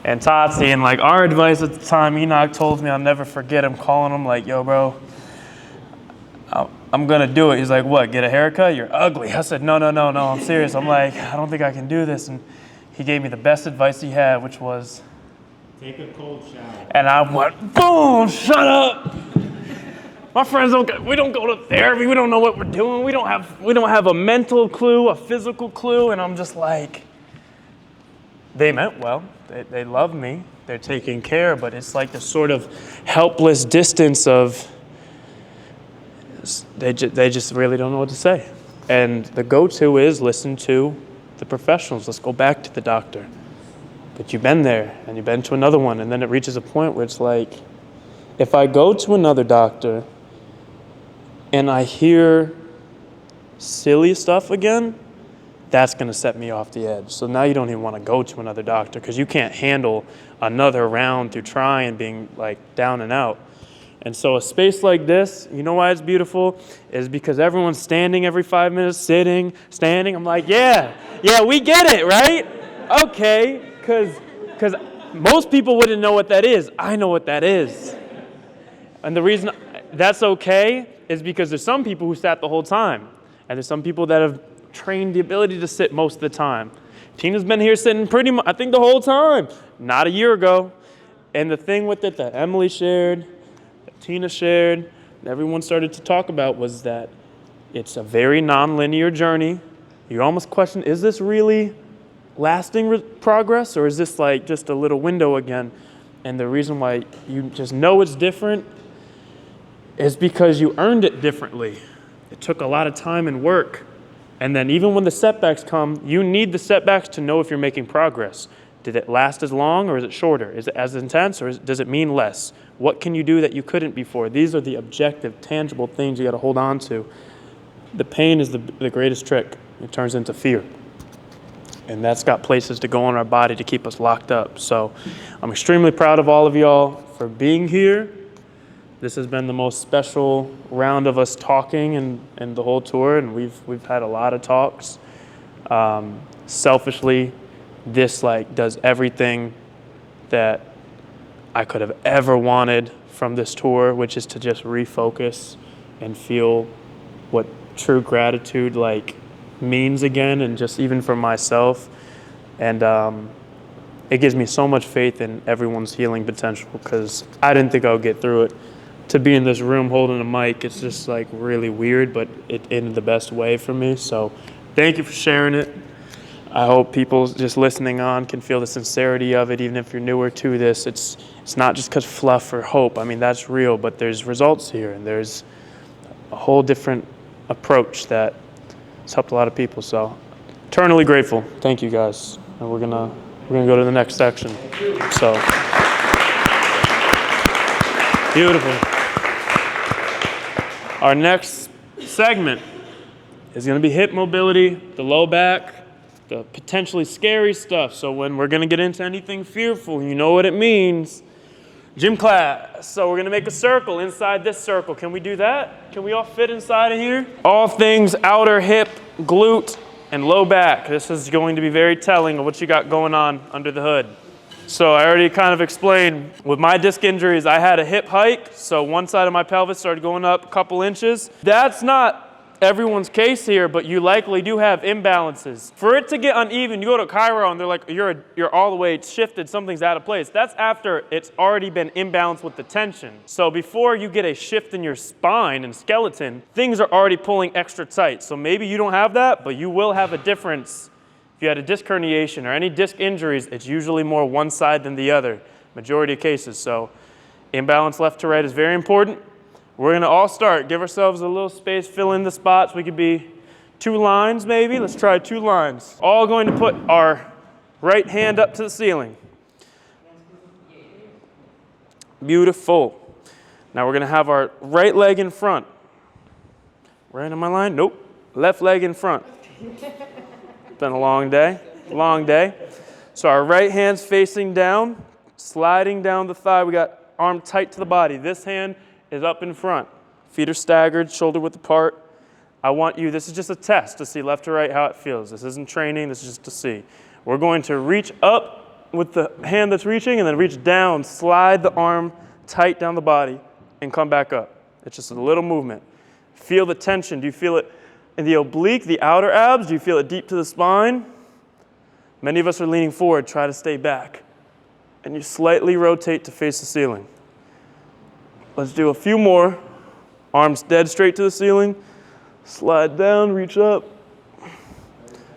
A: and Tati, and like our advice at the time, Enoch told me, I'll never forget him calling him like, yo, bro, I'm gonna do it. He's like, what, get a haircut? You're ugly. I said, no, I'm serious. I'm like, I don't think I can do this. And he gave me the best advice he had, which was,
T: take a cold shower.
A: And I went, boom, shut up. My friends we don't go to therapy. We don't know what we're doing. We don't have a mental clue, a physical clue. And I'm just like, they meant well. They love me. They're taking care, but it's like this sort of helpless distance of, they just really don't know what to say. And the go-to is listen to the professionals. Let's go back to the doctor. But you've been there, and you've been to another one, and then it reaches a point where it's like, if I go to another doctor and I hear silly stuff again, that's going to set me off the edge. So now you don't even want to go to another doctor because you can't handle another round through trying, being like down and out. And so a space like this, you know why it's beautiful? Is because everyone's standing every 5 minutes, sitting, standing. I'm like, yeah, we get it, right? Okay, because most people wouldn't know what that is. I know what that is. And the reason that's okay is because there's some people who sat the whole time. And there's some people that have trained the ability to sit most of the time. Tina's been here sitting pretty much, I think, the whole time. Not a year ago. And the thing with it that Emily shared, that Tina shared, and everyone started to talk about was that it's a very non-linear journey. You almost question, is this really lasting progress, or is this like just a little window again? And the reason why you just know it's different is because you earned it differently. It took a lot of time and work. And then even when the setbacks come, you need the setbacks to know if you're making progress. Did it last as long or is it shorter? Is it as intense or does it mean less? What can you do that you couldn't before? These are the objective, tangible things you got to hold on to. The pain is the greatest trick. It turns into fear. And that's got places to go in our body to keep us locked up. So I'm extremely proud of all of y'all for being here. This has been the most special round of us talking and the whole tour, and we've had a lot of talks. Selfishly, this does everything that I could have ever wanted from this tour, which is to just refocus and feel what true gratitude means again, and just even for myself. And it gives me so much faith in everyone's healing potential, because I didn't think I would get through it. To be in this room holding a mic, it's just really weird, but it ended the best way for me. So thank you for sharing it. I hope people just listening on can feel the sincerity of it, even if you're newer to this. It's not just because fluff or hope. I mean, that's real, but there's results here, and there's a whole different approach that has helped a lot of people. So eternally grateful. Thank you, guys. And we're gonna go to the next section. So beautiful. Our next segment is going to be hip mobility, the low back, the potentially scary stuff. So when we're going to get into anything fearful, you know what it means. Gym class. So we're going to make a circle inside this circle. Can we do that? Can we all fit inside of here? All things outer hip, glute, and low back. This is going to be very telling of what you got going on under the hood. So I already kind of explained, with my disc injuries, I had a hip hike, so one side of my pelvis started going up a couple inches. That's not everyone's case here, but you likely do have imbalances. For it to get uneven, you go to chiro and they're like, you're all the way shifted, something's out of place. That's after it's already been imbalanced with the tension. So before you get a shift in your spine and skeleton, things are already pulling extra tight. So maybe you don't have that, but you will have a difference. If you had a disc herniation or any disc injuries, it's usually more one side than the other, majority of cases. So imbalance left to right is very important. We're going to all start. Give ourselves a little space, fill in the spots. We could be 2 lines maybe. Let's try 2 lines. All going to put our right hand up to the ceiling. Beautiful. Now we're going to have our right leg in front. Right on my line? Nope. Left leg in front. It's been a long day, long day. So our right hand's facing down, sliding down the thigh. We got arm tight to the body. This hand is up in front. Feet are staggered, shoulder width apart. I want you, this is just a test to see left to right how it feels. This isn't training, this is just to see. We're going to reach up with the hand that's reaching and then reach down, slide the arm tight down the body and come back up. It's just a little movement. Feel the tension. Do you feel it in the oblique, the outer abs? Do you feel it deep to the spine? Many of us are leaning forward, try to stay back. And you slightly rotate to face the ceiling. Let's do a few more. Arms dead straight to the ceiling. Slide down, reach up.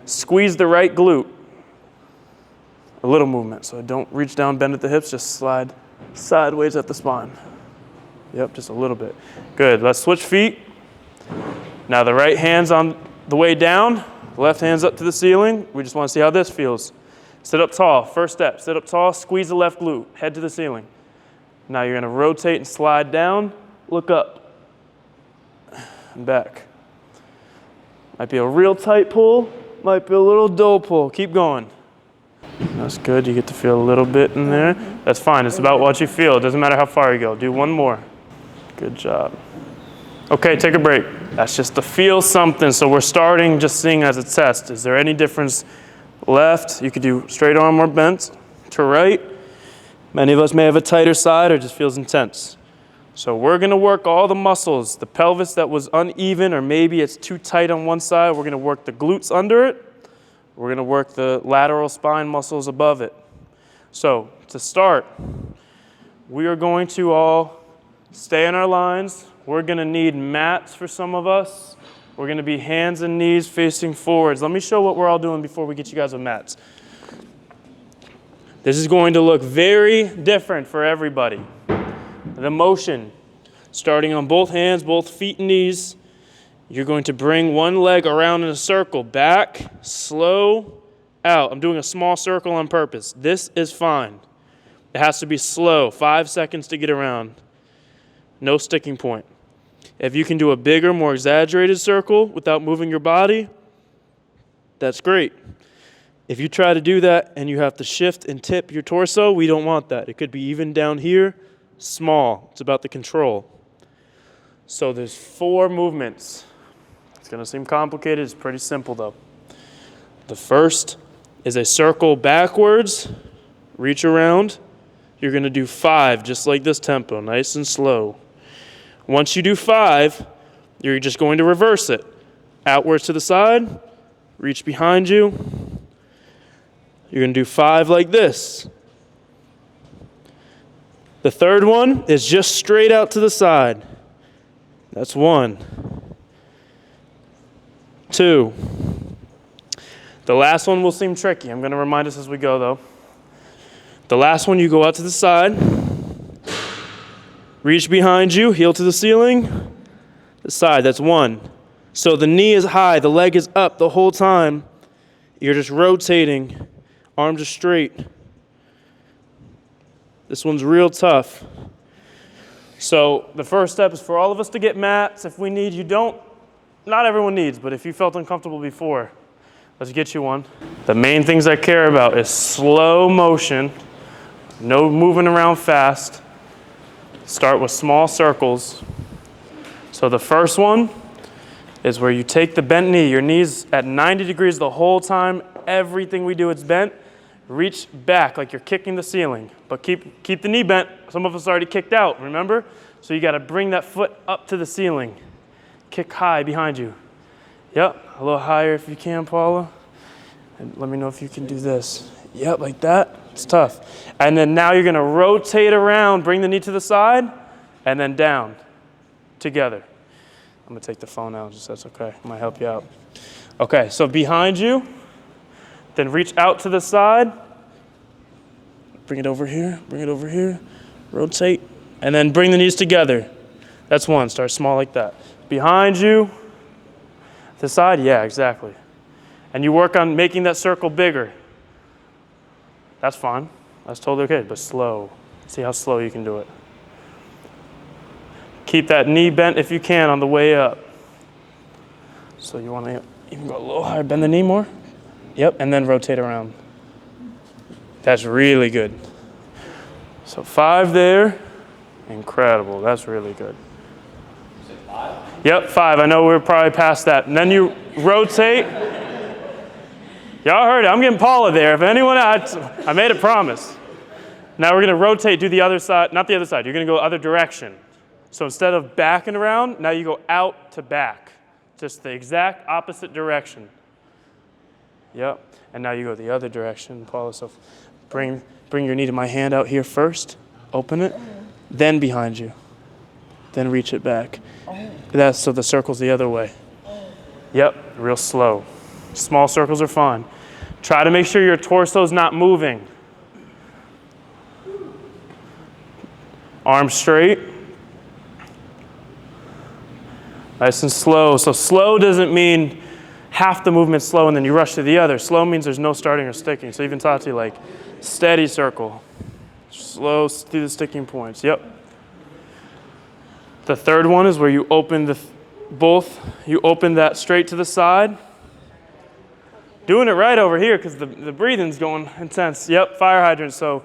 A: Squeeze the right glute. A little movement, so don't reach down, bend at the hips, just slide sideways at the spine. Yep, just a little bit. Good, let's switch feet. Now the right hand's on the way down, the left hand's up to the ceiling. We just want to see how this feels. Sit up tall, first step, sit up tall, squeeze the left glute, head to the ceiling. Now you're going to rotate and slide down, look up, and back. Might be a real tight pull, might be a little dull pull. Keep going. That's good, you get to feel a little bit in there. That's fine, it's about what you feel. It doesn't matter how far you go. Do one more. Good job. Okay, take a break. That's just to feel something. So we're starting just seeing as a test. Is there any difference left? You could do straight arm or bent to right. Many of us may have a tighter side or just feels intense. So we're going to work all the muscles. The pelvis that was uneven or maybe it's too tight on one side, we're going to work the glutes under it. We're going to work the lateral spine muscles above it. So to start, we are going to all stay in our lines. We're going to need mats for some of us. We're going to be hands and knees facing forwards. Let me show what we're all doing before we get you guys with mats. This is going to look very different for everybody. The motion, starting on both hands, both feet and knees. You're going to bring one leg around in a circle, back, slow, out. I'm doing a small circle on purpose. This is fine. It has to be slow, 5 seconds to get around. No sticking point. If you can do a bigger, more exaggerated circle without moving your body, that's great. If you try to do that and you have to shift and tip your torso, we don't want that. It could be even down here, small. It's about the control. So there's 4 movements. It's going to seem complicated. It's pretty simple, though. The first is a circle backwards, reach around. You're going to do 5, just like this tempo, nice and slow. Once you do 5, you're just going to reverse it. Outwards to the side, reach behind you. You're going to do 5 like this. The third one is just straight out to the side. That's 1. 2. The last one will seem tricky. I'm going to remind us as we go, though. The last one, you go out to the side. Reach behind you, heel to the ceiling. The side, that's 1. So the knee is high, the leg is up the whole time. You're just rotating. Arms are straight. This one's real tough. So the first step is for all of us to get mats. If we need, you don't. Not everyone needs, but if you felt uncomfortable before, let's get you one. The main things I care about is slow motion, no moving around fast. Start with small circles. So the first one is where you take the bent knee. Your knee's at 90 degrees the whole time. Everything we do, it's bent. Reach back like you're kicking the ceiling, but keep the knee bent. Some of us already kicked out, remember? So you got to bring that foot up to the ceiling. Kick high behind you. Yep, a little higher if you can, Paula. And let me know if you can do this. Yep, like that. It's tough. And then now you're going to rotate around, bring the knee to the side, and then down together. I'm going to take the phone out, just that's okay. I might help you out. Okay, so behind you. Then reach out to the side. Bring it over here, rotate, and then bring the knees together. That's 1, start small like that. Behind you, the side, yeah, exactly. And you work on making that circle bigger. That's fine, that's totally okay, but slow. See how slow you can do it. Keep that knee bent if you can on the way up. So you want to even go a little higher, bend the knee more. Yep, and then rotate around. That's really good. So 5 there. Incredible, that's really good.
L: Is it 5?
A: Yep, 5, I know we're probably past that. And then you rotate. Y'all heard it, I'm getting Paula there. If anyone, I made a promise. Now we're gonna rotate, do the other side, not the other side, you're gonna go other direction. So instead of backing around, now you go out to back. Just the exact opposite direction. Yep, and now you go the other direction, Paula. So bring your knee to my hand out here first, open it, then behind you, then reach it back. That's so the circle's the other way. Yep, real slow. Small circles are fine. Try to make sure your torso's not moving. Arms straight. Nice and slow. So slow doesn't mean half the movement slow and then you rush to the other. Slow means there's no starting or sticking. So even Tati, like steady circle. Slow through the sticking points. Yep. The third one is where you open you open that straight to the side. Doing it right over here because the breathing's going intense. Yep, fire hydrant. So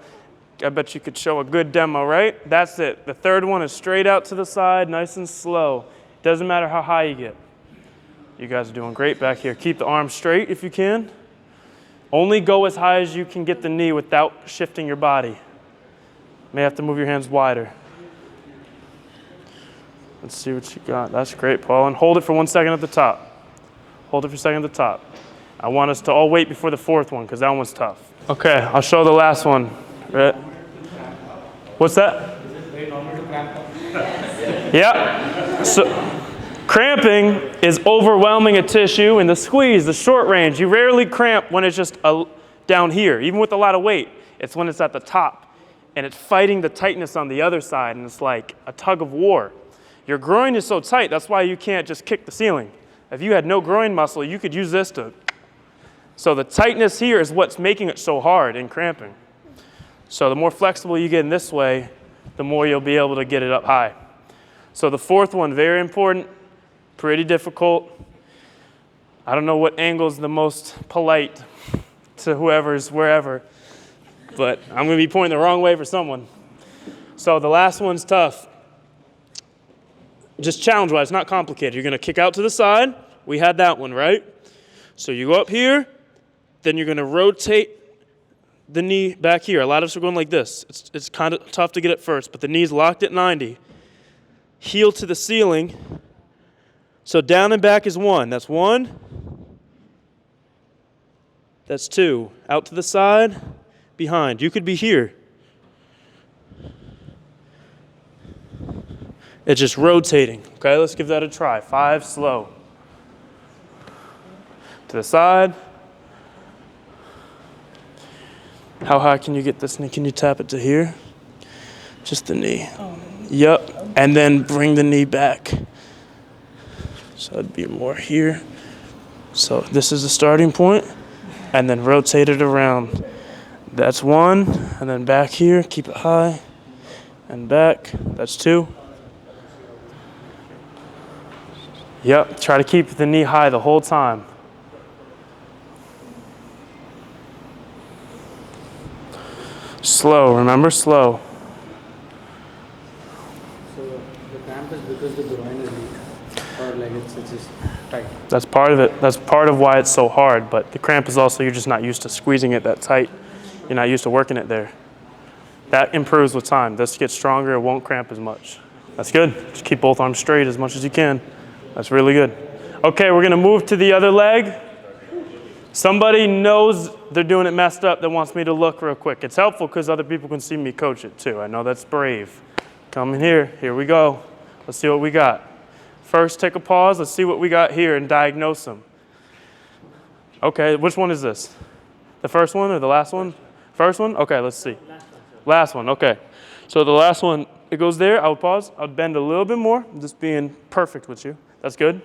A: I bet you could show a good demo, right? That's it. The third one is straight out to the side, nice and slow. Doesn't matter how high you get. You guys are doing great back here. Keep the arms straight if you can. Only go as high as you can get the knee without shifting your body. May have to move your hands wider. Let's see what you got. That's great, Paul. And hold it for 1 second at the top. Hold it for a second at the top. I want us to all wait before the fourth one because that one's tough. Okay, I'll show the last one. Right. What's that? Yeah. So cramping is overwhelming a tissue in the squeeze, the short range. You rarely cramp when it's just down here, even with a lot of weight. It's when it's at the top and it's fighting the tightness on the other side and it's like a tug of war. Your groin is so tight, that's why you can't just kick the ceiling. If you had no groin muscle, you could use this to So the tightness here is what's making it so hard and cramping. So the more flexible you get in this way, the more you'll be able to get it up high. So the fourth one, very important, pretty difficult. I don't know what angle is the most polite to whoever's wherever, but I'm going to be pointing the wrong way for someone. So the last one's tough. Just challenge-wise, not complicated. You're going to kick out to the side. We had that one, right? So you go up here, then you're going to rotate the knee back here. A lot of us are going like this. It's kind of tough to get at first, but the knee's locked at 90. Heel to the ceiling. So down and back is 1. That's 1. That's 2. Out to the side, behind. You could be here. It's just rotating. Okay, let's give that a try. 5, slow. To the side. How high can you get this knee? Can you tap it to here? Just the knee. Yep. And then bring the knee back. So it'd be more here. So this is the starting point. And then rotate it around. That's 1. And then back here. Keep it high. And back. That's 2. Yep. Try to keep the knee high the whole time. Slow, remember, slow.
K: So the cramp is because the groin is weak, or like it's just tight?
A: That's part of it. That's part of why it's so hard, but the cramp is also you're just not used to squeezing it that tight. You're not used to working it there. That improves with time. This gets stronger, it won't cramp as much. That's good. Just keep both arms straight as much as you can. That's really good. Okay, we're gonna move to the other leg. Somebody knows they're doing it messed up that wants me to look real quick. It's helpful because other people can see me coach it too. I know that's brave. Come in here. Here we go. Let's see what we got. First, take a pause. Let's see what we got here and diagnose them. Okay, which one is this? The first one or the last one? First one? Okay, let's see. Last one, okay. So the last one, it goes there. I would pause. I would bend a little bit more. I'm just being perfect with you. That's good.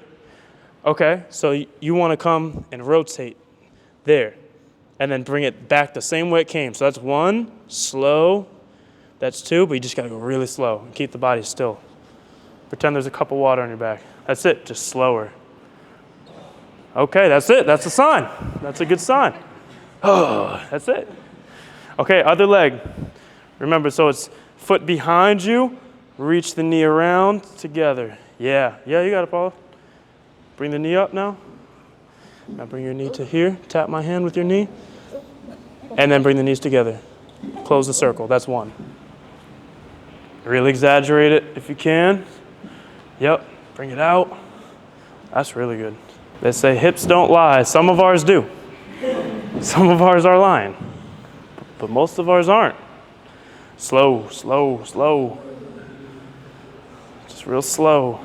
A: Okay, so you want to come and rotate there, and then bring it back the same way it came. So that's 1, slow. That's 2, but you just gotta go really slow and keep the body still. Pretend there's a cup of water on your back. That's it, just slower. Okay, that's it, that's a sign. That's a good sign. Oh, that's it. Okay, other leg. Remember, so it's foot behind you, reach the knee around together. Yeah, you got it, Paula. Bring the knee up now. Now bring your knee to here. Tap my hand with your knee. And then bring the knees together. Close the circle. That's 1. Really exaggerate it if you can. Yep. Bring it out. That's really good. They say hips don't lie. Some of ours do. Some of ours are lying. But most of ours aren't. Slow, slow, slow. Just real slow.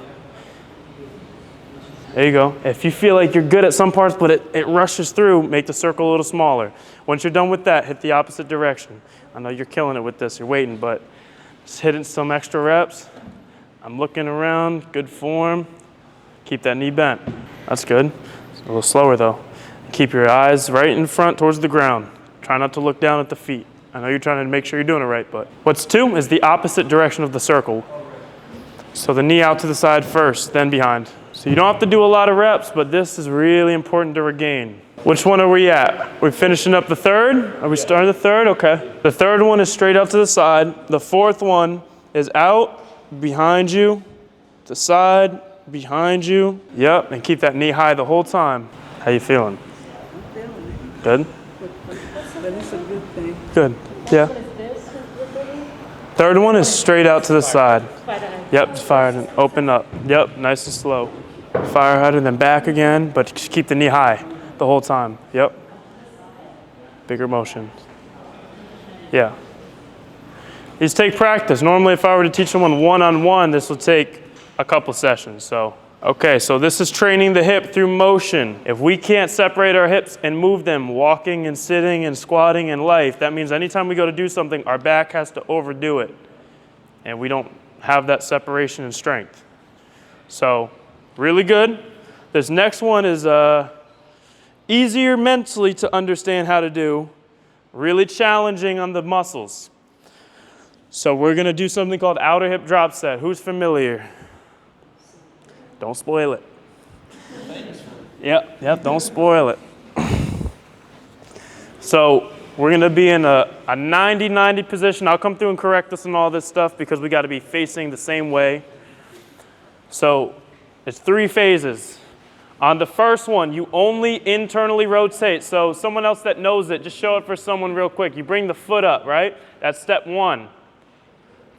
A: There you go. If you feel like you're good at some parts, but it rushes through, make the circle a little smaller. Once you're done with that, hit the opposite direction. I know you're killing it with this, you're waiting, but just hitting some extra reps. I'm looking around, good form. Keep that knee bent. That's good. It's a little slower though. Keep your eyes right in front towards the ground. Try not to look down at the feet. I know you're trying to make sure you're doing it right, but what's 2 is the opposite direction of the circle. So the knee out to the side first, then behind. So you don't have to do a lot of reps, but this is really important to regain. Which one are we at? We're finishing up the third? Are we starting the third? Okay. The third one is straight out to the side. The fourth one is out, behind you, to side, behind you. Yep, and keep that knee high the whole time. How you feeling? Good?
B: That is a good thing.
A: Good, yeah. Third one is straight out to the side. Yep, just fire it and open up. Yep, nice and slow. Fire harder, then back again, but just keep the knee high the whole time. Yep. Bigger motion. Yeah. These take practice. Normally, if I were to teach someone one-on-one, this will take a couple sessions. So, okay, so this is training the hip through motion. If we can't separate our hips and move them, walking and sitting and squatting in life, that means anytime we go to do something, our back has to overdo it. And we don't have that separation and strength. So, really good. This next one is easier mentally to understand how to do, really challenging on the muscles. So we're going to do something called outer hip drop set. Who's familiar? Don't spoil it. Yep, don't spoil it. So we're going to be in a 90-90 position. I'll come through and correct us on all this stuff because we got to be facing the same way. So it's 3 phases. On the first one, you only internally rotate. So someone else that knows it, just show it for someone real quick. You bring the foot up, right? That's step 1.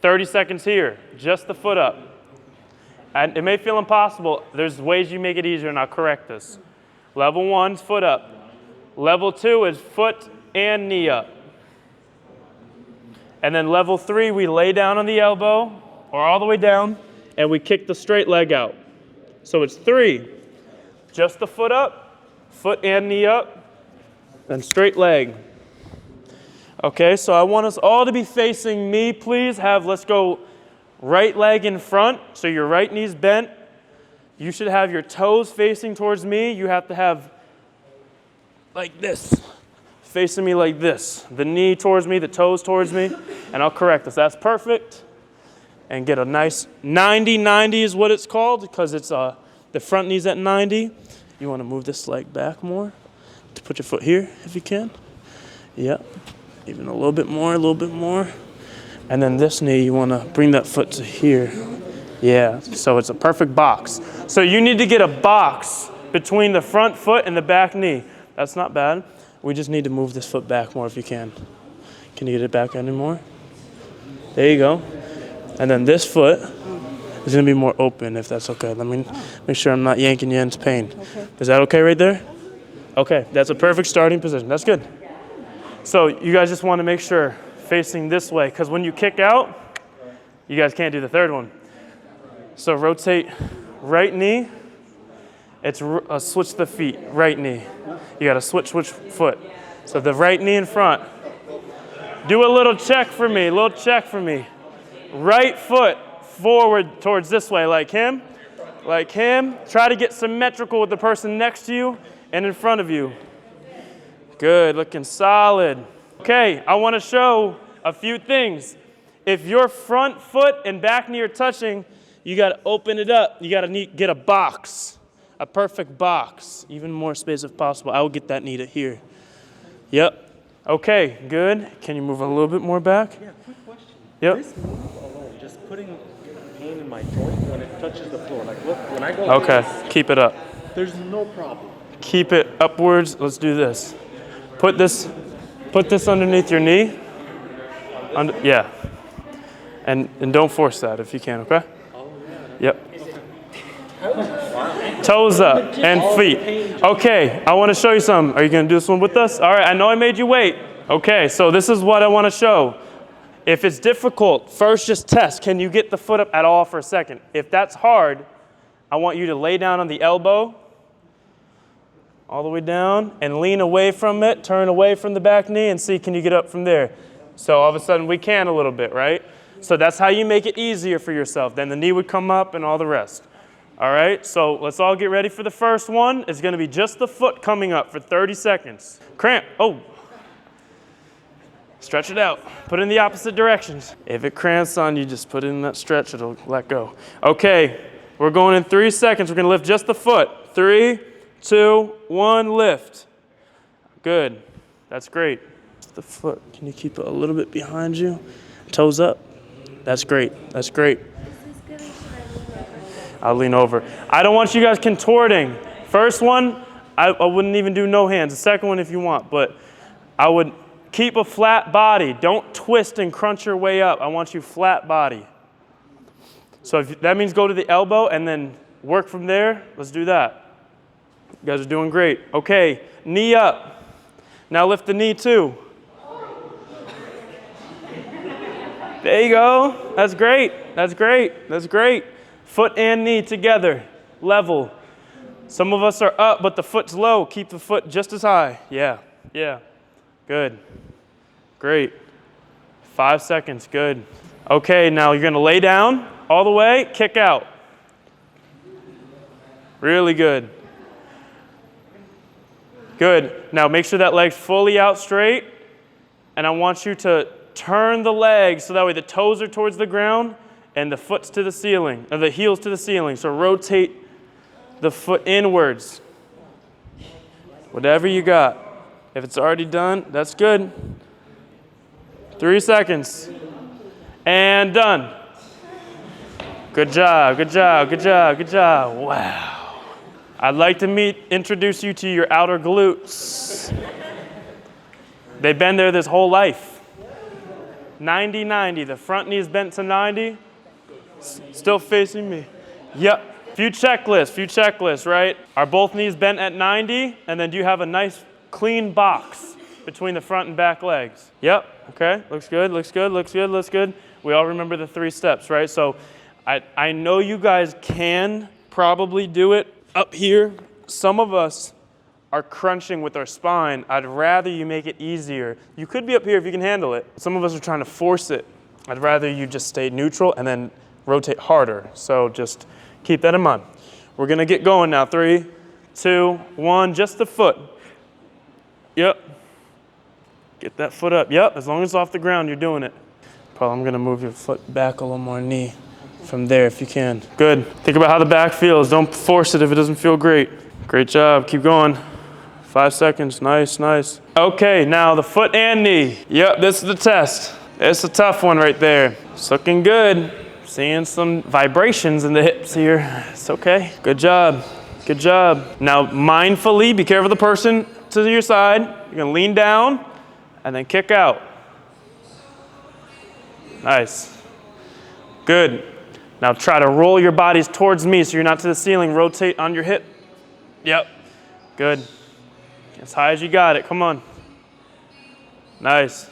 A: 30 seconds here, just the foot up. And it may feel impossible. There's ways you make it easier, and I'll correct this. Level 1 is foot up. Level 2 is foot and knee up. And then level 3, we lay down on the elbow, or all the way down, and we kick the straight leg out. So it's 3. Just the foot up, foot and knee up, then straight leg. Okay, so I want us all to be facing me, please. Let's go right leg in front, so your right knee's bent. You should have your toes facing towards me. You have to have like this, facing me like this. The knee towards me, the toes towards me, and I'll correct this. That's perfect. And get a nice 90-90 is what it's called, because it's the front knee's at 90. You want to move this leg back more to put your foot here if you can. Yep. Even a little bit more, a little bit more. And then this knee, you want to bring that foot to here. Yeah, so it's a perfect box. So you need to get a box between the front foot and the back knee. That's not bad. We just need to move this foot back more if you can. Can you get it back any more? There you go. And then this foot is going to be more open, if that's okay. Let me make sure I'm not yanking you into pain. Okay. Is that okay right there? Okay, that's a perfect starting position. That's good. So you guys just want to make sure facing this way, because when you kick out, you guys can't do the third one. So rotate right knee. It's switch the feet, right knee. You got to switch foot. So the right knee in front. Do a little check for me, Right foot forward towards this way, like him. Try to get symmetrical with the person next to you and in front of you. Good, looking solid. Okay, I want to show a few things. If your front foot and back knee are touching, you got to open it up. You got to get a box, a perfect box, even more space if possible. I will get that knee to here. Yep. Okay, good. Can you move a little bit more back?
S: Yeah, quick question.
A: Yep.
S: This move alone, just putting pain in my joint when it touches the floor. Like, look, when I go
A: Okay,
S: this,
A: keep it up.
S: there's no problem.
A: Keep it upwards. Let's do this. Put this underneath your knee. Yeah. And don't force that if you can, okay? Yep. Toes up and feet. Okay, I want to show you something. Are you going to do this one with us? All right, I know I made you wait. Okay, so this is what I want to show. If it's difficult, first just test. Can you get the foot up at all for a second? If that's hard, I want you to lay down on the elbow, all the way down, and lean away from it, turn away from the back knee, and see, can you get up from there? So all of a sudden we can a little bit, right? So that's how you make it easier for yourself. Then the knee would come up and all the rest. All right, so let's all get ready for the first one. It's going to be just the foot coming up for 30 seconds. Cramp. Oh. Stretch it out. Put it in the opposite directions. If it cramps on you, just put it in that stretch. It'll let go. Okay, we're going in 3 seconds. We're going to lift just the foot. 3, 2, 1, lift. Good. That's great. The foot. Can you keep it a little bit behind you? Toes up. That's great. That's great. I'll lean over. I don't want you guys contorting. First one, I wouldn't even do no hands. The second one if you want, but I would keep a flat body. Don't twist and crunch your way up. I want you flat body. So if that means go to the elbow and then work from there, let's do that. You guys are doing great. Okay, knee up. Now lift the knee too. There you go. That's great. That's great. That's great. Foot and knee together, level. Some of us are up, but the foot's low. Keep the foot just as high. Yeah, yeah. Good. Great. 5 seconds, good. Okay, now you're gonna lay down all the way, kick out. Really good. Good. Now make sure that leg's fully out straight, and I want you to turn the leg so that way the toes are towards the ground and the foot's to the ceiling, or the heel's to the ceiling. So rotate the foot inwards. Whatever you got. If it's already done, that's good. 3 seconds. And done. Good job, good job, good job, good job. Wow. I'd like to introduce you to your outer glutes. They've been there this whole life. 90-90, the front knee is bent to 90. Still facing me. Yep. Few checklists, right? Are both knees bent at 90? And then do you have a nice clean box between the front and back legs? Yep. Okay. Looks good, looks good, looks good, looks good. We all remember the 3 steps, right? So I know you guys can probably do it up here. Some of us are crunching with our spine. I'd rather you make it easier. You could be up here if you can handle it. Some of us are trying to force it. I'd rather you just stay neutral and then rotate harder. So just keep that in mind. We're gonna get going now. 3, 2, 1, just the foot. Yep. Get that foot up. Yep, as long as it's off the ground, you're doing it. Paul, I'm gonna move your foot back a little more, knee from there if you can. Good. Think about how the back feels. Don't force it if it doesn't feel great. Great job, keep going. 5 seconds, nice, nice. Okay, now the foot and knee. Yep, this is the test. It's a tough one right there. It's looking good. Seeing some vibrations in the hips here. It's okay. Good job. Good job. Now, mindfully, be careful of the person to your side. You're gonna lean down and then kick out. Nice. Good. Now try to roll your bodies towards me so you're not to the ceiling. Rotate on your hip. Yep. Good. As high as you got it. Come on. Nice.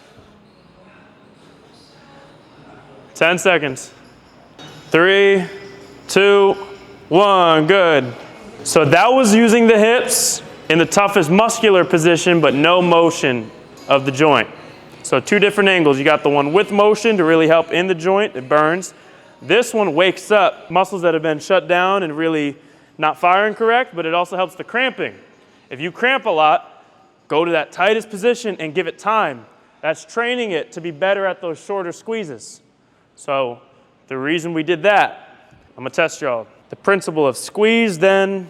A: 10 seconds. 3, 2, 1. Good. So that was using the hips in the toughest muscular position, but no motion of the joint. So 2 different angles. You got the one with motion to really help in the joint. It burns. This one wakes up muscles that have been shut down and really not firing correct, but it also helps the cramping. If you cramp a lot, go to that tightest position and give it time. That's training it to be better at those shorter squeezes. So the reason we did that, I'm gonna test y'all. The principle of squeeze, then,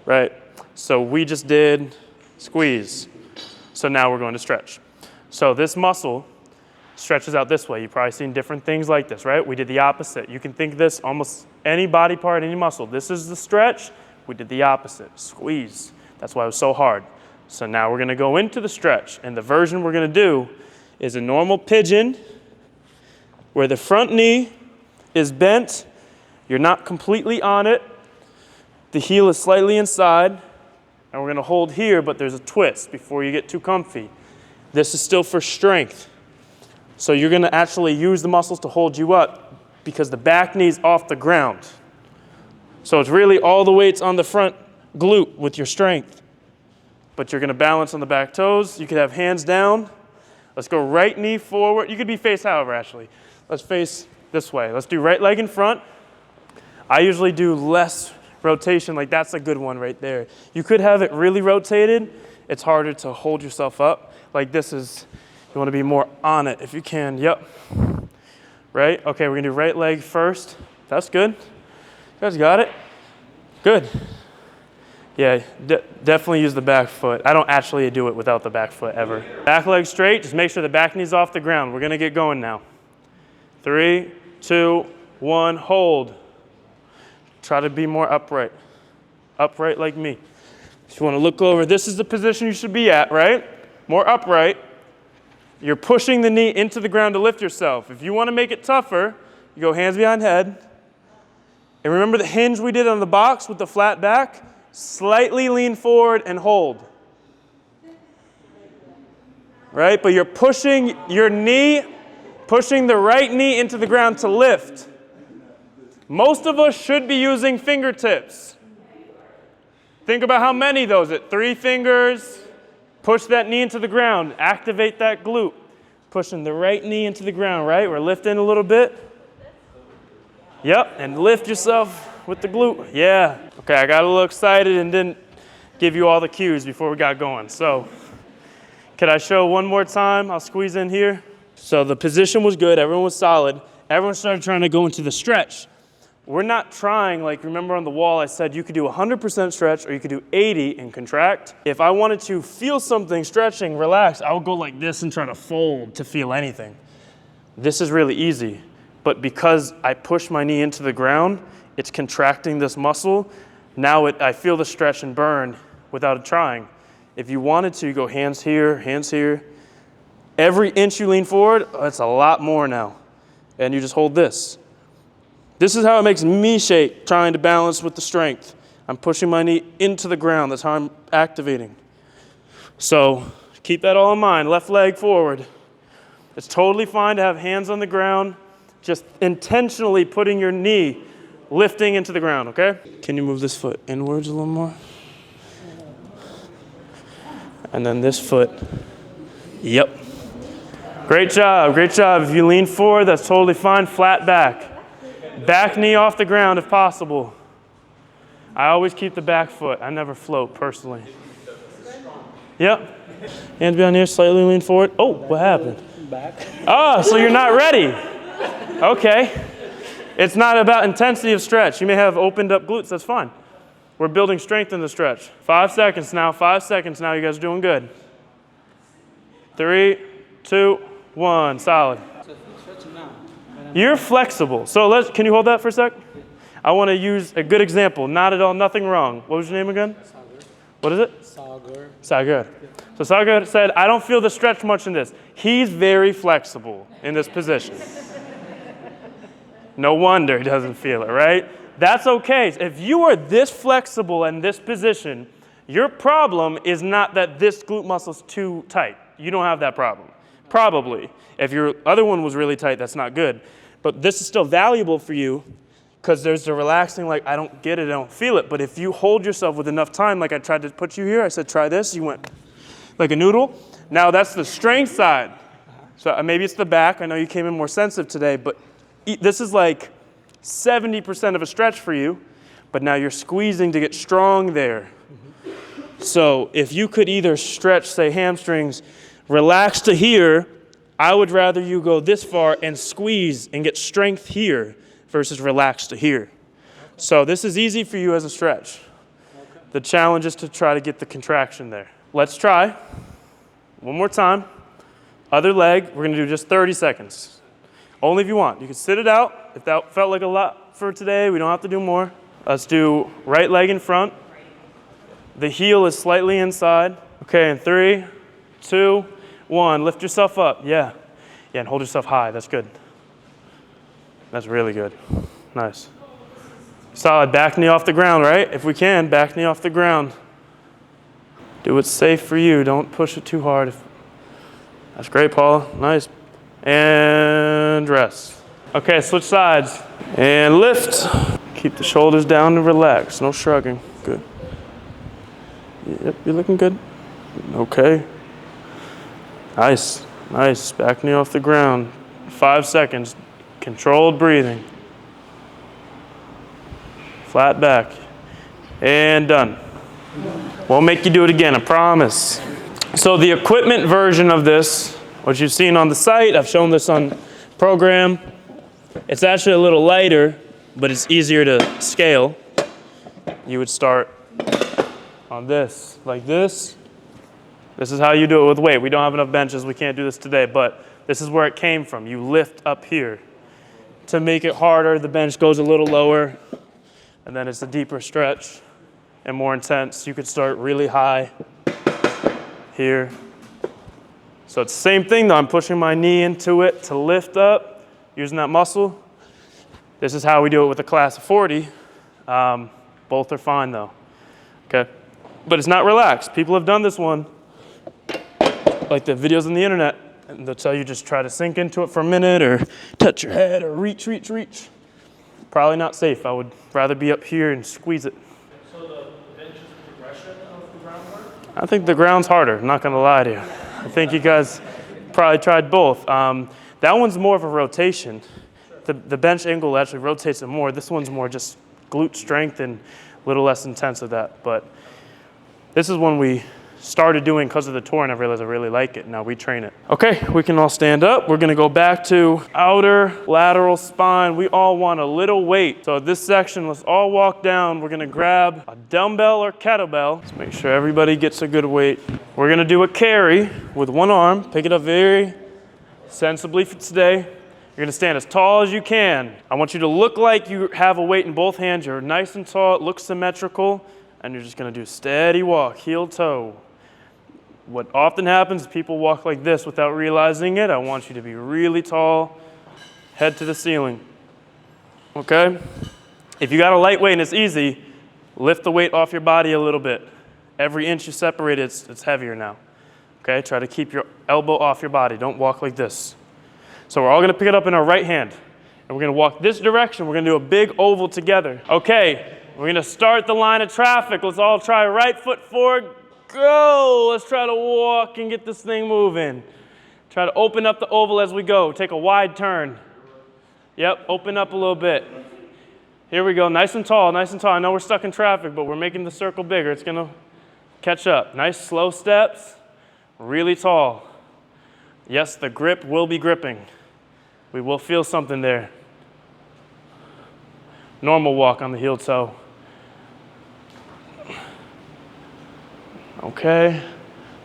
A: right? So we just did squeeze. So now we're going to stretch. So this muscle stretches out this way. You've probably seen different things like this, right? We did the opposite. You can think this almost any body part, any muscle. This is the stretch. We did the opposite, squeeze. That's why it was so hard. So now we're gonna go into the stretch, and the version we're gonna do is a normal pigeon where the front knee is bent. You're not completely on it. The heel is slightly inside, and we're gonna hold here, but there's a twist before you get too comfy. This is still for strength. So you're gonna actually use the muscles to hold you up because the back knee's off the ground. So it's really all the weights on the front glute with your strength. But you're gonna balance on the back toes. You could have hands down. Let's go right knee forward. You could be face however, actually. Let's face this way. Let's do right leg in front. I usually do less rotation, like that's a good one right there. You could have it really rotated. It's harder to hold yourself up. Like this is, you wanna be more on it if you can. Yep. Right? Okay, we're gonna do right leg first. That's good. You guys got it? Good. Yeah, definitely use the back foot. I don't actually do it without the back foot ever. Back leg straight, just make sure the back knee's off the ground. We're gonna get going now. 3, 2, 1, hold. Try to be more upright. Upright like me. If you wanna look over, this is the position you should be at, right? More upright. You're pushing the knee into the ground to lift yourself. If you wanna make it tougher, you go hands behind head. And remember the hinge we did on the box with the flat back? Slightly lean forward and hold. Right? But you're pushing your knee, pushing the right knee into the ground to lift. Most of us should be using fingertips. Think about how many those. 3 fingers. Push that knee into the ground. Activate that glute. Pushing the right knee into the ground, right? We're lifting a little bit. Yep, and lift yourself with the glute. Yeah. Okay, I got a little excited and didn't give you all the cues before we got going. So, could I show one more time? I'll squeeze in here. So the position was good, everyone was solid. Everyone started trying to go into the stretch. We're not trying, like remember on the wall I said you could do 100% stretch or you could do 80 and contract. If I wanted to feel something stretching, relax, I would go like this and try to fold to feel anything. This is really easy, but because I push my knee into the ground, it's contracting this muscle. Now I feel the stretch and burn without trying. If you wanted to, you go hands here, hands here. Every inch you lean forward, it's a lot more now. And you just hold this. This is how it makes me shake, trying to balance with the strength. I'm pushing my knee into the ground. That's how I'm activating. So keep that all in mind. Left leg forward. It's totally fine to have hands on the ground, just intentionally putting your knee, lifting into the ground, okay? Can you move this foot inwards a little more? And then this foot. Yep. Great job, great job. If you lean forward, that's totally fine. Flat back. Back knee off the ground if possible. I always keep the back foot. I never float personally. Yep. Hands behind here, slightly lean forward. Oh, what happened?
K: Back.
A: Oh, so you're not ready. Okay. It's not about intensity of stretch. You may have opened up glutes, that's fine. We're building strength in the stretch. 5 seconds now, 5 seconds now. You guys are doing good. 3, 2, 1, solid. You're flexible. So can you hold that for a sec? I want to use a good example. Not at all, nothing wrong. What was your name again?
K: Sagar.
A: What is it?
K: Sagar.
A: Sagar. So Sagar said, I don't feel the stretch much in this. He's very flexible in this position. No wonder he doesn't feel it, right? That's okay. If you are this flexible in this position, your problem is not that this glute muscle is too tight. You don't have that problem. Probably. If your other one was really tight, that's not good. But this is still valuable for you because there's the relaxing, like, I don't get it, I don't feel it. But if you hold yourself with enough time, like I tried to put you here, I said, try this. You went like a noodle. Now that's the strength side. So maybe it's the back. I know you came in more sensitive today, but this is like 70% of a stretch for you. But now you're squeezing to get strong there. So if you could either stretch, say, hamstrings, relax to here, I would rather you go this far and squeeze and get strength here versus relax to here. So this is easy for you as a stretch. The challenge is to try to get the contraction there. Let's try. One more time. Other leg, we're going to do just 30 seconds. Only if you want. You can sit it out. If that felt like a lot for today, we don't have to do more. Let's do right leg in front. The heel is slightly inside. Okay, in 3, 2, 1. Lift yourself up. Yeah, and hold yourself high. That's good. That's really good. Nice. Solid. Back knee off the ground, right? If we can, back knee off the ground. Do what's safe for you. Don't push it too hard. That's great, Paula. Nice. And rest. Okay, switch sides. And lift. Keep the shoulders down and relax. No shrugging. Good. Yep, you're looking good. Okay. Nice. Nice. Back knee off the ground. 5 seconds. Controlled breathing. Flat back. And done. Won't make you do it again, I promise. So the equipment version of this, what you've seen on the site, I've shown this on program. It's actually a little lighter, but it's easier to scale. You would start on this, like this. This is how you do it with weight. We don't have enough benches, we can't do this today, but this is where it came from. You lift up here. To make it harder, the bench goes a little lower, and then it's a deeper stretch and more intense. You could start really high here. So it's the same thing though. I'm pushing my knee into it to lift up, using that muscle. This is how we do it with a class of 40. Both are fine though, okay? But it's not relaxed. People have done this one, like the videos on the internet, and they'll tell you just try to sink into it for a minute or touch your head or reach. Probably not safe. I would rather be up here and squeeze it.
M: So the bench is a progression of the groundwork?
A: I think the ground's harder, I'm not gonna lie to you. I think you guys probably tried both. That one's more of a rotation. The bench angle actually rotates it more. This one's more just glute strength and a little less intense of that. But This is one we started doing because of the tour, and I realized I really like it. Now we train it. Okay, we can all stand up. We're gonna go back to outer lateral spine. We all want a little weight. So this section, let's all walk down. We're gonna grab a dumbbell or kettlebell. Let's make sure everybody gets a good weight. We're gonna do a carry with one arm. Pick it up very sensibly for today. You're gonna stand as tall as you can. I want you to look like you have a weight in both hands. You're nice and tall, it looks symmetrical, and you're just gonna do steady walk, heel toe. What often happens is people walk like this without realizing it. I want you to be really tall, head to the ceiling, okay? If you got a light weight and it's easy, lift the weight off your body a little bit. Every inch you separate, it's heavier now, okay? Try to keep your elbow off your body. Don't walk like this. So we're all gonna pick it up in our right hand, and we're gonna walk this direction. We're gonna do a big oval together. Okay, we're gonna start the line of traffic. Let's all try right foot forward, go. Let's try to walk and get this thing moving. Try to open up the oval as we go. Take a wide turn. Yep, open up a little bit. Here we go, nice and tall, nice and tall. I know we're stuck in traffic, but we're making the circle bigger. It's gonna catch up. Nice slow steps, really tall. Yes, the grip will be gripping. We will feel something there. Normal walk on the heel toe. Okay,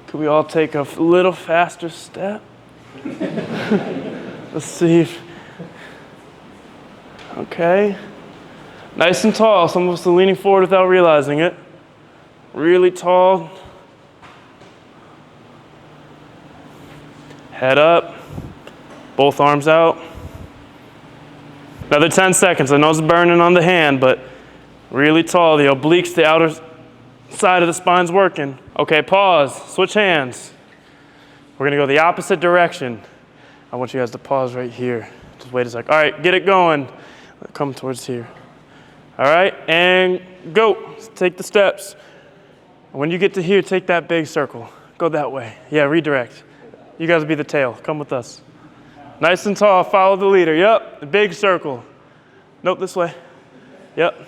A: could we all take a little faster step? Let's see if, okay. Nice and tall, some of us are leaning forward without realizing it. Really tall. Head up, both arms out. Another 10 seconds, I know it's burning on the hand, but really tall, the obliques, the outer side of the spine's working. Okay, pause, switch hands. We're gonna go the opposite direction. I want you guys to pause right here. Just wait a sec. All right, get it going. Come towards here. All right, and go. Take the steps. When you get to here, take that big circle. Go that way. Yeah, redirect. You guys be the tail. Come with us. Nice and tall, follow the leader. Yep, the big circle. Nope, this way. Yep.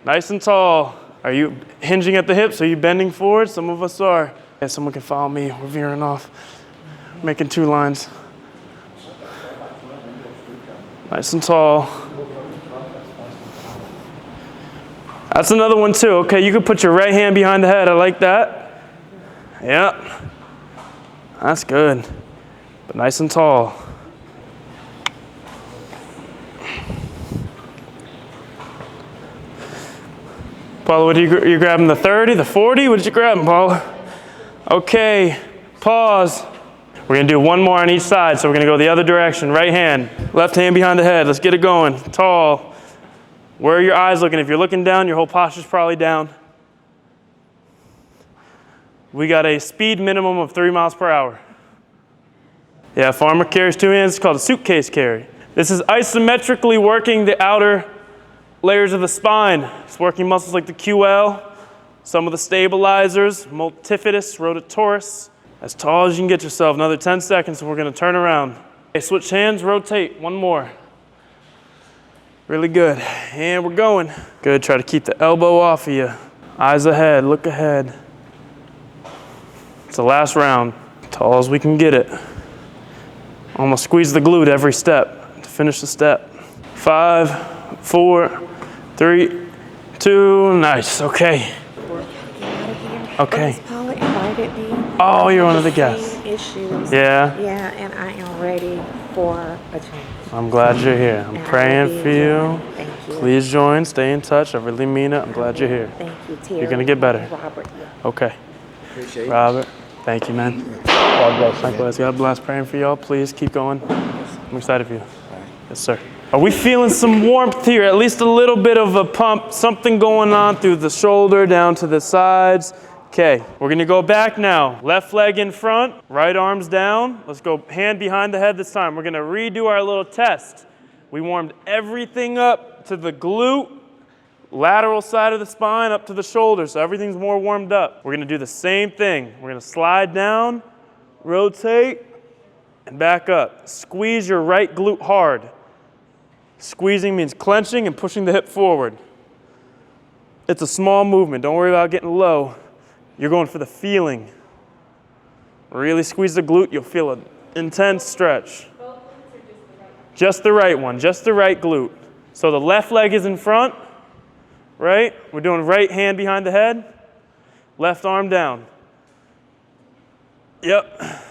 A: Nice and tall. Are you hinging at the hips? Are you bending forward? Some of us are. Yeah, someone can follow me. We're veering off. Making two lines. Nice and tall. That's another one too. Okay, you can put your right hand behind the head. I like that. Yep. That's good. But nice and tall. Paula, what are you grabbing? The 30, the 40? What did you grab, Paula? Okay, pause. We're gonna do one more on each side, so we're gonna go the other direction. Right hand, left hand behind the head. Let's get it going. Tall. Where are your eyes looking? If you're looking down, your whole posture's probably down. We got a speed minimum of 3 miles per hour. Yeah, farmer carries 2 hands. It's called a suitcase carry. This is isometrically working the outer layers of the spine. It's working muscles like the QL, some of the stabilizers, multifidus, rotatorus. As tall as you can get yourself. Another 10 seconds and we're gonna turn around. Okay, switch hands, rotate, one more. Really good, and we're going. Good, try to keep the elbow off of you. Eyes ahead, look ahead. It's the last round, tall as we can get it. Almost squeeze the glute every step to finish the step. 5, 4, 3, 2, nice, okay. Okay.
U: Paula invited me.
A: Oh, you're one of the guests.
U: Issues.
A: Yeah?
U: Yeah, and I am ready for a change.
A: I'm glad you're here. I'm praying for you.
U: Thank you.
A: Please join, stay in touch. I really mean it. I'm glad you're here.
U: Thank you, Terry.
A: You're gonna get better.
U: Robert.
A: Okay.
U: Appreciate it.
A: Robert, thank you, man. God bless. Likewise, God bless. Praying for y'all. Please keep going. I'm excited for you. Yes, sir. Are we feeling some warmth here? At least a little bit of a pump, something going on through the shoulder, down to the sides. Okay, we're gonna go back now. Left leg in front, right arms down. Let's go hand behind the head this time. We're gonna redo our little test. We warmed everything up to the glute, lateral side of the spine, up to the shoulder, so everything's more warmed up. We're gonna do the same thing. We're gonna slide down, rotate, and back up. Squeeze your right glute hard. Squeezing means clenching and pushing the hip forward. It's a small movement. Don't worry about getting low. You're going for the feeling. Really squeeze the glute, you'll feel an intense stretch. Just the right one, just the right glute. So the left leg is in front, right? We're doing right hand behind the head, left arm down. Yep.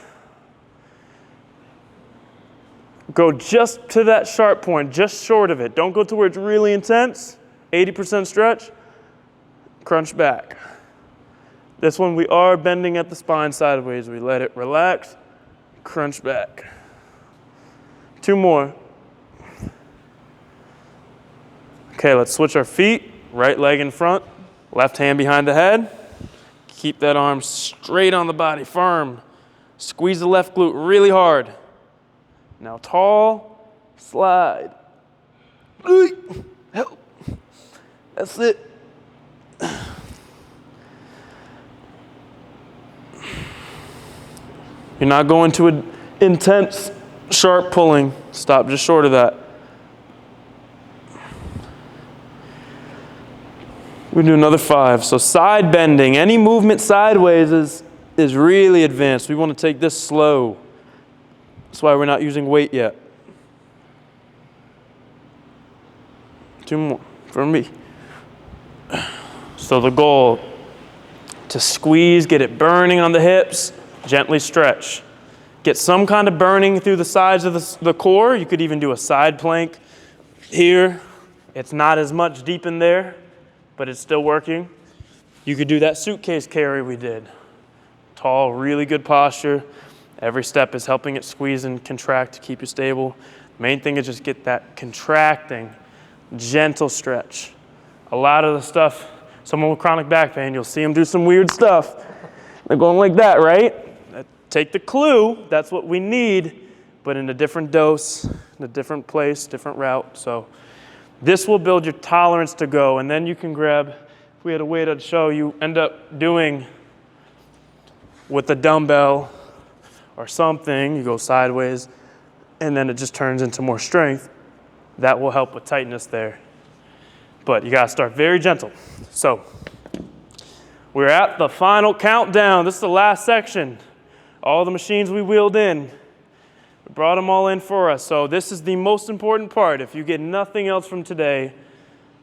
A: Go just to that sharp point, just short of it. Don't go to where it's really intense. 80% stretch. Crunch back. This one, we are bending at the spine sideways. We let it relax, crunch back. 2 more. Okay, let's switch our feet. Right leg in front, left hand behind the head. Keep that arm straight on the body, firm. Squeeze the left glute really hard. Now tall, slide. Help. That's it. You're not going to an intense, sharp pulling. Stop just short of that. We do another 5. So side bending, any movement sideways is really advanced. We want to take this slow. That's why we're not using weight yet. 2 more for me. So the goal, to squeeze, get it burning on the hips, gently stretch. Get some kind of burning through the sides of the core. You could even do a side plank here. It's not as much deep in there, but it's still working. You could do that suitcase carry we did. Tall, really good posture. Every step is helping it squeeze and contract to keep you stable. Main thing is just get that contracting, gentle stretch. A lot of the stuff, someone with chronic back pain, you'll see them do some weird stuff. They're going like that, right? Take the clue, that's what we need, but in a different dose, in a different place, different route. So this will build your tolerance to go, and then you can grab, if we had a way to show, you end up doing with a dumbbell or something, you go sideways, and then it just turns into more strength. That will help with tightness there. But you gotta start very gentle. So we're at the final countdown. This is the last section. All the machines we wheeled in, we brought them all in for us. So this is the most important part. If you get nothing else from today,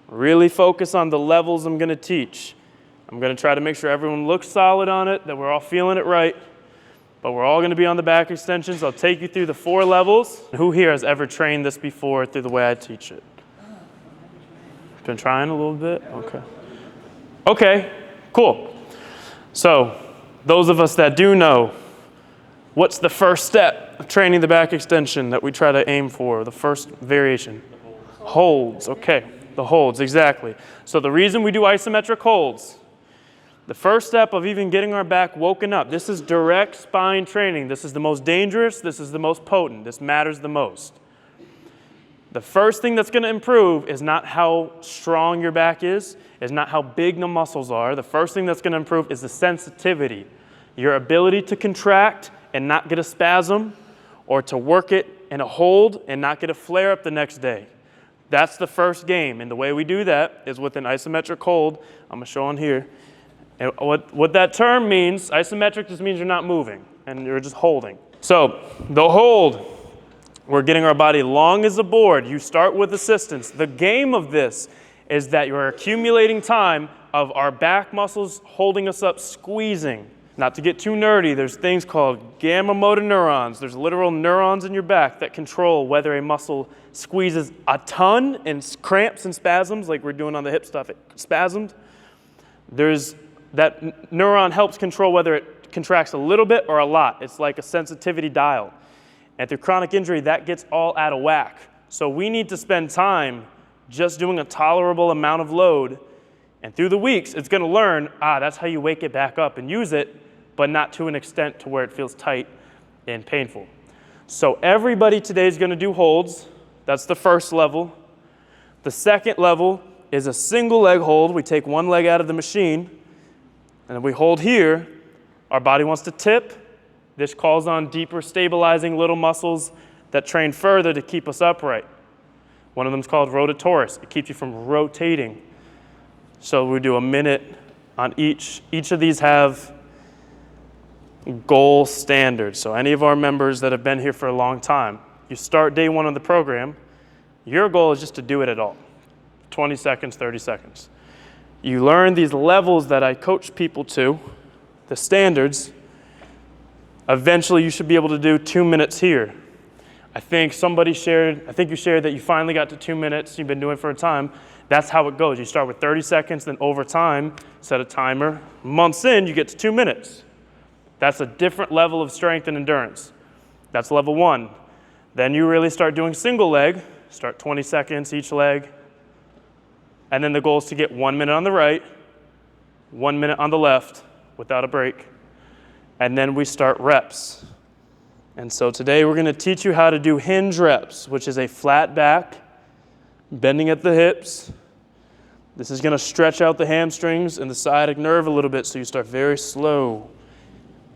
A: really focus on the levels I'm gonna teach. I'm gonna try to make sure everyone looks solid on it, that we're all feeling it right, but we're all gonna be on the back extensions. I'll take you through the 4 levels. Who here has ever trained this before through the way I teach it? Been trying a little bit? Okay. Okay, cool. So those of us that do know, what's the first step of training the back extension that we try to aim for? The first variation? Holds, okay. The holds, exactly. So the reason we do isometric holds, the first step of even getting our back woken up, this is direct spine training. This is the most dangerous, this is the most potent, this matters the most. The first thing that's going to improve is not how strong your back is not how big the muscles are. The first thing that's going to improve is the sensitivity, your ability to contract and not get a spasm, or to work it in a hold and not get a flare up the next day. That's the first game, and the way we do that is with an isometric hold. I'm going to show on here. And what that term means, isometric just means you're not moving, and you're just holding. So the hold, we're getting our body long as a board. You start with assistance. The game of this is that you're accumulating time of our back muscles holding us up, squeezing. Not to get too nerdy, there's things called gamma motor neurons. There's literal neurons in your back that control whether a muscle squeezes a ton and cramps and spasms, like we're doing on the hip stuff, it spasmed. That neuron helps control whether it contracts a little bit or a lot. It's like a sensitivity dial. And through chronic injury, that gets all out of whack. So we need to spend time just doing a tolerable amount of load. And through the weeks, it's going to learn, that's how you wake it back up and use it, but not to an extent to where it feels tight and painful. So everybody today is going to do holds. That's the first level. The second level is a single leg hold. We take one leg out of the machine, and then we hold here. Our body wants to tip. This calls on deeper stabilizing little muscles that train further to keep us upright. One of them is called rotatorus. It keeps you from rotating. So we do a minute on each of these have goal standards. So any of our members that have been here for a long time, you start day one of the program, your goal is just to do it at all. 20 seconds, 30 seconds. You learn these levels that I coach people to, the standards. Eventually you should be able to do 2 minutes here. I think you shared that you finally got to 2 minutes, you've been doing it for a time. That's how it goes. You start with 30 seconds, then over time, set a timer. Months in, you get to 2 minutes. That's a different level of strength and endurance. That's level 1. Then you really start doing single leg, start 20 seconds each leg. And then the goal is to get 1 minute on the right, 1 minute on the left without a break. And then we start reps. And so today we're going to teach you how to do hinge reps, which is a flat back, bending at the hips. This is going to stretch out the hamstrings and the sciatic nerve a little bit, so you start very slow.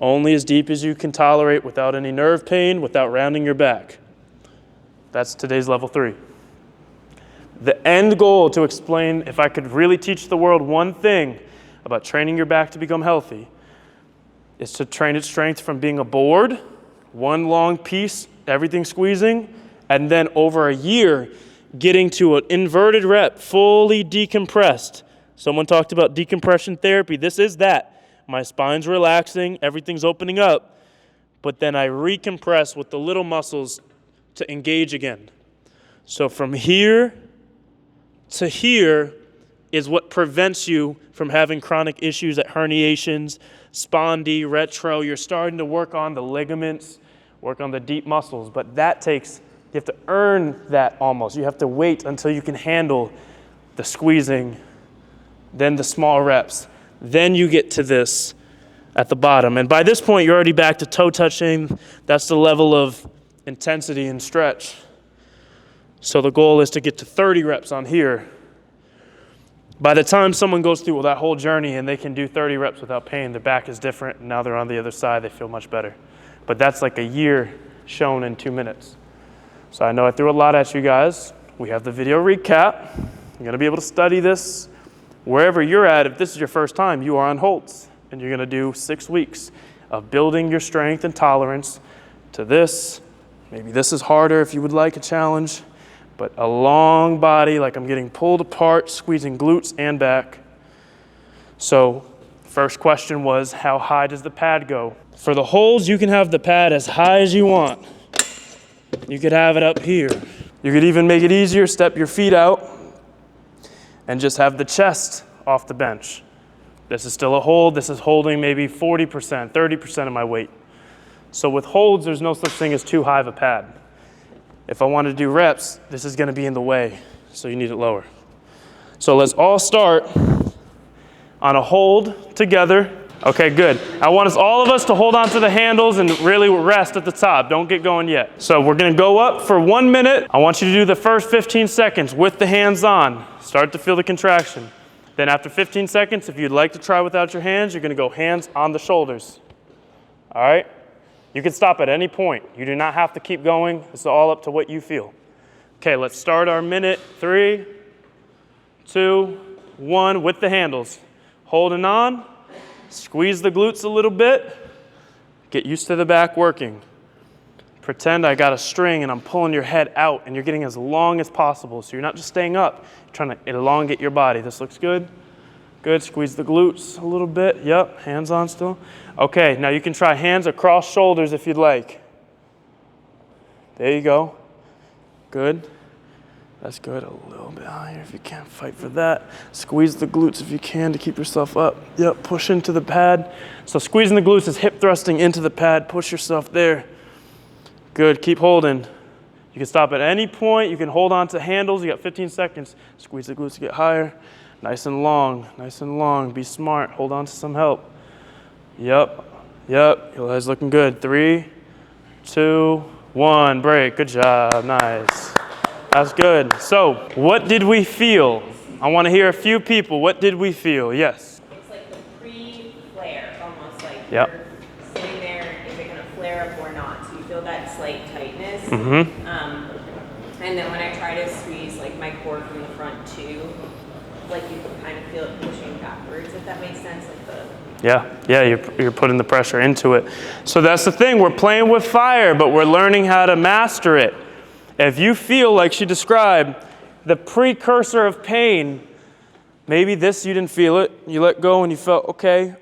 A: Only as deep as you can tolerate without any nerve pain, without rounding your back. That's today's level 3. The end goal, to explain, if I could really teach the world one thing about training your back to become healthy, is to train its strength from being a board, one long piece, everything squeezing, and then over a year, getting to an inverted rep, fully decompressed. Someone talked about decompression therapy. This is that. My spine's relaxing, everything's opening up, but then I recompress with the little muscles to engage again. So from here to here is what prevents you from having chronic issues at herniations, spondy, retro. You're starting to work on the ligaments, work on the deep muscles, but that takes, you have to earn that almost. You have to wait until you can handle the squeezing, then the small reps. Then you get to this at the bottom. And by this point, you're already back to toe touching. That's the level of intensity and stretch. So the goal is to get to 30 reps on here. By the time someone goes through that whole journey and they can do 30 reps without pain, their back is different. And now they're on the other side, they feel much better. But that's like a year shown in 2 minutes. So I know I threw a lot at you guys. We have the video recap. You're gonna be able to study this wherever you're at. If this is your first time, you are on Holtz. And you're gonna do 6 weeks of building your strength and tolerance to this. Maybe this is harder if you would like a challenge. But a long body, like I'm getting pulled apart, squeezing glutes and back. So first question was, how high does the pad go? For the holds, you can have the pad as high as you want. You could have it up here. You could even make it easier, step your feet out and just have the chest off the bench. This is still a hold. This is holding maybe 40%, 30% of my weight. So with holds, there's no such thing as too high of a pad. If I want to do reps, this is going to be in the way, so you need it lower. So let's all start on a hold together. Okay, good. I want all of us to hold on to the handles and really rest at the top. Don't get going yet. So we're going to go up for 1 minute. I want you to do the first 15 seconds with the hands on. Start to feel the contraction. Then after 15 seconds, if you'd like to try without your hands, you're going to go hands on the shoulders. All right? You can stop at any point. You do not have to keep going. It's all up to what you feel. Okay, let's start our minute. 3, 2, 1 with the handles. Holding on. Squeeze the glutes a little bit. Get used to the back working. Pretend I got a string and I'm pulling your head out and you're getting as long as possible. So you're not just staying up. You're trying to elongate your body. This looks good. Good. Squeeze the glutes a little bit. Yep. Hands on still. Okay. Now you can try hands across shoulders if you'd like. There you go. Good. That's good. A little bit higher if you can. Fight for that. Squeeze the glutes if you can to keep yourself up. Yep. Push into the pad. So squeezing the glutes is hip thrusting into the pad. Push yourself there. Good. Keep holding. You can stop at any point. You can hold on to handles. You got 15 seconds. Squeeze the glutes to get higher. Nice and long. Nice and long. Be smart. Hold on to some help. Yep. Yep. Your legs looking good. 3, 2, 1. Break. Good job. Nice. That's good. So, what did we feel? I want to hear a few people. What did we feel? Yes.
J: It's like the pre-flare, almost like
A: yep.
J: You're sitting there, is it going to flare up or not? So you feel that slight tightness.
A: Mm-hmm.
J: And then when I try to squeeze like my core from the front too, like you can kind of feel it pushing backwards, if that makes sense. Like the
A: Yeah, you're putting the pressure into it. So that's the thing, we're playing with fire, but we're learning how to master it. If you feel like she described, the precursor of pain, maybe this, you didn't feel it, you let go and you felt, okay,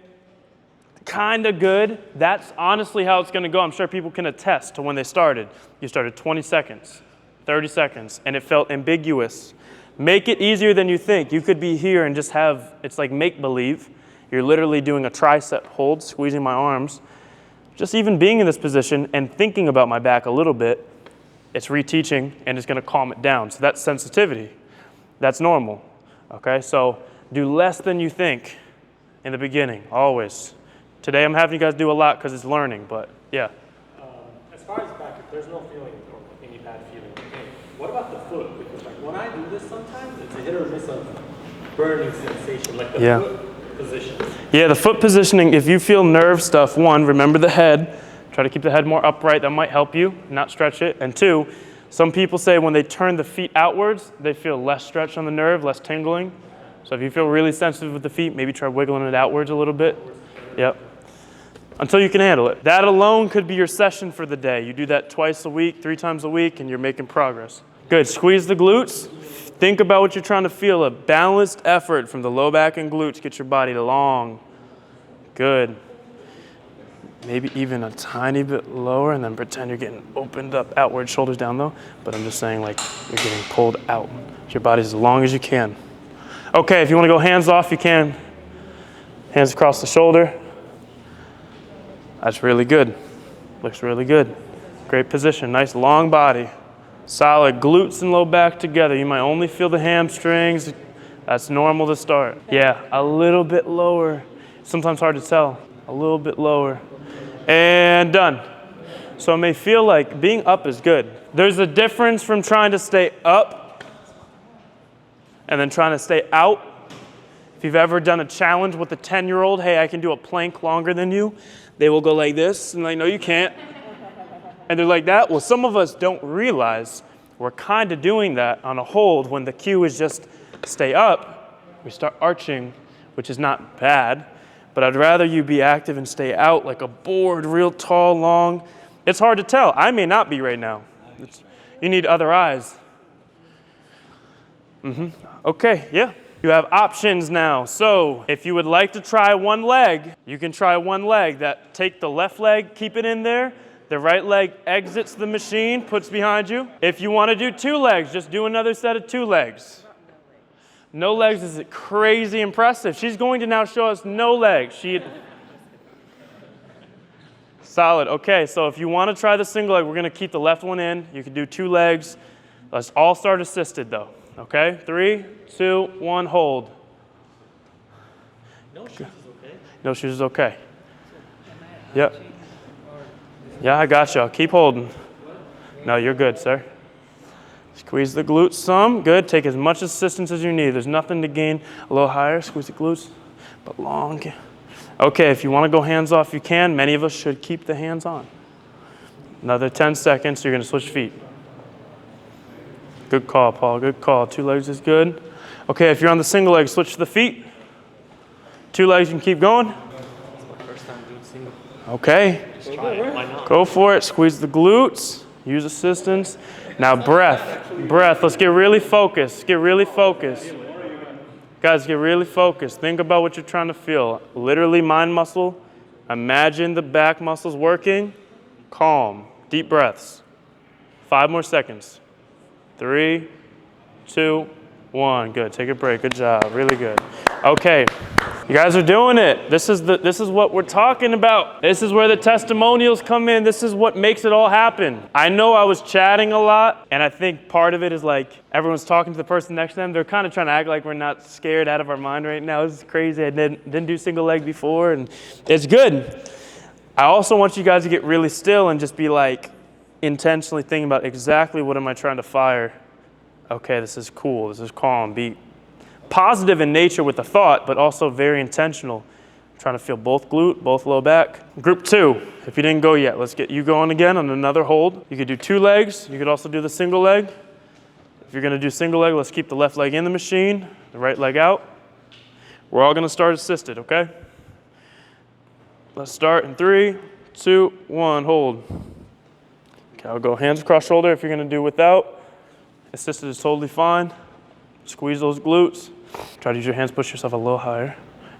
A: kind of good. That's honestly how it's going to go. I'm sure people can attest to when they started. You started 20 seconds, 30 seconds, and it felt ambiguous. Make it easier than you think. You could be here and just have, it's like make-believe. You're literally doing a tricep hold, squeezing my arms. Just even being in this position and thinking about my back a little bit, it's reteaching and it's going to calm it down. So that's sensitivity. That's normal. Okay, so do less than you think in the beginning, always. Today I'm having you guys do a lot because it's learning, but yeah.
S: As far as back, if there's no feeling or any bad feeling, okay, what about the foot? Because like when I do this sometimes, it's a hit or miss of burning sensation, like the foot position.
A: Yeah, the foot positioning, if you feel nerve stuff, one, remember the head. Try to keep the head more upright. That might help you, not stretch it. And two, some people say when they turn the feet outwards, they feel less stretch on the nerve, less tingling. So if you feel really sensitive with the feet, maybe try wiggling it outwards a little bit. Yep. Until you can handle it. That alone could be your session for the day. You do that twice a week, 3 times a week, and you're making progress. Good. Squeeze the glutes. Think about what you're trying to feel. A balanced effort from the low back and glutes. Get your body long. Good. Maybe even a tiny bit lower, and then pretend you're getting opened up outward, shoulders down though. But I'm just saying like you're getting pulled out. Your body's as long as you can. Okay, if you want to go hands off, you can. Hands across the shoulder. That's really good. Looks really good. Great position, nice long body. Solid glutes and low back together. You might only feel the hamstrings. That's normal to start. Yeah, a little bit lower. Sometimes hard to tell. A little bit lower. And done. So it may feel like being up is good. There's a difference from trying to stay up and then trying to stay out. If you've ever done a challenge with a 10-year-old, hey, I can do a plank longer than you. They will go like this, and they know you can't. And they're like that. Well, some of us don't realize we're kind of doing that on a hold when the cue is just stay up. We start arching, which is not bad. But I'd rather you be active and stay out like a board, real tall, long. It's hard to tell. I may not be right now. You need other eyes. Okay, yeah. You have options now. So if you would like to try one leg, you can try one leg. Take the left leg, keep it in there. The right leg exits the machine, puts behind you. If you want to do 2 legs, just do another set of 2 legs. No legs is crazy impressive. She's going to now show us no legs. Solid. Okay, so if you want to try the single leg, we're going to keep the left one in. You can do 2 legs. Let's all start assisted though. Okay, 3, 2, 1, hold.
S: No shoes is okay.
A: No shoes is okay. Yep. Yeah, I got you. Keep holding. No, you're good, sir. Squeeze the glutes some. Good. Take as much assistance as you need. There's nothing to gain. A little higher. Squeeze the glutes, but long. Okay, if you want to go hands off, you can. Many of us should keep the hands on. Another 10 seconds. You're going to switch feet. Good call, Paul. Good call. 2 legs is good. Okay, if you're on the single leg, switch to the feet. 2 legs, you can keep going.
S: It's my first time doing single.
A: Okay.
S: Just try it. Why not?
A: Go for it. Squeeze the glutes. Use assistance. Now breath. Breath. Let's get really focused. Get really focused. Guys, get really focused. Think about what you're trying to feel. Literally mind muscle. Imagine the back muscles working. Calm. Deep breaths. 5 more seconds. 3, 2, 1. Good. Take a break. Good job. Really good. Okay. You guys are doing it. This is what we're talking about. This is where the testimonials come in. This is what makes it all happen. I know I was chatting a lot, and I think part of it is like everyone's talking to the person next to them. They're kind of trying to act like we're not scared out of our mind right now. This is crazy. I didn't do single leg before, and it's good. I also want you guys to get really still and just be like intentionally thinking about exactly what am I trying to fire. Okay, this is cool. This is calm. Be positive in nature with the thought, but also very intentional. I'm trying to feel both glute, both low back. Group 2, if you didn't go yet, let's get you going again on another hold. You could do 2 legs. You could also do the single leg. If you're gonna do single leg, let's keep the left leg in the machine, the right leg out. We're all gonna start assisted, okay? Let's start in 3, 2, 1, hold. Okay, I'll go hands across shoulder if you're gonna do without. Assisted is totally fine. Squeeze those glutes. Try to use your hands, push yourself a little higher.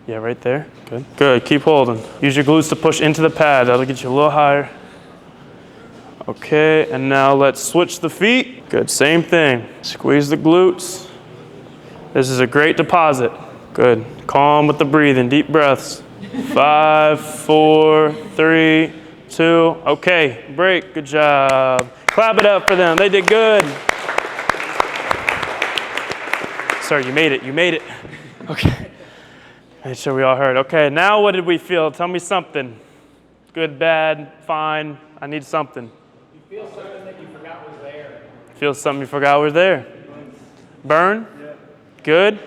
A: Yeah, right there, good. Good, keep holding. Use your glutes to push into the pad. That'll get you a little higher. Okay, and now let's switch the feet. Good, same thing. Squeeze the glutes. This is a great deposit. Good, calm with the breathing, deep breaths. 5, 4, 3, 2, okay, break, good job. Clap it up for them, they did good. Sorry, you made it. Okay. Make sure we all heard. Okay, now what did we feel? Tell me something. Good, bad, fine, I need something.
E: You feel something that you forgot was there.
A: Feel something you forgot was there. Burn?
E: Yeah.
A: Good?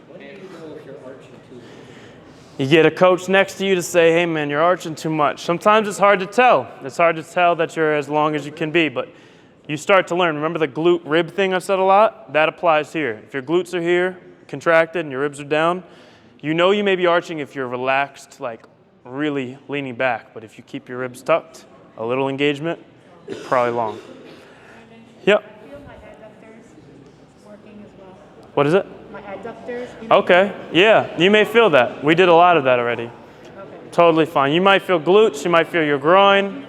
E: When do you know if you're arching too?
A: You get a coach next to you to say, hey man, you're arching too much. Sometimes it's hard to tell. It's hard to tell that you're as long as you can be, but you start to learn. Remember the glute rib thing I've said a lot? That applies here. If your glutes are here, contracted, and your ribs are down, you know you may be arching if you're relaxed, like really leaning back, but if you keep your ribs tucked, a little engagement, you're probably long. Yep.
U: I feel my adductors working as well.
A: What is it?
U: My adductors.
A: Okay, yeah, you may feel that. We did a lot of that already.
U: Okay.
A: Totally fine. You might feel glutes, you might feel your groin.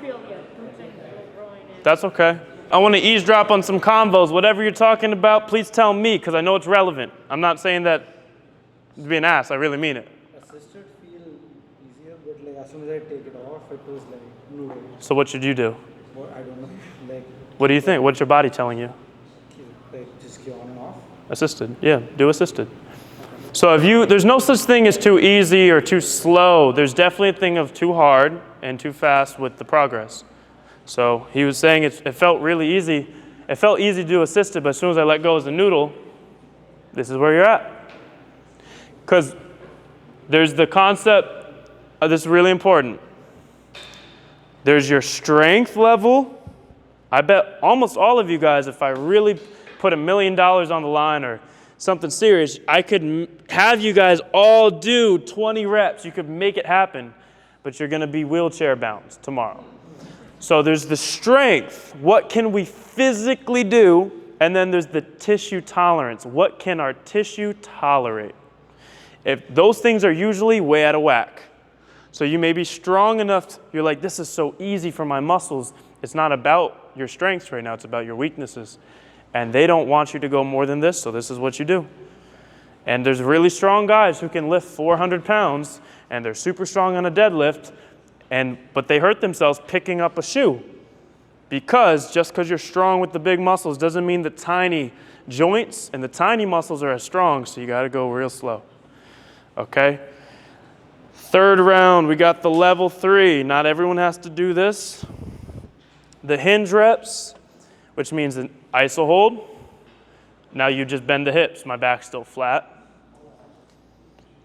A: That's okay. I want to eavesdrop on some convos. Whatever you're talking about, please tell me, because I know it's relevant. I'm not saying that to be an ass, I really mean it.
K: Assisted feel easier, but like as soon as I take it off, it was like noodle.
A: So what should you do?
K: Well, I don't know, like.
A: What do you think? What's your body telling you?
K: Like just go on and off.
A: Assisted, yeah, do assisted. So there's no such thing as too easy or too slow. There's definitely a thing of too hard and too fast with the progress. So he was saying it felt really easy. It felt easy to do assisted, but as soon as I let go as a noodle, this is where you're at. Because there's the concept, this is really important. There's your strength level. I bet almost all of you guys, if I really put $1 million on the line or something serious, I could have you guys all do 20 reps. You could make it happen, but you're gonna be wheelchair bound tomorrow. So there's the strength. What can we physically do? And then there's the tissue tolerance. What can our tissue tolerate? If those things are usually way out of whack. So you may be strong enough, you're like, this is so easy for my muscles. It's not about your strengths right now, it's about your weaknesses. And they don't want you to go more than this, so this is what you do. And there's really strong guys who can lift 400 pounds, and they're super strong on a deadlift, but they hurt themselves picking up a shoe. Because just because you're strong with the big muscles doesn't mean the tiny joints and the tiny muscles are as strong, so you gotta go real slow. Okay? Third round, we got the level 3. Not everyone has to do this. The hinge reps, which means an iso hold. Now you just bend the hips. My back's still flat.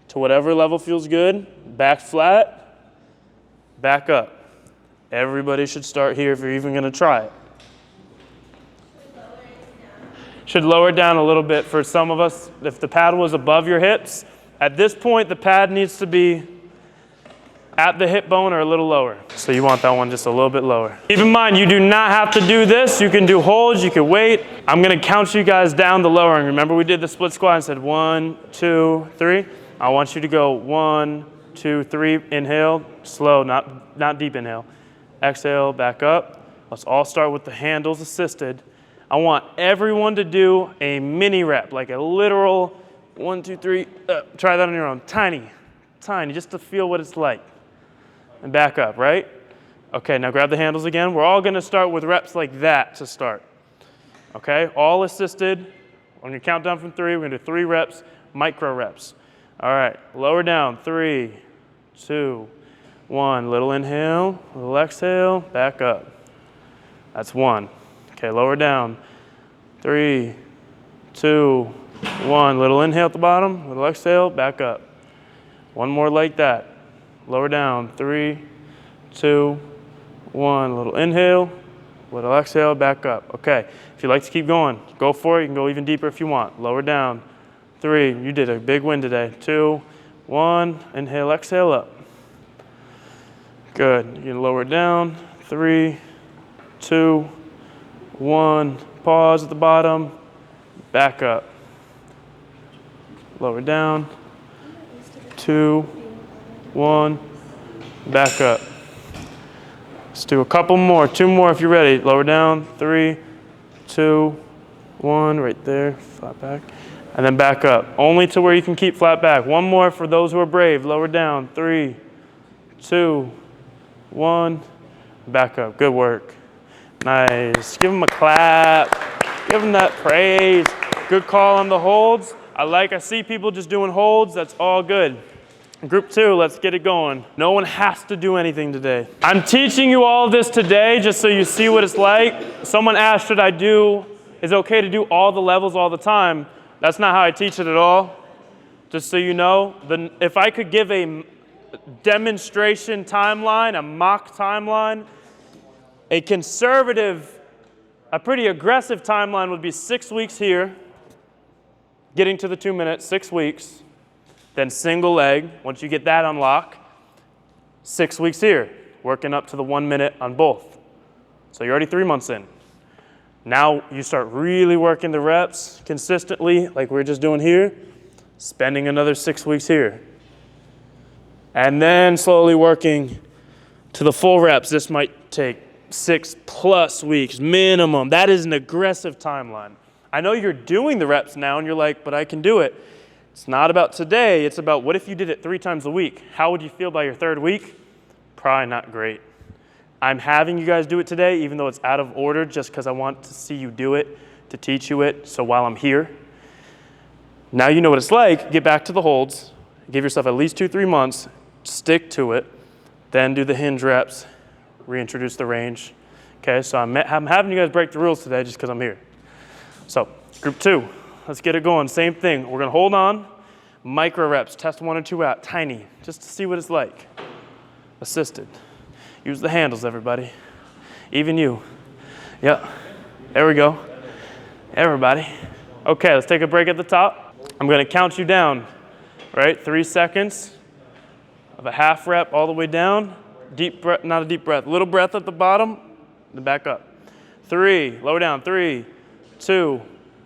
A: To whatever level feels good. Back flat, back up. Everybody should start here if you're even gonna try it. Should lower down a little bit for some of us. If the pad was above your hips, at this point the pad needs to be at the hip bone or a little lower. So you want that one just a little bit lower. Keep in mind, you do not have to do this. You can do holds, you can wait. I'm gonna count you guys down the lowering. Remember we did the split squat and said 1, 2, 3. I want you to go 1, 2, 3, inhale, slow, not deep inhale. Exhale, back up. Let's all start with the handles assisted. I want everyone to do a mini rep, like a literal 1, 2, 3, try that on your own. Tiny, just to feel what it's like. And back up, right? Okay, now grab the handles again. We're all gonna start with reps like that to start. Okay, all assisted. On your countdown from 3, we're gonna do 3 reps, micro reps. All right, lower down, 3, 2, 1. Little inhale, little exhale, back up. That's 1. Okay, lower down, 3, 2, 1. Little inhale at the bottom, little exhale, back up. One more like that. Lower down, 3, 2, 1. Little inhale, Little exhale, back up. Okay, if you'd like to keep going, go for it. You can go even deeper if you want. Lower down. 3, you did a big win today. 2, 1, inhale, exhale, up. Good, you can lower down. 3, 2, 1, pause at the bottom, back up. Lower down. 2, 1, back up. Let's do a couple more, 2 more if you're ready. Lower down, 3, 2, 1, right there, flat back. And then back up, only to where you can keep flat back. 1 more for those who are brave. Lower down, 3, 2, 1, back up. Good work. Nice. Give them a clap. Give them that praise. Good call on the holds. I see people just doing holds. That's all good. Group 2, let's get it going. No one has to do anything today. I'm teaching you all of this today just so you see what it's like. Someone asked, is it okay to do all the levels all the time? That's not how I teach it at all. Just so you know, if I could give a demonstration timeline, a mock timeline, a conservative, a pretty aggressive timeline would be 6 weeks here, getting to the 2 minutes, 6 weeks. Then single leg, once you get that unlocked, 6 weeks here, working up to the 1 minute on both. So you're already 3 months in. Now you start really working the reps consistently, like we're just doing here, spending another 6 weeks here. And then slowly working to the full reps. This might take 6+ weeks minimum. That is an aggressive timeline. I know you're doing the reps now and you're like, but I can do it. It's not about today, it's about what if you did it 3 times a week? How would you feel by your 3rd week? Probably not great. I'm having you guys do it today, even though it's out of order, just because I want to see you do it, to teach you it, so while I'm here. Now you know what it's like, get back to the holds, give yourself at least 2-3 months, stick to it, then do the hinge reps, reintroduce the range. Okay, so I'm having you guys break the rules today just because I'm here. So, group 2. Let's get it going. Same thing. We're going to hold on. Micro reps. Test 1 or 2 out. Tiny. Just to see what it's like. Assisted. Use the handles, everybody. Even you. Yep. There we go. Everybody. Okay, let's take a break at the top. I'm going to count you down. Right? 3 seconds of a half rep all the way down. Deep breath, not a deep breath. Little breath at the bottom. Then back up. 3. Lower down. 3, 2,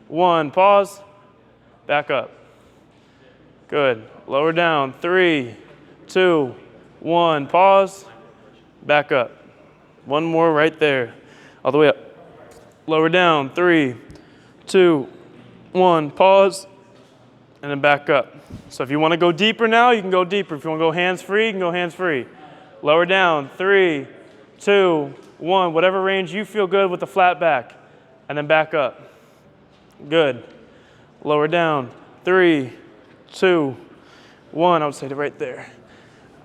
A: 1, pause, back up. Good. Lower down. 3, 2, 1, pause, back up. 1 more right there. All the way up. Lower down. 3, 2, 1, pause, and then back up. So if you want to go deeper now, you can go deeper. If you want to go hands-free, you can go hands-free. Lower down. 3, 2, 1, whatever range you feel good with the flat back, and then back up. Good. Lower down. 3, 2, 1. I would say it right there.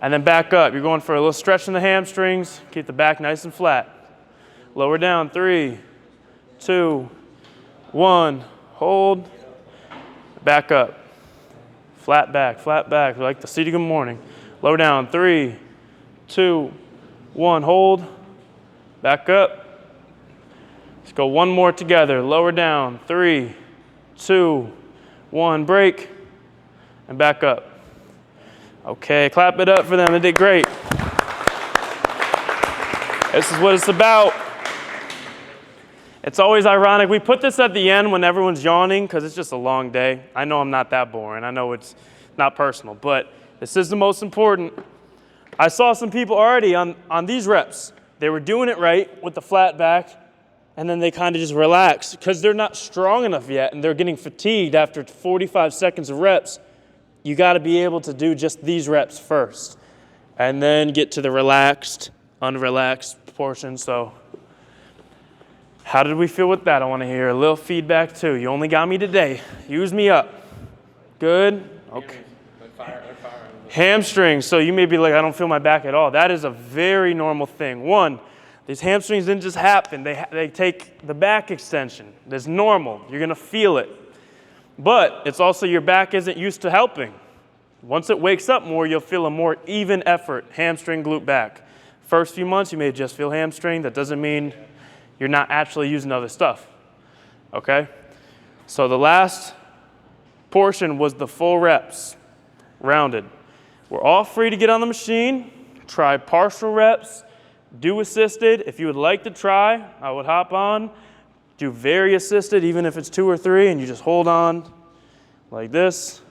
A: And then back up. You're going for a little stretch in the hamstrings. Keep the back nice and flat. Lower down. 3, 2, 1. Hold. Back up. Flat back, flat back. We like the seat of good morning. Lower down. 3, 2, 1. Hold. Back up. Let's go 1 more together. Lower down. 3, 2, 1. Break. And back up. Okay, clap it up for them. They did great. This is what it's about. It's always ironic. We put this at the end when everyone's yawning because it's just a long day. I know I'm not that boring. I know it's not personal, but this is the most important. I saw some people already on these reps. They were doing it right with the flat back, and then they kind of just relax because they're not strong enough yet and they're getting fatigued after 45 seconds of reps. You got to be able to do just these reps first and then get to the relaxed, unrelaxed portion. So how did we feel with that? I want to hear a little feedback too. You only got me today. Use me up. Good? Okay. Hamstrings. So you may be like, I don't feel my back at all. That is a very normal thing. 1, these hamstrings didn't just happen. They take the back extension. That's normal. You're going to feel it. But it's also your back isn't used to helping. Once it wakes up more, you'll feel a more even effort, hamstring, glute, back. First few months, you may just feel hamstring. That doesn't mean you're not actually using other stuff, okay? So the last portion was the full reps, rounded. We're all free to get on the machine, try partial reps, do assisted. If you would like to try, I would hop on, do very assisted, even if it's 2 or 3, and you just hold on like this.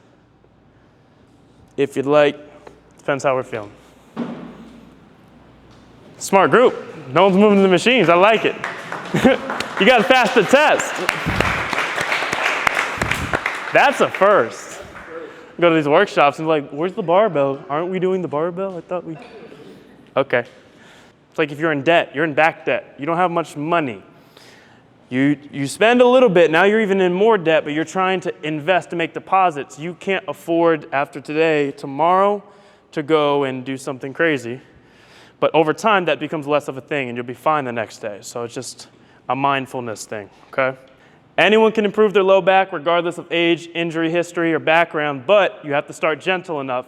A: If you'd like, depends how we're feeling. Smart group. No one's moving the machines. I like it. You got to pass the test. That's a first. Go to these workshops and like, where's the barbell? Aren't we doing the barbell? I thought we. Okay. It's like if you're in debt, you're in back debt. You don't have much money. You spend a little bit, now you're even in more debt, but you're trying to invest to make deposits. You can't afford after today, tomorrow, to go and do something crazy. But over time, that becomes less of a thing and you'll be fine the next day. So it's just a mindfulness thing, okay? Anyone can improve their low back regardless of age, injury history, or background, but you have to start gentle enough.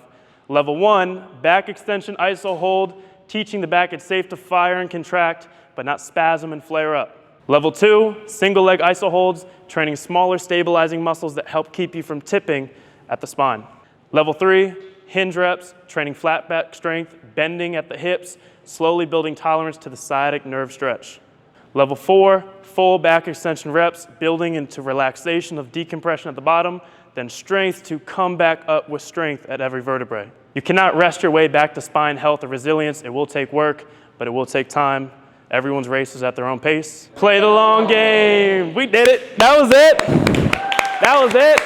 A: Level 1, back extension iso hold, teaching the back it's safe to fire and contract, but not spasm and flare up. Level 2, single leg iso holds, training smaller stabilizing muscles that help keep you from tipping at the spine. Level 3, hinge reps, training flat back strength, bending at the hips, slowly building tolerance to the sciatic nerve stretch. Level 4, full back extension reps, building into relaxation of decompression at the bottom, then strength to come back up with strength at every vertebrae. You cannot rest your way back to spine health or resilience. It will take work, but it will take time. Everyone's race is at their own pace. Play the long game. We did it. That was it. That was it.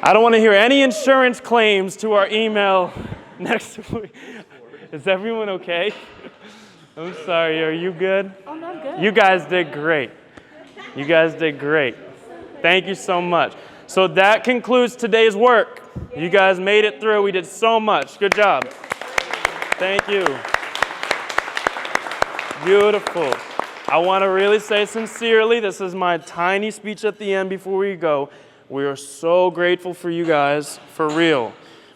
A: I don't want to hear any insurance claims to our email next week. Is everyone okay? I'm sorry, are you good?
U: Oh, no, good.
A: You guys did great. You guys did great. Thank you so much. So that concludes today's work. You guys made it through. We did so much. Good job. Thank you. Beautiful. I want to really say sincerely, this is my tiny speech at the end before we go. We are so grateful for you guys, for real.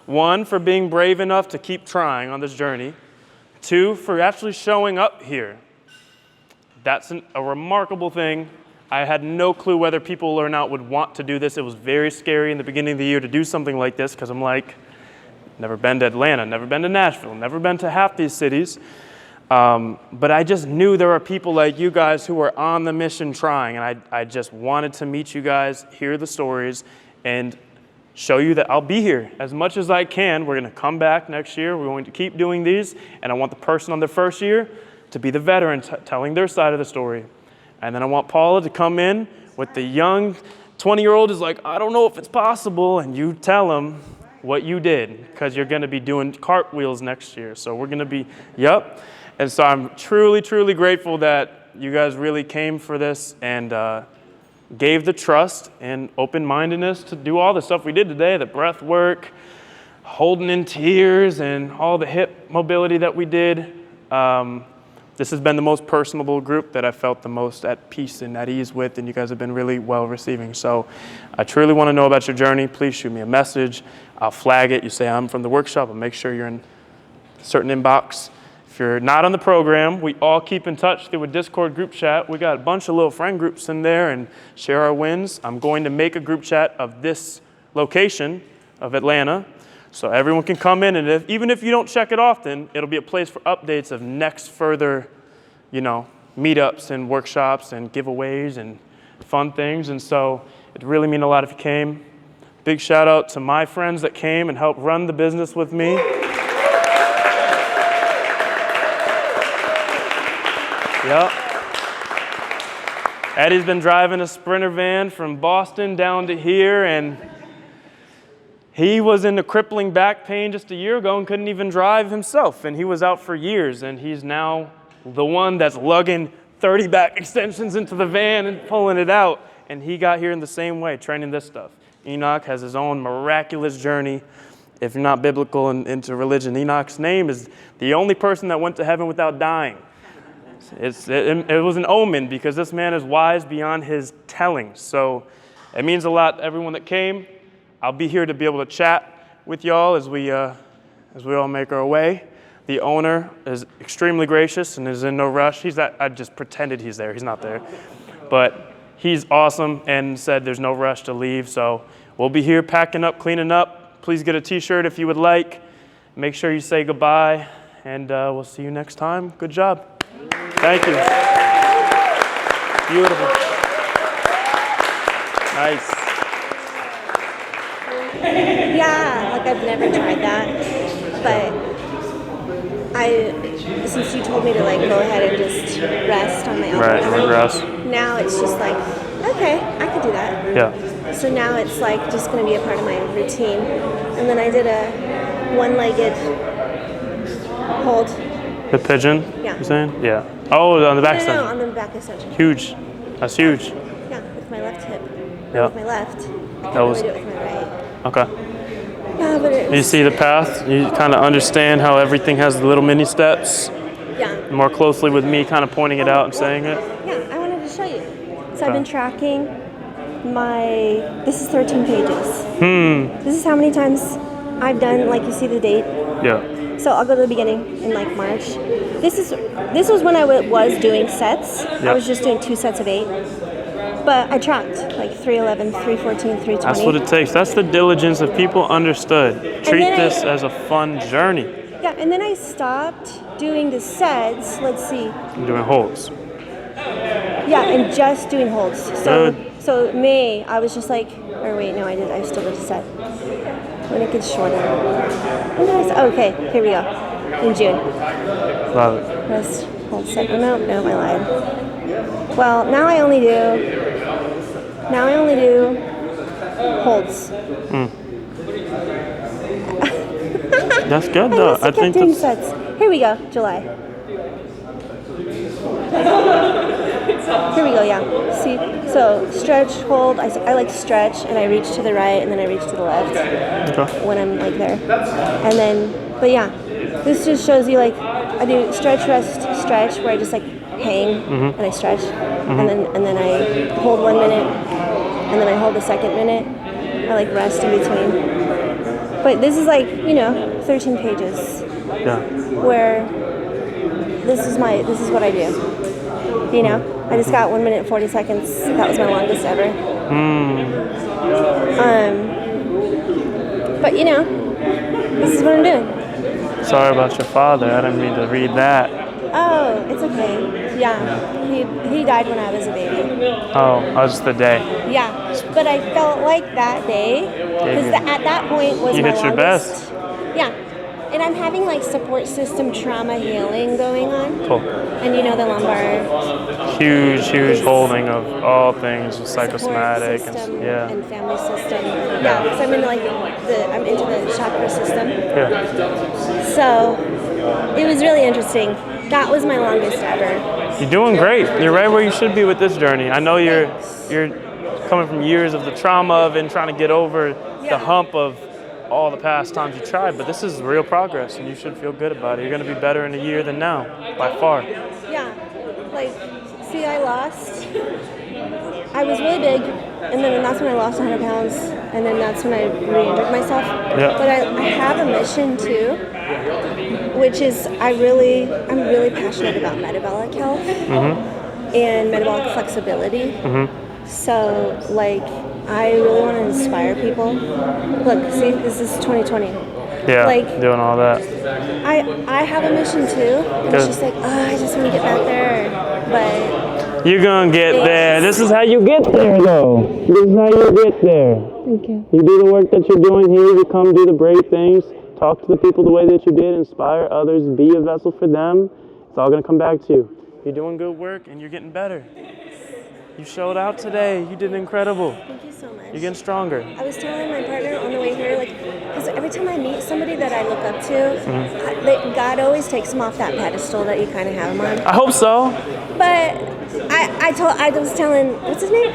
A: 1, for being brave enough to keep trying on this journey. 2, for actually showing up here. That's a remarkable thing. I had no clue whether people or not would want to do this. It was very scary in the beginning of the year to do something like this because I'm like, never been to Atlanta, never been to Nashville, never been to half these cities. But I just knew there are people like you guys who are on the mission trying, and I just wanted to meet you guys, hear the stories, and show you that I'll be here as much as I can. We're going to come back next year. We're going to keep doing these, and I want the person on their first year to be the veteran telling their side of the story. And then I want Paula to come in with the young 20-year-old who's like, I don't know if it's possible, and you tell them what you did, because you're going to be doing cartwheels next year. So we're going to be, yep. And so I'm truly, truly grateful that you guys really came for this and gave the trust and open-mindedness to do all the stuff we did today, the breath work, holding in tears, and all the hip mobility that we did. This has been the most personable group that I felt the most at peace and at ease with, and you guys have been really well receiving. So I truly want to know about your journey. Please shoot me a message. I'll flag it. You say I'm from the workshop. I'll make sure you're in a certain inbox. If you're not on the program, we all keep in touch through a Discord group chat. We got a bunch of little friend groups in there and share our wins. I'm going to make a group chat of this location of Atlanta so everyone can come in, and even if you don't check it often, it'll be a place for updates of next further, meetups and workshops and giveaways and fun things. And so it really mean a lot if you came. Big shout out to my friends that came and helped run the business with me. Yep. Eddie's been driving a Sprinter van from Boston down to here, and he was in a crippling back pain just a year ago and couldn't even drive himself, and he was out for years, and he's now the one that's lugging 30 back extensions into the van and pulling it out, and he got here in the same way, training this stuff. Enoch has his own miraculous journey. If you're not biblical and into religion, Enoch's name is the only person that went to heaven without dying. It was an omen because this man is wise beyond his telling. So it means a lot to everyone that came. I'll be here to be able to chat with y'all as we all make our way. The owner is extremely gracious and is in no rush. I just pretended he's there. He's not there. But he's awesome and said there's no rush to leave. So we'll be here packing up, cleaning up. Please get a t-shirt if you would like. Make sure you say goodbye, and we'll see you next time. Good job. Thank you. Beautiful. Nice.
H: Yeah, like I've never tried that, but since you told me to like go ahead and just rest on my elbow,
A: Right, regress.
H: now it's just like, okay, I could do that.
A: Yeah.
H: So now it's like just going to be a part of my routine. And then I did a one-legged hold.
A: The pigeon?
H: Yeah.
A: You're saying? Yeah. Oh, on the back
H: No,
A: extension.
H: on the back extension.
A: Huge. That's huge.
H: Yeah, with my left hip.
A: Yeah.
H: With my left. I
A: That
H: can't
A: was-
H: really do it with my right.
A: Okay.
H: Yeah, but it
A: You
H: was,
A: see the path. You kind of understand how everything has little mini steps.
H: yeah.
A: More closely with me kind of pointing it out and saying it.
H: Yeah, I wanted to show you. So I've
A: Okay.
H: been tracking this is 13 pages. This is how many times I've done, like you see the date.
A: Yeah.
H: So I'll go to the beginning in like March. This was when I was doing sets. I
A: Yep.
H: was just doing 2 sets of 8. But I tracked like 311, 314, 320.
A: That's what it takes. That's the diligence if people understood. Treat
H: then
A: this as a fun journey.
H: Yeah, and then I stopped doing the sets. Let's see.
A: I'm doing holds.
H: Yeah, and just doing holds.
A: Good.
H: So May, I was just like, or wait, no, I still did a set. When it gets shorter. When did I say? Okay, here we go. In June.
A: Love it.
H: Rest, hold, set. Oh, no, I lied. Well, now I only do holds.
A: That's good
H: I
A: though.
H: must have kept doing sets. Here we go, July. Here we go, yeah. See, so stretch, hold. I like stretch, and I reach to the right, and then I reach to the left when I'm like there. And then, but yeah, this just shows you like I do stretch, rest, stretch, where I just like hang and I stretch, and then I hold 1 minute, and then I hold the second minute. I like rest in between. But this is like 13 pages.
A: Yeah.
H: Where this is what I do. I just got 1 minute and 40 seconds. That was my longest ever. But this is what I'm doing.
A: Sorry about your father. I didn't mean to read that.
H: Oh, it's okay. Yeah, he died when I was a baby.
A: Oh, that was just the day.
H: Yeah, but I felt like that day because at that point was
A: You
H: my
A: hit your
H: longest.
A: best.
H: Yeah, and I'm having like support system trauma healing going on.
A: Cool.
H: And the lumbar
A: Huge holding of all things psychosomatic
H: system
A: and
H: and family system. Yeah, because I'm into I'm into the chakra system.
A: Yeah.
H: So it was really interesting. That was my longest ever.
A: You're doing great. You're right where you should be with this journey. I know you're coming from years of the trauma of and trying to get over the hump of all the past times you tried, but this is real progress and you should feel good about it. You're going to be better in a year than now, by far.
H: Yeah, see, I was really big, and then that's when I lost 100 pounds, and then that's when I re-injured myself.
A: Yeah.
H: But I have a mission too, which is I'm really passionate about metabolic health and metabolic flexibility. So I really want to inspire people. Look, see, this is 2020.
A: Yeah, doing all that.
H: I have a mission too. And it's just I just want to get back there. But
A: you're gonna get there. This is how you get there, though. This is how you get there.
H: Thank you.
A: You do the work that you're doing here. You come do the brave things. Talk to the people the way that you did. Inspire others. Be a vessel for them. It's all gonna come back to you. You're doing good work and you're getting better. You showed out today. You did incredible.
H: Thank you so much.
A: You're getting stronger.
H: I was telling my partner on the way here, because every time I meet somebody that I look up to, God always takes them off that pedestal that you kind of have them on.
A: I hope so.
H: But I was telling, what's his name?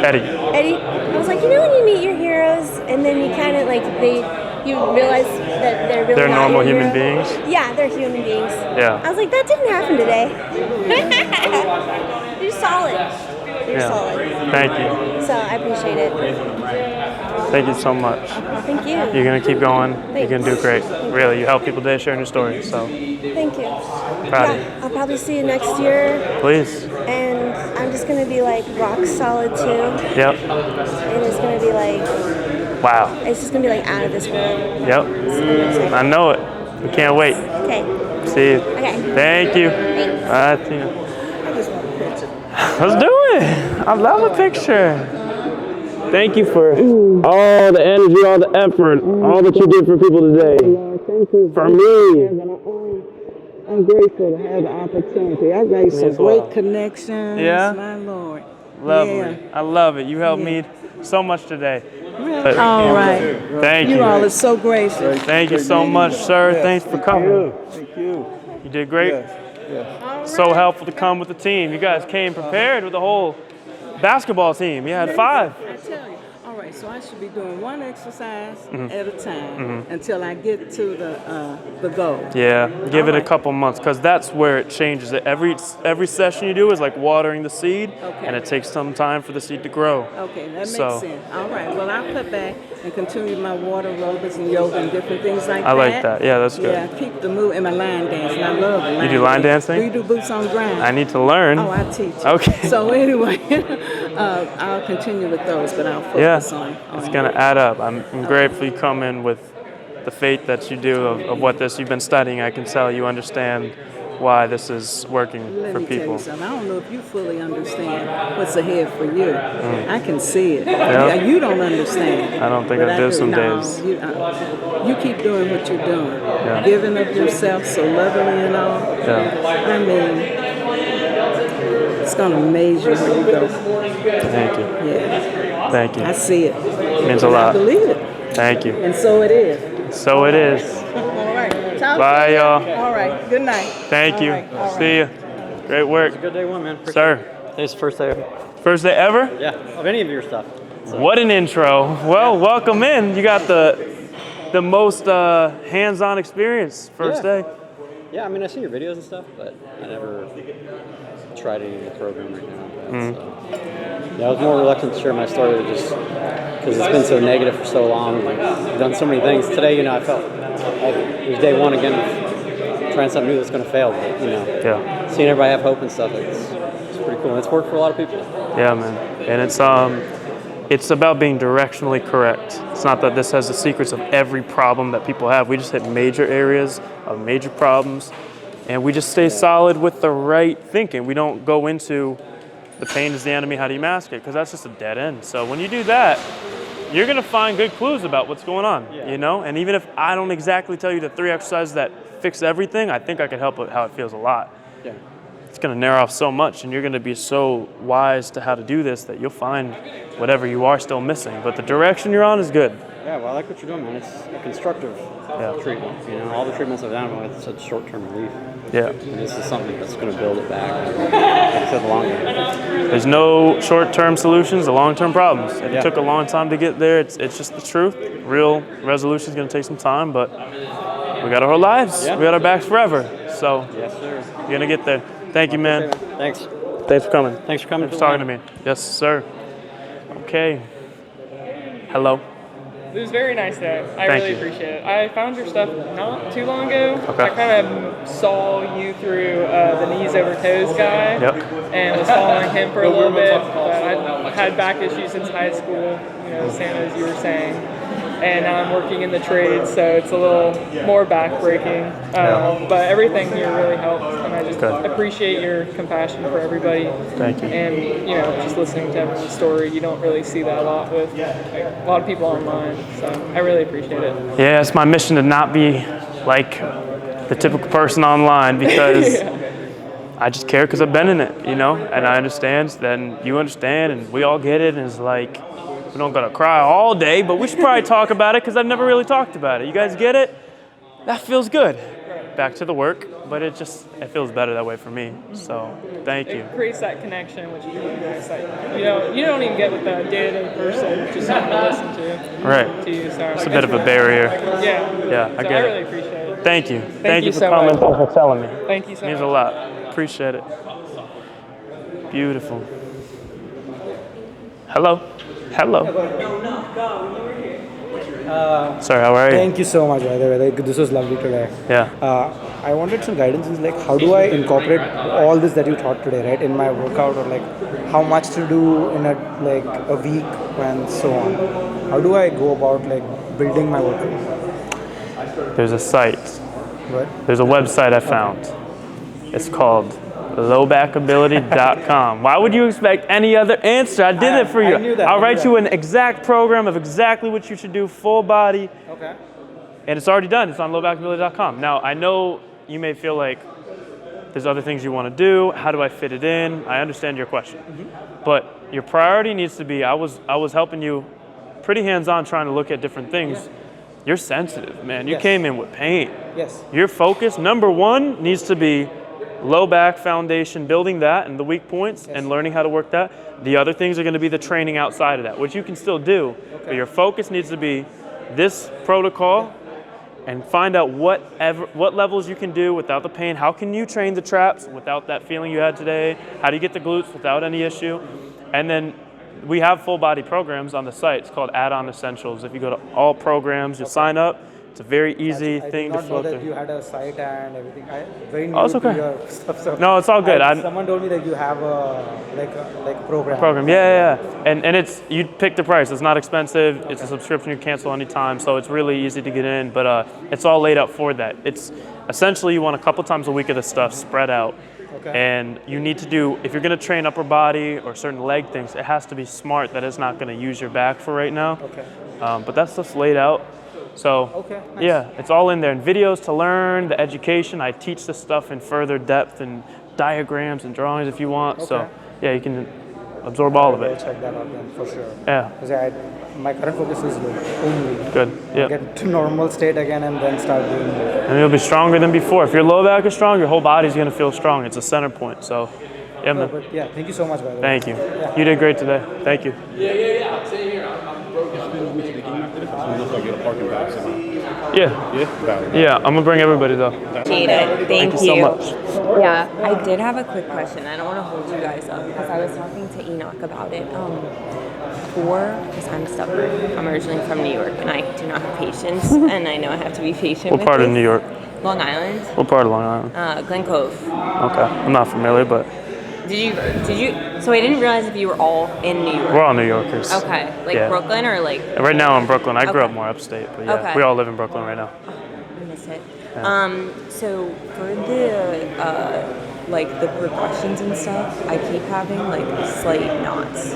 A: Eddie.
H: I was like, when you meet your heroes, and then you kind of you realize that they're really
A: They're
H: not
A: normal
H: your
A: human
H: hero.
A: beings?
H: Yeah, they're human beings.
A: Yeah.
H: I was like, that didn't happen today. You're solid. You're solid.
A: Thank you.
H: So I appreciate it.
A: Thank you so much.
H: Thank you.
A: You're going to keep going. You're going to do great.
H: Thanks.
A: Really, you help people today sharing your story. So
H: Thank you.
A: proud of you.
H: I'll probably see you next year.
A: Please.
H: And I'm just going to be like rock solid too.
A: Yep.
H: And it's going to be like,
A: Wow.
H: it's just going to be like out of this world.
A: Yep. I know it. We can't wait.
H: Okay.
A: See you.
H: Okay.
A: Thank you.
H: Thanks.
A: Bye, Tina. Let's do it. I love a picture. Thank you for all the energy, all the effort, all that you did for people today. For me.
B: I'm grateful to have the opportunity. I've made some great connections.
A: Yeah?
B: My Lord.
A: Lovely.
B: Yeah.
A: I love it. You helped me so much today.
B: Really? All right.
A: Thank you.
B: You all are so gracious.
A: Thank you so much, sir. Thanks for coming.
C: Thank you.
A: You did great. So helpful to come with the team. You guys came prepared with the whole basketball team. You had 5.
B: I tell you. All right, so I should be doing one exercise at a time
A: Mhm.
B: until I get to the goal.
A: Yeah, give it a
B: right.
A: couple months because that's where it changes. Every session you do is like watering the seed,
B: Okay.
A: and it takes some time for the seed to grow.
B: Okay, that makes
A: So-
B: sense. All right, well, I'll cut back and continue my water aerobics and yoga and different things like that.
A: I like that. Yeah, that's good.
B: Yeah, keep the move and my line dancing. I love line
A: You do line dancing?
B: Do you do boots on ground?
A: I need to learn.
B: Oh, I teach.
A: Okay.
B: So anyway, I'll continue with those, but I'll
A: Yeah,
B: focus on
A: it's gonna add up. I'm grateful you come in with the faith that you do of what this you've been studying. I can tell you understand why this is working
B: Let
A: for
B: me tell
A: people.
B: you something. I don't know if you fully understand what's ahead for you. I can see it.
A: Yeah.
B: You don't understand.
A: I don't think
B: but
A: I do
B: do.
A: some
B: No,
A: days.
B: You keep doing what you're doing.
A: Yeah.
B: Giving of yourself so lovingly and all.
A: Yeah.
B: I mean, it's going to amaze you when you go.
A: Thank you.
B: Yeah.
A: Thank you.
B: I see it.
A: Means a
B: And
A: lot.
B: I believe it.
A: Thank you.
B: And so it is.
A: So it is.
B: All right. Talk
A: Bye,
B: to you.
A: y'all.
B: All right. Good night.
A: Thank
B: All
A: you.
B: right. All right.
A: See you. Great work.
N: Good day one, man.
A: Sir.
N: Today's the first day ever.
A: First day ever?
N: Yeah, of any of your stuff.
A: What an intro. Well, welcome in. You got the most hands-on experience first day.
N: Yeah, I mean, I see your videos and stuff, but I never tried any of the program right now. So. Yeah, I was more reluctant to share my story just because it's been so negative for so long. Like, I've done so many things. Today, I felt like it was day one again of trying something new that's going to fail. But, seeing everybody have hope and stuff, it's pretty cool. And it's worked for a lot of people.
A: Yeah, man. And it's about being directionally correct. It's not that this has the secrets of every problem that people have. We just hit major areas of major problems, and we just stay solid with the right thinking. We don't go into the pain is the enemy, how do you mask it? Because that's just a dead end. So when you do that, you're gonna find good clues about what's going on, And even if I don't exactly tell you the 3 exercises that fix everything, I think I can help with how it feels a lot.
N: Yeah.
A: It's gonna narrow off so much, and you're gonna be so wise to how to do this that you'll find whatever you are still missing. But the direction you're on is good.
N: Yeah, well, I like what you're doing, man. It's a constructive treatment. All the treatments I've done with such short-term relief.
A: Yeah.
N: And this is something that's going to build it back. Like I said, the long run.
A: There's no short-term solutions to long-term problems. If
N: Yeah.
A: it took a long time to get there, it's just the truth. Real resolution is going to take some time, but we got our whole lives.
N: Yeah.
A: We got our backs forever. So
N: yes, sir.
A: You're going to get there. Thank you, man.
N: Thanks.
A: Thanks for coming.
N: Thanks for coming.
A: Thanks for talking to me. Yes, sir. Okay. Hello.
G: It was very nice day. I
A: Thank
G: really
A: you.
G: appreciate it. I found your stuff not too long ago.
A: Okay.
G: I kind of saw you through the knees over toes guy,
A: Yep.
G: and was following him for a little bit. But I had back issues since high school, same as you were saying. And now I'm working in the trade, so it's a little more back-breaking. But everything here really helps, and I just appreciate your compassion for everybody.
A: Thank you.
G: And just listening to everyone's story, you don't really see that a lot with a lot of people online. So I really appreciate it.
A: Yeah, it's my mission to not be like the typical person online because I just care because I've been in it, and I understand, then you understand, and we all get it, and it's like, we don't gotta cry all day, but we should probably talk about it because I've never really talked about it. You guys get it? That feels good. Back to the work, but it feels better that way for me. So thank you.
G: It creates that connection, which is really nice. Like, you don't even get with the day-to-day person, just someone to listen to.
A: Right.
G: To you, so
A: It's a bit of a barrier.
G: Yeah.
A: Yeah, I
G: So
A: get
G: I
A: it.
G: really appreciate it.
A: Thank you. Thank you for
G: so
A: coming
G: much.
A: and for telling me.
G: Thank you so
A: Means
G: much.
A: a lot. Appreciate it. Beautiful. Hello. Hello. Sorry, how are you?
K: Thank you so much, by the way. Like, this was lovely today.
A: Yeah.
K: I wanted some guidance in like how do I incorporate all this that you taught today, right, in my workout, or like how much to do in a week and so on. How do I go about like building my workout?
A: There's a site.
K: What?
A: There's a website I found. It's called lowbackability.com. Why would you expect any other answer? I did it for you.
K: I knew that.
A: I'll write you an exact program of exactly what you should do, full body.
K: Okay.
A: And it's already done. It's on lowbackability.com. Now, I know you may feel like there's other things you want to do. How do I fit it in? I understand your question. But your priority needs to be, I was helping you pretty hands-on trying to look at different things. Yeah. You're sensitive, man. You came in with pain.
K: Yes.
A: Your focus, number one, needs to be low back foundation, building that and the weak points and learning how to work that. The other things are going to be the training outside of that, which you can still do. But your focus needs to be this protocol and find out what levels you can do without the pain. How can you train the traps without that feeling you had today? How do you get the glutes without any issue? And then we have full body programs on the site. It's called Add-on Essentials. If you go to all programs, you sign up. It's a very easy thing to
K: I did not know
A: flow
K: that
A: through.
K: You had a site and everything. I very new
A: It's okay.
K: to your stuff. So
A: No, it's all good.
K: Someone told me that you have a program.
A: Yeah. And it's, you pick the price. It's not expensive. It's a subscription you cancel anytime, so it's really easy to get in. But it's all laid out for that. It's essentially you want a couple times a week of this stuff spread out.
K: Okay.
A: And you need to do, if you're going to train upper body or certain leg things, it has to be smart that it's not going to use your back for right now.
K: Okay.
A: But that stuff's laid out. So
K: nice.
A: yeah, it's all in there. And videos to learn, the education. I teach this stuff in further depth and diagrams and drawings if you want. So yeah, you can absorb all of it.
K: I'll check that out then for sure.
A: Yeah.
K: Because my current focus is only
A: Good. Yeah.
K: Get to normal state again and then start doing more.
A: And you'll be stronger than before. If your low back is strong, your whole body's going to feel strong. It's a center point. So yeah, man.
K: But yeah, thank you so much, by the way.
A: Thank you.
K: Yeah.
A: You did great today. Thank you.
L: Yeah. Same here. I'm broke.
A: Yeah, I'm gonna bring everybody though.
J: Jada, thank you
A: so much.
J: Yeah, I did have a quick question. I don't want to hold you guys up because I was talking to Enoch about it because I'm stubborn. I'm originally from New York and I do not have patience, and I know I have to be patient.
A: What part of New York?
J: Long Island.
A: What part of Long Island?
J: Glen Cove.
A: Okay, I'm not familiar, but
J: Did you? So I didn't realize if you were all in New York.
A: we're all New Yorkers.
J: Okay, like
A: Yeah.
J: Brooklyn or like.
A: Right now I'm in Brooklyn. I grew
J: Okay.
A: up more upstate, but yeah,
J: Okay.
A: we all live in Brooklyn right now.
J: I miss it.
A: Yeah.
J: So for the like the progressions and stuff, I keep having like slight knots,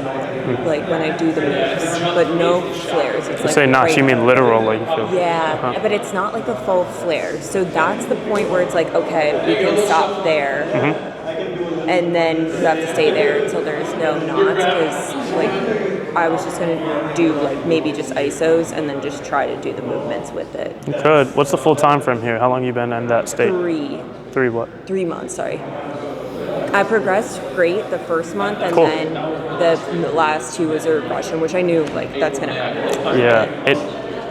J: like when I do the moves, but no flares. It's
A: You
J: like
A: say knots,
J: right-
A: you mean literal, like you feel?
J: Yeah,
A: Uh-huh.
J: but it's not like a full flare. So that's the point where it's like, okay, we can stop there.
A: Mm-hmm.
J: And then you have to stay there until there's no knots, because like I was just gonna do like maybe just isos and then just try to do the movements with it.
A: You could. What's the full time frame here? How long you been in that state? 3 what?
J: 3 months, sorry. I progressed great the first month, and
A: Cool.
J: then the last 2 was a regression, which I knew like that's gonna happen.
A: Yeah,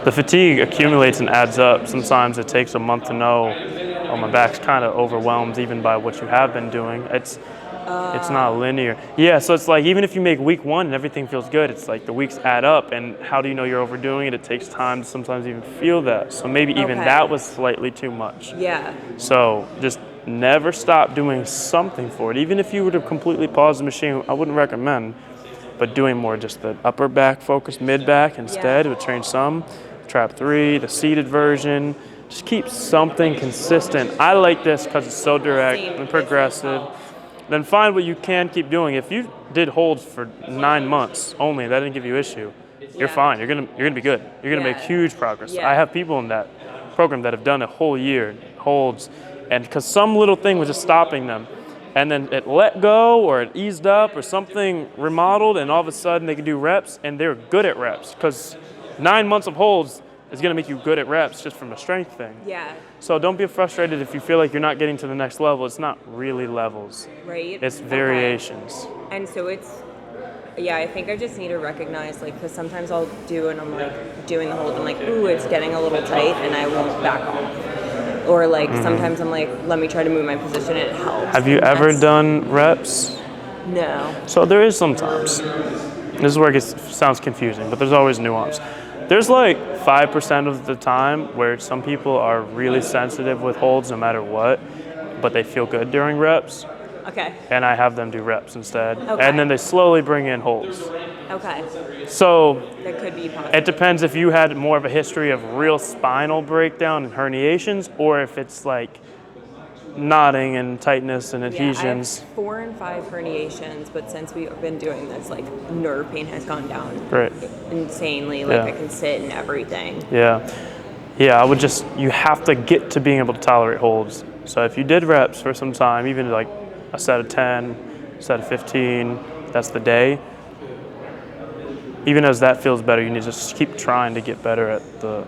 A: the fatigue accumulates and adds up. Sometimes it takes a month to know, oh, my back's kind of overwhelmed even by what you have been doing. It's not linear. Yeah, so it's like even if you make week 1 and everything feels good, it's like the weeks add up, and how do you know you're overdoing it? It takes time to sometimes even feel that. So maybe even
J: Okay.
A: that was slightly too much.
J: Yeah.
A: So just never stop doing something for it. Even if you were to completely pause the machine, I wouldn't recommend, but doing more just the upper back focused, mid back instead. It would train some. Trap 3, the seated version. Just keep something consistent. I like this because it's so direct and progressive. Then find what you can keep doing. If you did holds for 9 months only, that didn't give you issue, you're fine. You're gonna be good. You're gonna make huge progress. I have people in that program that have done a whole year holds, and because some little thing was just stopping them, and then it let go or it eased up or something remodeled, and all of a sudden they could do reps, and they're good at reps because 9 months of holds is going to make you good at reps just from a strength thing.
J: Yeah.
A: So don't be frustrated if you feel like you're not getting to the next level. It's not really levels.
J: Right.
A: It's variations.
J: And so I think I just need to recognize, like, because sometimes I'll do and I'm like doing the hold, I'm like, ooh, it's getting a little tight, and I won't back off. Or like sometimes I'm like, let me try to move my position, and it helps.
A: Have you ever done reps?
J: No.
A: So there is sometimes. This is where it sounds confusing, but there's always nuance. There's like 5% of the time where some people are really sensitive with holds no matter what, but they feel good during reps.
J: Okay.
A: And I have them do reps instead.
J: Okay.
A: And then they slowly bring in holds.
J: Okay.
A: So
J: that could be possible.
A: it depends if you had more of a history of real spinal breakdown and herniations, or if it's like knotting and tightness and adhesions.
J: I have 4 and 5 herniations, but since we've been doing this, like nerve pain has gone down
A: Right.
J: insanely. Like
A: Yeah.
J: I can sit and everything.
A: Yeah. Yeah, I would just, you have to get to being able to tolerate holds. So if you did reps for some time, even like a set of 10, a set of 15, that's the day. Even as that feels better, you need to just keep trying to get better at the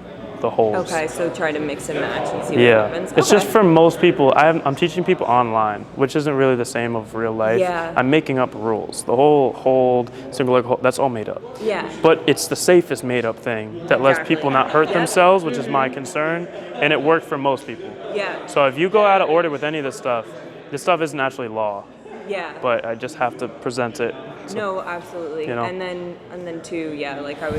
A: holds.
J: Okay, so try to mix and match and see what
A: Yeah,
J: happens.
A: it's just for most people. I'm teaching people online, which isn't really the same of real life.
J: Yeah.
A: I'm making up rules. The whole hold, single leg hold, that's all made up.
J: Yeah.
A: But it's the safest made up thing that lets people not hurt themselves, which is my concern, and it worked for most people.
J: Yeah.
A: So if you go out of order with any of this stuff isn't actually law.
J: Yeah.
A: But I just have to present it.
J: No, absolutely.
A: You know?
J: And then too, yeah, like I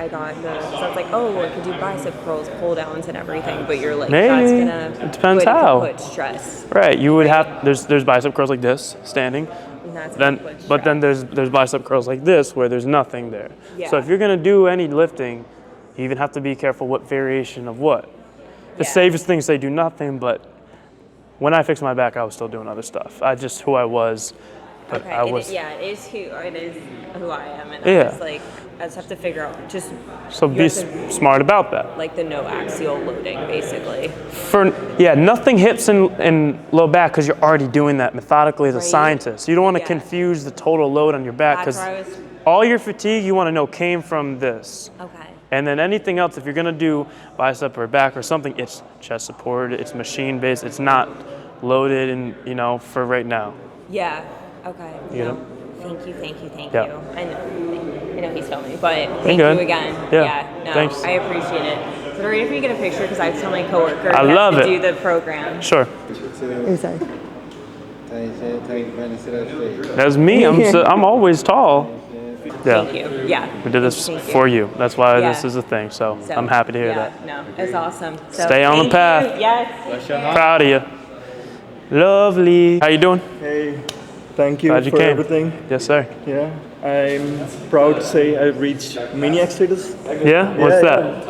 J: got so I was like, oh, I could do bicep curls, pull downs and everything, but you're like, that's
A: Maybe.
J: gonna
A: It depends how.
J: put stress.
A: Right, you would have, there's bicep curls like this, standing.
J: And that's
A: Then,
J: gonna put
A: but then there's bicep curls like this where there's nothing there. So
J: Yeah.
A: if you're gonna do any lifting, you even have to be careful what variation of what. The safest thing is say do nothing, but when I fixed my back, I was still doing other stuff. I just who I was. But
J: Okay,
A: I was.
J: it is who I am, and
A: Yeah.
J: I just have to figure out just.
A: So
J: you
A: be
J: have to-
A: smart about that.
J: Like the no axial loading, basically.
A: Nothing hips and low back because you're already doing that methodically as a
J: Right.
A: scientist. You don't want to confuse the total load on your back
J: That's
A: because
J: where I was-
A: all your fatigue you want to know came from this.
J: Okay.
A: And then anything else, if you're gonna do bicep or back or something, it's chest supported, it's machine based, it's not loaded and for right now.
J: Yeah. Okay.
A: You know?
J: Thank you.
A: Yeah.
J: I know he's filming, but thank
A: good.
J: you again.
A: Yeah.
J: No,
A: Thanks.
J: I appreciate it. Is it alright if we get a picture? Because I tell my coworker
A: I
J: who has
A: love
J: to
A: it.
J: do the program.
A: Sure.
J: Oh, sorry.
A: That's me. I'm always tall. Yeah.
J: Thank you. Yeah.
A: We did this
J: Thank you.
A: for you. That's why
J: Yeah.
A: this is a thing. So,
J: So,
A: I'm happy to hear
J: yeah,
A: that.
J: No, it's awesome. So,
A: Stay on the
J: thank
A: path.
J: you. Yes.
A: Proud of you. Lovely. How you doing?
C: Hey, thank you
A: Glad you
C: for
A: came.
C: everything.
A: Yes, sir.
C: Yeah, I'm proud to say I've reached maniac status.
A: Yeah? What's that?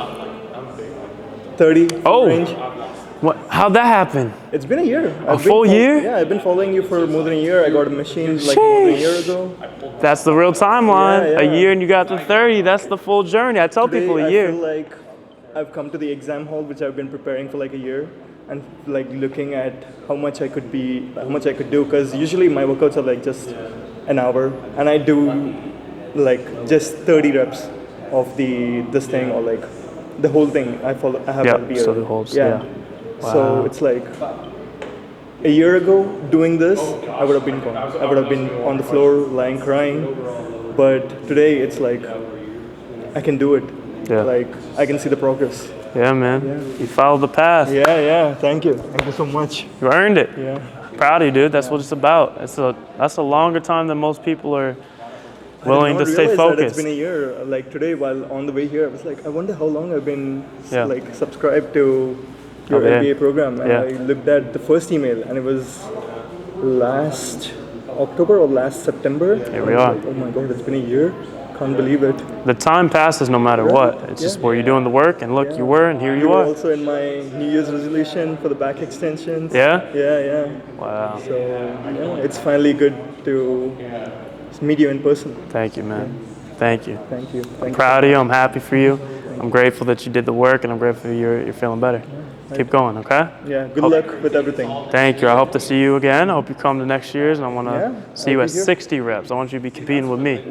C: 30
A: Oh.
C: range.
A: What? How'd that happen?
C: It's been a year.
A: A full year?
C: Yeah, I've been following you for more than a year. I got a machine like more than a year ago.
A: That's the real timeline.
C: Yeah, yeah.
A: A year and you got to 30. That's the full journey. I tell
C: Today,
A: people a
C: I
A: year.
C: feel like I've come to the exam hall, which I've been preparing for like a year, and like looking at how much I could do. Because usually my workouts are like just an hour, and I do like just 30 reps of this thing or like the whole thing. I have
A: Yeah,
C: a beer.
A: so the holds, yeah.
C: So
A: Wow.
C: it's like a year ago doing this, I would have been gone. I would have been on the floor lying crying. But today it's like I can do it.
A: Yeah.
C: Like I can see the progress.
A: Yeah, man. You followed the path.
C: Yeah. Thank you. Thank you so much.
A: You earned it.
C: Yeah.
A: Proud of you, dude. That's what it's about. That's a longer time than most people are willing to stay
C: That
A: focused.
C: it's been a year. Like today, while on the way here, I was like, I wonder how long I've been
A: Yeah.
C: like subscribed to your
A: LBA.
C: LBA program. And
A: Yeah.
C: I looked at the first email, and it was last October or last September.
A: Here we
C: I was
A: are.
C: like, oh my God, it's been a year. Can't believe it.
A: The time passes no matter what. It's just where you're doing the work, and look, you were, and here you
C: were
A: are.
C: also in my New Year's resolution for the back extensions.
A: Yeah?
C: Yeah.
A: Wow.
C: So yeah, it's finally good to meet you in person.
A: Thank you, man. Thank you.
C: Thank you.
A: I'm
C: Thank
A: proud
C: you.
A: of you. I'm happy for you. I'm grateful that you did the work, and I'm grateful you're feeling better. Keep going, okay?
C: Yeah, good luck with everything.
A: Thank you. I hope to see you again. I hope you come to next year's, and I want to
C: Yeah,
A: see you
C: I'll
A: at
C: be here.
A: 60 reps. I want you to be competing with me.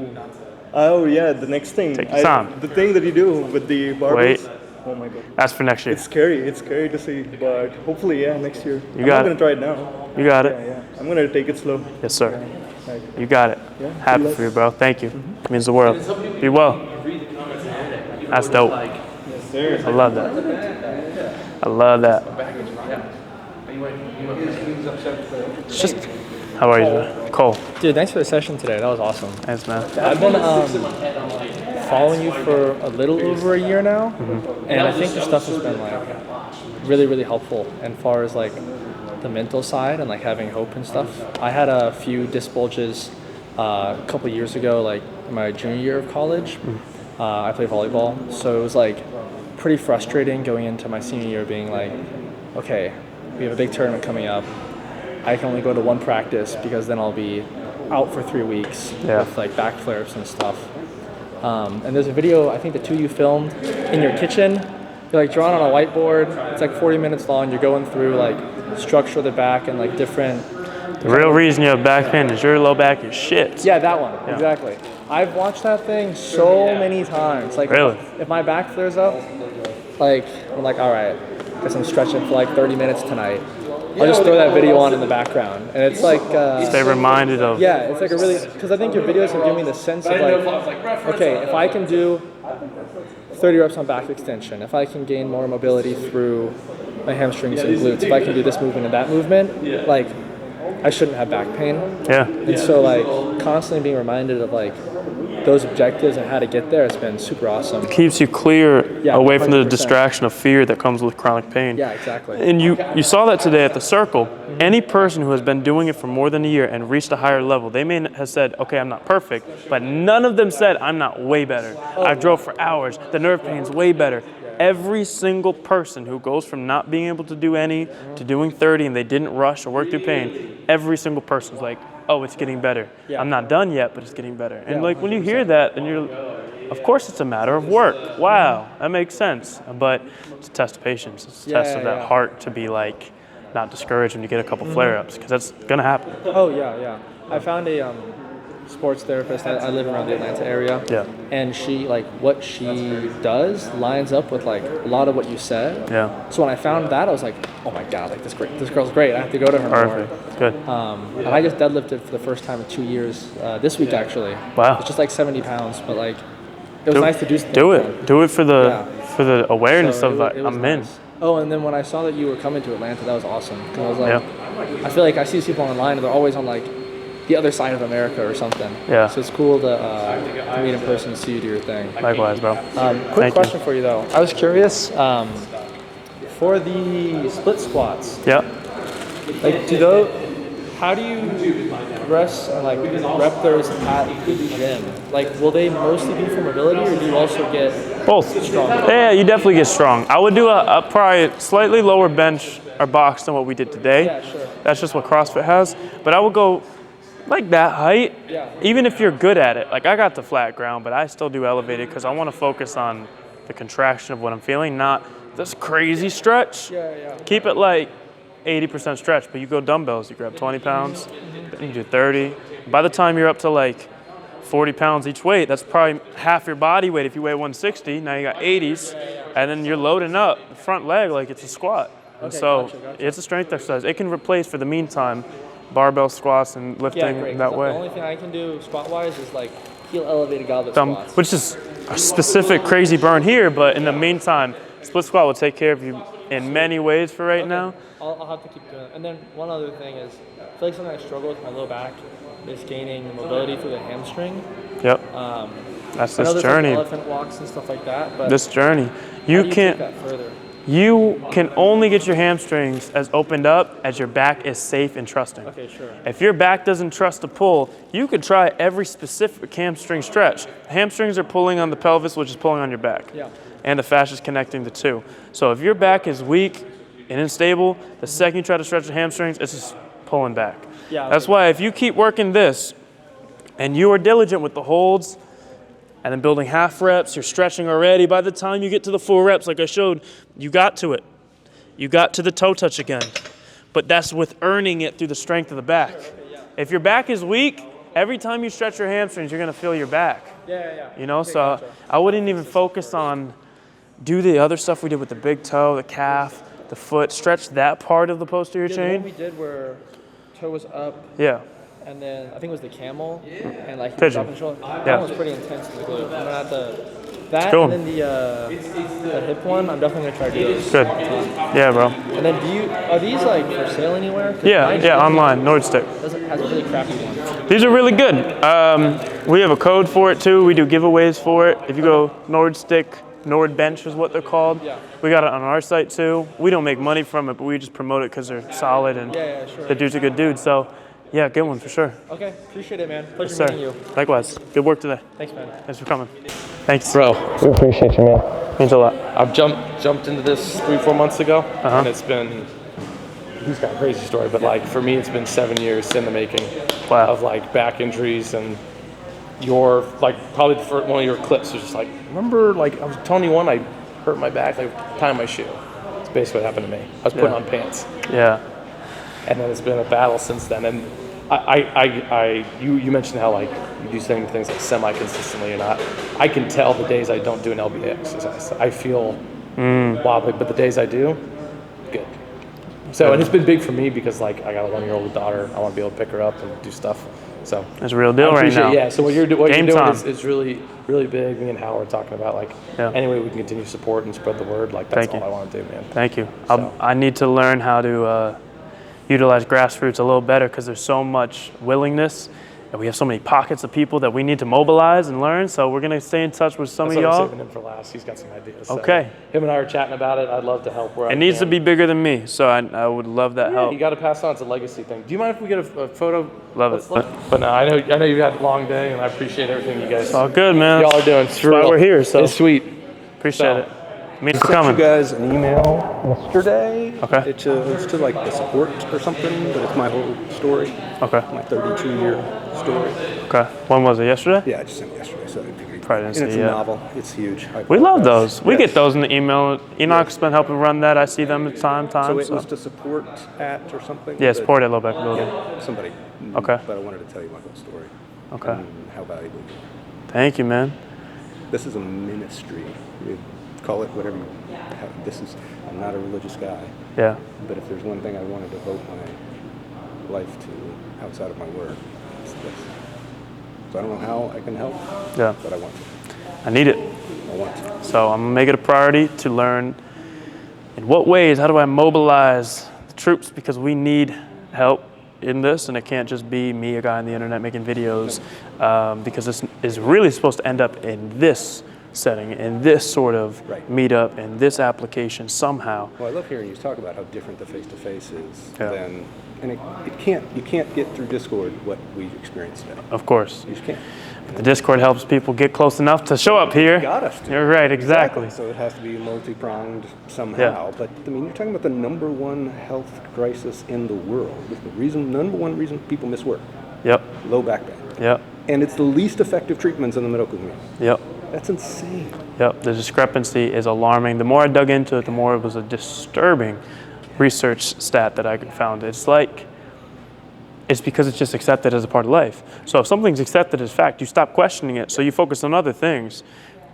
C: Oh yeah, the next thing.
A: Take your time.
C: The thing that you do with the barbells.
A: Wait.
C: Oh my God.
A: That's for next year.
C: It's scary. It's scary to see, but hopefully, yeah, next year.
A: You
C: I'm
A: got
C: not
A: it.
C: gonna try it now.
A: You got it.
C: Yeah. I'm gonna take it slow.
A: Yes, sir.
C: Right.
A: You got it.
C: Yeah,
A: Happy
C: good luck.
A: for you, bro. Thank you. Means the world. Be well. That's dope. I love that. I love that. It's just, How are you doing? Cole.
F: Dude, thanks for the session today. That was awesome.
A: Thanks, man.
F: I've been following you for a little over a year now, and I think your stuff has been like really, really helpful as far as like the mental side and like having hope and stuff. I had a few disc bulges a couple years ago, like my junior year of college. I played volleyball, so it was like pretty frustrating going into my senior year being like, okay, we have a big tournament coming up. I can only go to one practice because then I'll be out for 3 weeks with like back flare-ups and stuff. And there's a video, I think the two you filmed in your kitchen. You're like drawing on a whiteboard. It's like 40 minutes long. You're going through like structure of the back and like different.
A: The real reason you have back pain is your low back is shit.
F: Yeah, that one, exactly. I've watched that thing so many times. Like,
A: really?
F: If my back flares up, like I'm like, all right, guess I'm stretching for like 30 minutes tonight. I'll just throw that video on in the background, and it's like
A: stay reminded of.
F: Yeah, it's like a really, because I think your videos have given me the sense of like, okay, if I can do 30 reps on back extension, if I can gain more mobility through my hamstrings and glutes, if I can do this movement and that movement, like I shouldn't have back pain.
A: Yeah.
F: And so like constantly being reminded of like those objectives and how to get there, it's been super awesome.
A: It keeps you clear away from the
F: 100%.
A: distraction of fear that comes with chronic pain.
F: Yeah, exactly.
A: And you saw that today at the circle. Any person who has been doing it for more than a year and reached a higher level, they may have said, okay, I'm not perfect, but none of them said, I'm not way better. I drove for hours. The nerve pain's way better. Every single person who goes from not being able to do any to doing 30 and they didn't rush or work through pain, every single person's like, oh, it's getting better. I'm not done yet, but it's getting better. And like when you hear that, then you're, of course it's a matter of work. Wow, that makes sense. But it's a test of patience. It's a test of that heart to be like, not discouraged when you get a couple flare-ups, because that's gonna happen.
F: Oh yeah. I found a sports therapist. I live around the Atlanta area.
A: Yeah.
F: And she, like, what she does lines up with like a lot of what you said.
A: Yeah.
F: So when I found that, I was like, oh my god, like this girl's great. I have to go to her more.
A: Perfect. Good.
F: And I just deadlifted for the first time in 2 years this week actually.
A: Wow.
F: It's just like 70 pounds, but like it was nice to do something.
A: Do it for the awareness
F: So
A: of
F: it was
A: I'm in.
F: nice. Oh, and then when I saw that you were coming to Atlanta, that was awesome. Because I was like, I feel like I see these people online and they're always on like the other side of America or something.
A: Yeah.
F: So it's cool to meet in person and see you do your thing.
A: Likewise, bro.
F: Quick question for you though. I was curious, for the split squats.
A: Yeah.
F: Like, how do you progress and like rep those at the gym? Like, will they mostly be for mobility, or do you also get
A: both
F: stronger?
A: Yeah, you definitely get strong. I would do a probably slightly lower bench or box than what we did today.
F: Yeah, sure.
A: That's just what CrossFit has. But I would go like that height, even if you're good at it. Like I got the flat ground, but I still do elevated because I want to focus on the contraction of what I'm feeling, not this crazy stretch. Keep it like 80% stretch, but you go dumbbells, you grab 20 pounds, then you do 30. By the time you're up to like 40 pounds each weight, that's probably half your body weight. If you weigh 160, now you got 80s, and then you're loading up the front leg like it's a squat. And so it's a strength exercise. It can replace, for the meantime, barbell squats and lifting that way.
F: The only thing I can do squat-wise is like heel elevated goblet squats.
A: Which is a specific crazy burn here, but in the meantime, split squat will take care of you in many ways for right now.
F: I'll have to keep doing it. And then one other thing is, I feel like something I struggle with my low back is gaining mobility through the hamstring.
A: Yep. That's this journey.
F: Like elephant walks and stuff like that. But
A: this journey, you
F: take that further?
A: You can only get your hamstrings as opened up as your back is safe and trusting.
F: Okay, sure.
A: If your back doesn't trust to pull, you could try every specific hamstring stretch. Hamstrings are pulling on the pelvis, which is pulling on your back.
F: Yeah.
A: And the fascia is connecting the two. So if your back is weak and unstable, the second you try to stretch the hamstrings, it's just pulling back.
F: Yeah.
A: That's why if you keep working this and you are diligent with the holds, and then building half reps, you're stretching already. By the time you get to the full reps, like I showed, you got to it. You got to the toe touch again. But that's with earning it through the strength of the back. If your back is weak, every time you stretch your hamstrings, you're gonna feel your back. You know, so I wouldn't even focus on, do the other stuff we did with the big toe, the calf, the foot, stretch that part of the posterior
F: The
A: chain.
F: one we did where toe was up.
A: Yeah.
F: And then I think it was the camel and like
A: Pigeon.
F: up and shoulder.
A: Yeah.
F: That one was pretty intense in the glute. I'm gonna have to That
A: Cool.
F: and then the hip one, I'm definitely gonna try to do those.
A: Good. Yeah, bro.
F: And then are these like for sale anywhere? 'Cause
A: Yeah,
F: mine
A: yeah, online, Nordstick.
F: has a really crappy one.
A: These are really good. We have a code for it too. We do giveaways for it. If you go Nordstick, Nordbench is what they're called.
F: Yeah.
A: We got it on our site too. We don't make money from it, but we just promote it because they're solid and
F: Yeah, sure.
A: the dude's a good dude. So, yeah, get one for sure.
F: Okay, appreciate it, man. Pleasure
A: Yes, sir.
F: meeting you.
A: Likewise. Good work today.
F: Thanks, man.
A: Thanks for coming. Thanks.
D: Bro,
A: We appreciate you, man. Means a lot.
D: I've jumped into this 3-4 months ago, and it's been, he's got a crazy story, but like for me, it's been 7 years in the making of like back injuries, and your like probably the first, one of your clips was just like, remember like I was telling you one, I hurt my back, like tying my shoe. It's basically what happened to me. I was putting on pants.
A: Yeah.
D: And then it's been a battle since then. And you mentioned how like you do things like semi-consistently, and I can tell the days I don't do an LBA exercise. I feel wobbly, but the days I do, good. So and it's been big for me because like I got a 1-year-old daughter. I want to be able to pick her up and do stuff. So
A: it's a real deal right now.
D: Yeah. So what you're doing
A: Game time.
D: is really really big. Me and Howard are talking about like any way we can continue to support and spread the word. Like that's all I want to do, man.
A: Thank you. I need to learn how to utilize grassroots a little better because there's so much willingness and we have so many pockets of people that we need to mobilize and learn. So we're going to stay in touch with some of y'all.
D: I'm saving him for last. He's got some ideas.
A: Okay.
D: So him and I are chatting about it. I'd love to help where I
A: It
D: can.
A: needs to be bigger than me, so I would love that help.
D: You got to pass on. It's a legacy thing. Do you mind if we get a photo?
A: Love it.
D: But no, I know you've had a long day, and I appreciate everything you guys.
A: It's all good, man.
D: Y'all are doing.
A: That's why we're here. So
D: it's sweet.
A: Appreciate it. Me
O: I
A: for
O: sent
A: coming.
O: you guys an email yesterday.
A: Okay.
O: It's to like the support or something, but it's my whole story.
A: Okay.
O: My 32-year story.
A: Okay. When was it? Yesterday?
O: Yeah, I just sent it yesterday. So
A: probably didn't see
O: it's
A: it
O: a
A: yet.
O: novel. It's huge.
A: We love those. We get those in the email. Enoch's been helping run that. I see them time.
O: So it was to support at or something?
A: Yeah, support at Lowback Building.
O: Yeah, somebody.
A: Okay.
O: But I wanted to tell you my whole story.
A: Okay.
O: And how valuable you are.
A: Thank you, man.
O: This is a ministry. You call it whatever you have. I'm not a religious guy.
A: Yeah.
O: But if there's one thing I want to devote my life to outside of my work, it's this. So I don't know how I can help, but I want to.
A: I need it.
O: I want to.
A: So I'm gonna make it a priority to learn in what ways, how do I mobilize the troops, because we need help in this, and it can't just be me, a guy on the internet making videos, because this is really supposed to end up in this setting, in this sort of meetup, in this application somehow.
O: Well, I love hearing you talk about how different the face-to-face is than, and you can't get through Discord what we experience today.
A: Of course.
O: You just can't.
A: But the Discord helps people get close enough to show up here.
O: You got us to.
A: You're right, exactly.
O: So it has to be multi-pronged somehow.
A: Yeah.
O: But I mean, you're talking about the number one health crisis in the world. The number one reason people miss work.
A: Yep.
O: Low back pain.
A: Yep.
O: And it's the least effective treatments in the medical community.
A: Yep.
O: That's insane.
A: Yep, the discrepancy is alarming. The more I dug into it, the more it was a disturbing research stat that I found. It's because it's just accepted as a part of life. So if something's accepted as fact, you stop questioning it, so you focus on other things.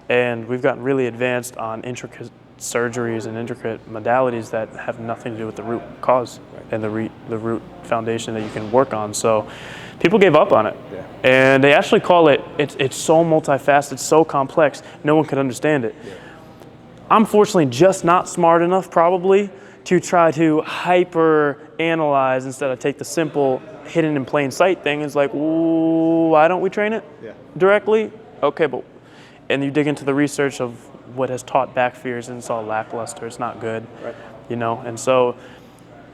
A: And we've gotten really advanced on intricate surgeries and intricate modalities that have nothing to do with the root cause and the root foundation that you can work on. So people gave up on it.
O: Yeah.
A: And they actually call it's so multifaceted, so complex, no one could understand it. Yeah. I'm fortunately just not smart enough probably to try to hyper analyze instead of take the simple hidden in plain sight thing. It's like, ooh, why don't we train it directly? Okay, but, and you dig into the research of what has taught back fears, and it's all lackluster, it's not good, you know? And so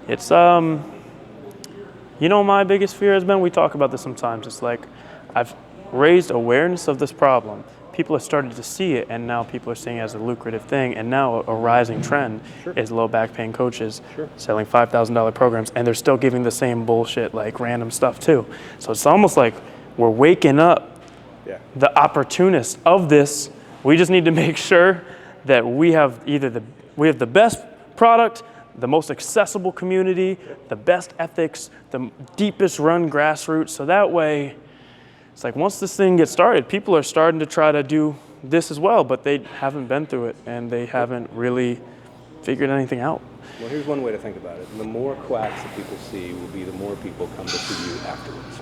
A: it's, you know, my biggest fear has been, we talk about this sometimes, it's like, I've raised awareness of this problem. People have started to see it, and now people are seeing it as a lucrative thing, and now a rising trend is low back pain coaches selling $5,000 programs, and they're still giving the same bullshit, like random stuff too. So it's almost like we're waking up the opportunists of this. We just need to make sure that we have the best product, the most accessible community, the best ethics, the deepest run grassroots, so that way, it's like once this thing gets started, people are starting to try to do this as well, but they haven't been through it and they haven't really figured anything out.
O: Well, here's one way to think about it. The more quacks that people see will be the more people come to see you afterwards.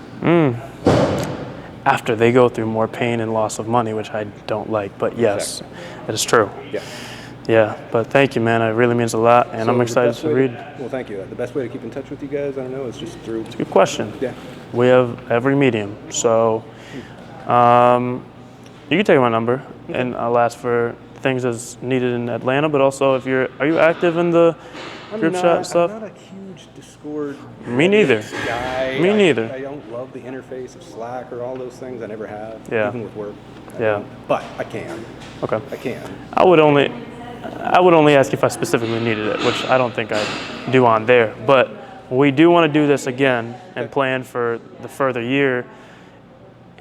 A: after they go through more pain and loss of money, which I don't like. But yes, it is true.
O: Yeah.
A: Yeah, but thank you, man. It really means a lot, and
O: So
A: I'm
O: the
A: excited
O: best
A: to
O: way
A: read.
O: Well, thank you. The best way to keep in touch with you guys, I don't know, is just through.
A: It's a good question.
O: Yeah.
A: We have every medium, so you can take my number, and I'll ask for things as needed in Atlanta. But also, are you active in the group chat and stuff?
O: I'm not a huge Discord.
A: Me neither.
O: Guy.
A: Me neither.
O: I don't love the interface of Slack or all those things. I never have.
A: Yeah.
O: Even with work.
A: Yeah.
O: But I can.
A: Okay.
O: I can.
A: I would only ask if I specifically needed it, which I don't think I do on there. But we do want to do this again and plan for the further year.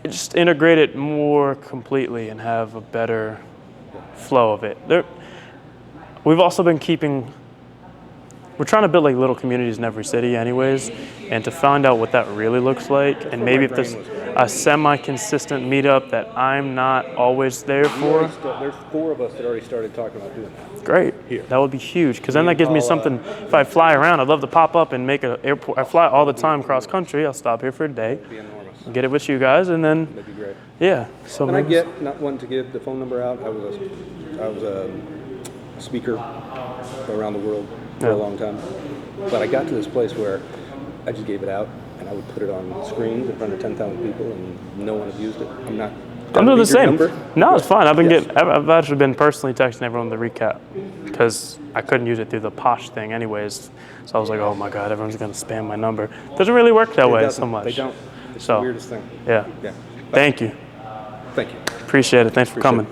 A: Just integrate it more completely and have a better flow of it. We've also been we're trying to build like little communities in every city anyways, and to find out what that really looks like, and maybe if there's a semi-consistent meetup that I'm not always there for.
O: There's 4 of us that already started talking about doing that.
A: Great.
O: Here.
A: That would be huge, because then that gives me something. If I fly around, I'd love to pop up and make an airport. I fly all the time cross country. I'll stop here for a day, get it with you guys, and then.
O: That'd be great.
A: Yeah. So
O: and I get not wanting to give the phone number out. I was a speaker around the world for a long time, but I got to this place where I just gave it out, and I would put it on screens in front of 10,000 people, and no one has used it. I'm
A: doing the same. No, it's fine. I've actually been personally texting everyone the recap because I couldn't use it through the Posh thing anyways. So I was like, oh my God, everyone's going to spam my number. It doesn't really work that way so much.
O: They don't. It's the weirdest thing.
A: Yeah. Thank you.
O: Thank you.
A: Appreciate it. Thanks for coming.